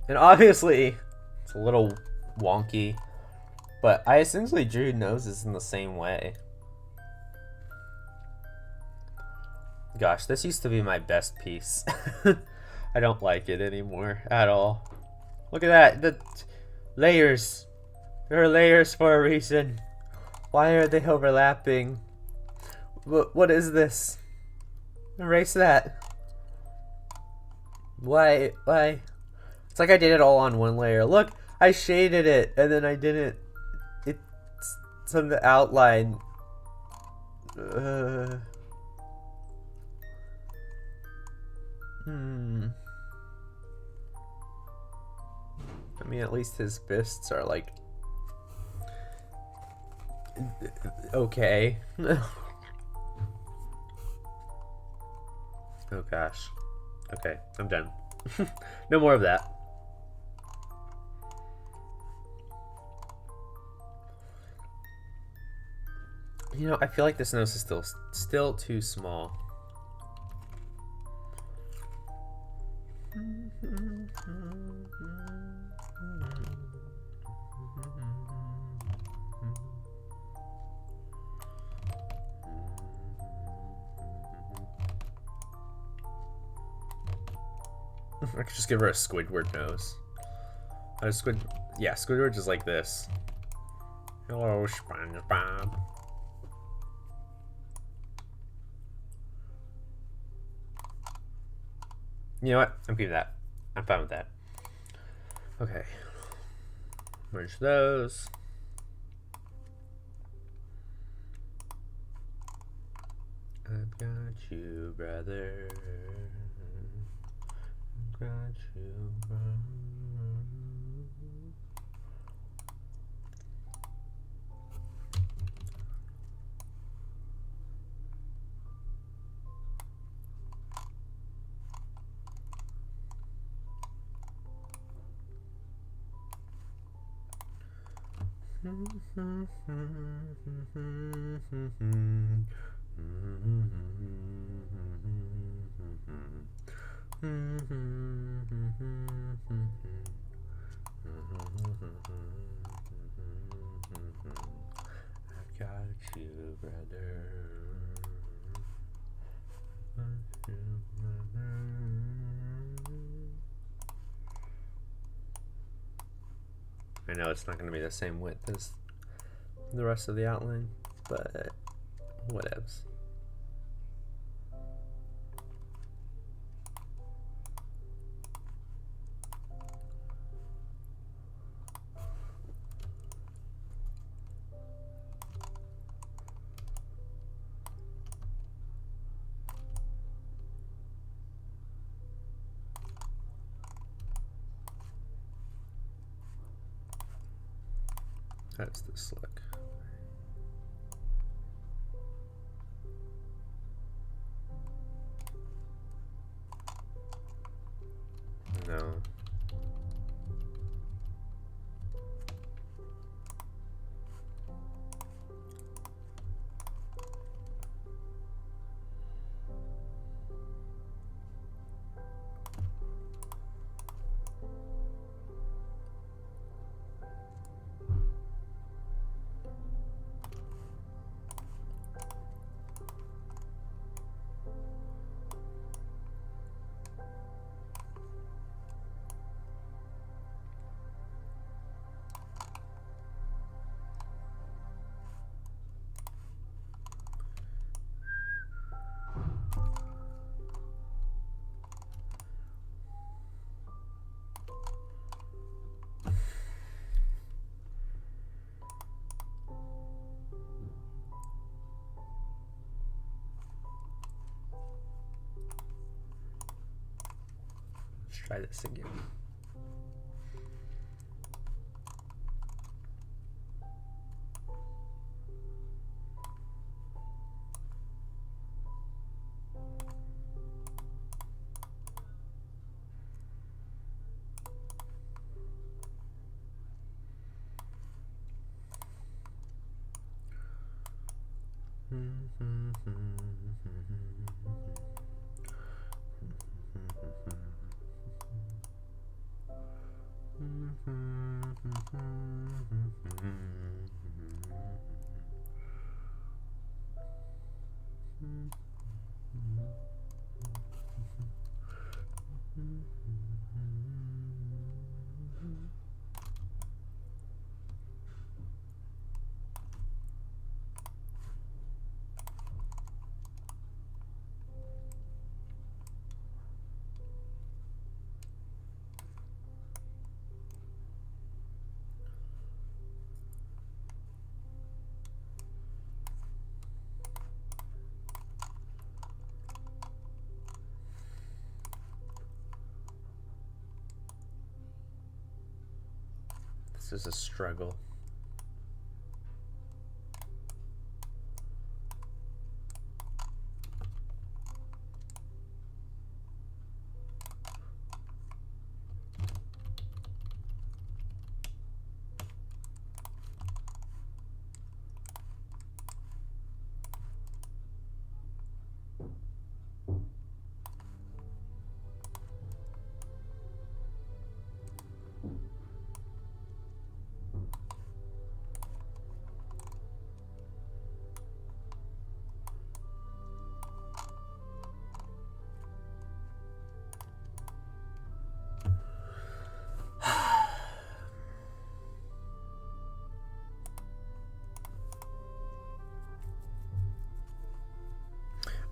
Speaker 1: And obviously, it's a little wonky, but I essentially drew noses in the same way. Gosh, this used to be my best piece. I don't like it anymore at all. Look at that, the layers. There are layers for a reason. Why are they overlapping? What is this? Erase that. Why? It's like I did it all on one layer. Look, I shaded it, and then I didn't. It's some of the outline. I mean, at least his fists are like okay. Oh gosh. Okay, I'm done. No more of that. You know, I feel like this nose is still too small. I could just give her a Squidward nose. Yeah, Squidward is like this. Hello, SpongeBob. You know what? I'm keeping that. I'm fine with that. Okay. Merge those. I've got you, brother. I've got you, brother. I've got you, brother. I know it's not going to be the same width as the rest of the outline, but whatevs. How does this look? No. Let's try this again. This is a struggle.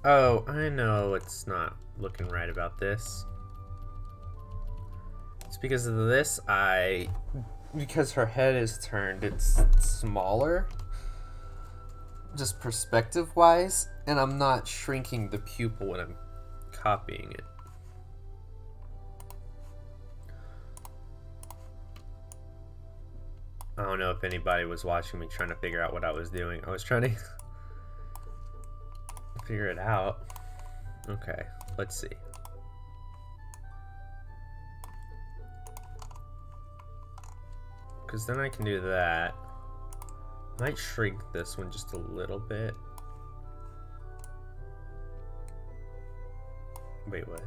Speaker 1: Oh, I know it's not looking right about this. It's because of this, because her head is turned, it's smaller, just perspective-wise, and I'm not shrinking the pupil when I'm copying it. I don't know if anybody was watching me trying to figure out what I was doing. I was trying to figure it out. Okay, let's see. Because then I can do that. Might shrink this one just a little bit. Wait, what?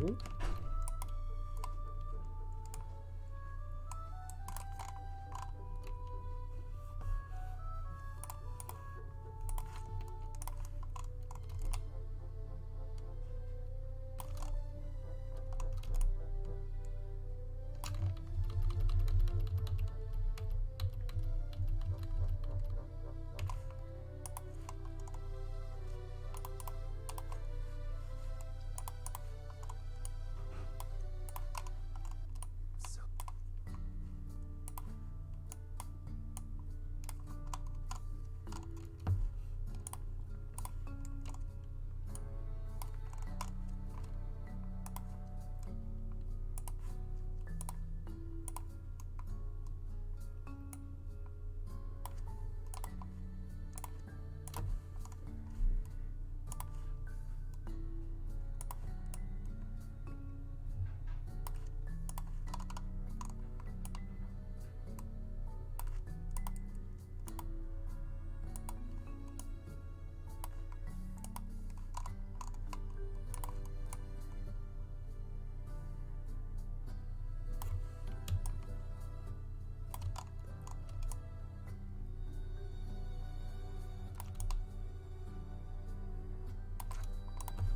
Speaker 1: Ooh.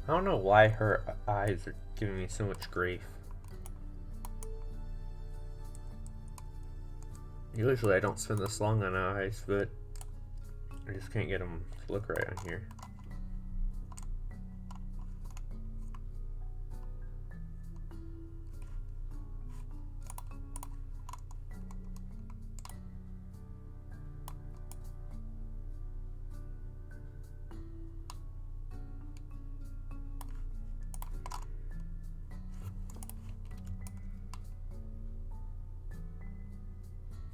Speaker 1: I don't know why her eyes are giving me so much grief. Usually I don't spend this long on eyes, but I just can't get them to look right on here.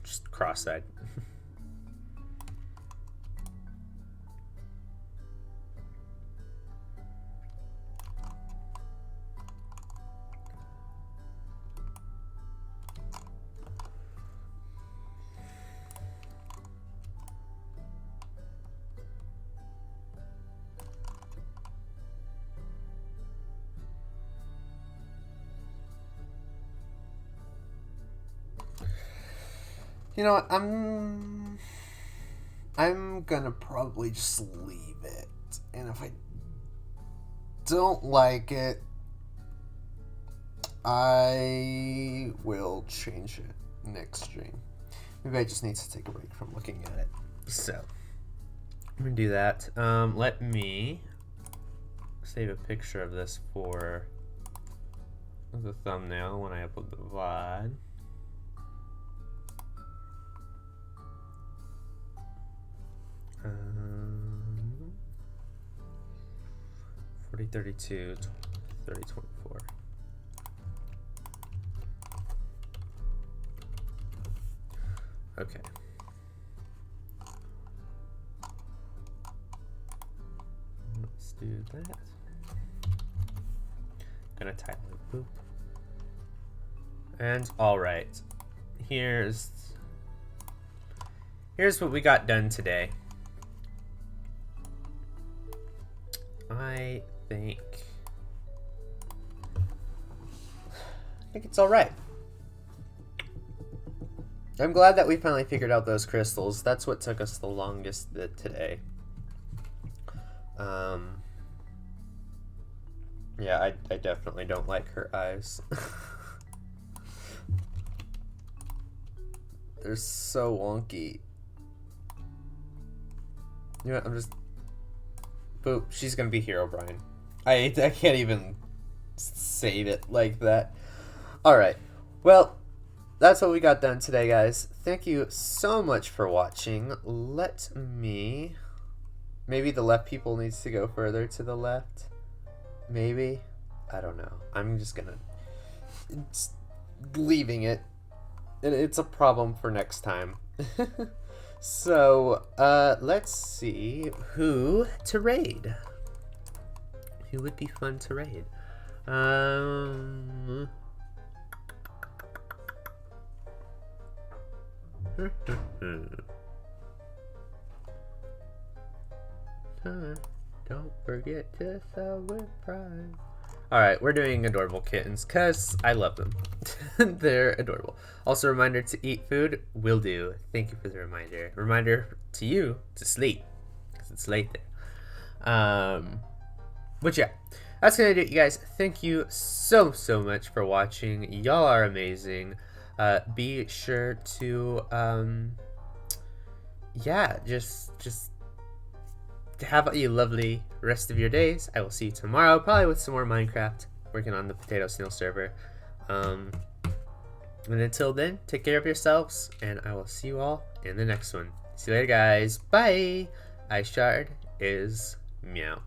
Speaker 1: Just cross-eyed. You know what? I'm gonna probably just leave it. And if I don't like it, I will change it next stream. Maybe I just need to take a break from looking at it. So, I'm gonna do that. Let me save a picture of this for the thumbnail when I upload the VOD. 4032 3024. Okay. Let's do that. Gonna title it boop. And all right, here's what we got done today. I think it's all right. I'm glad that we finally figured out those crystals. That's what took us the longest today. Yeah, I definitely don't like her eyes. They're so wonky. You know what, I'm just... Boop, she's gonna be Herobrine. I can't even save it like that. Alright, well, that's what we got done today, guys. Thank you so much for watching. Let me... Maybe the left people needs to go further to the left. Maybe. I don't know. I'm just gonna... It's leaving it. It's a problem for next time. So, let's see who to raid. Who would be fun to raid? Don't forget to sell with pride. Alright, we're doing adorable kittens because I love them. They're adorable. Also, reminder to eat food will do. Thank you for the reminder. Reminder to you to sleep because it's late there. But yeah, that's gonna do it, you guys. Thank you so much for watching. Y'all are amazing. Be sure to yeah, just have a lovely rest of your days. I will see you tomorrow, probably with some more Minecraft, working on the Potato Snail server. And until then, take care of yourselves, and I will see you all in the next one. See you later, guys. Bye. HermitCraft is meowed.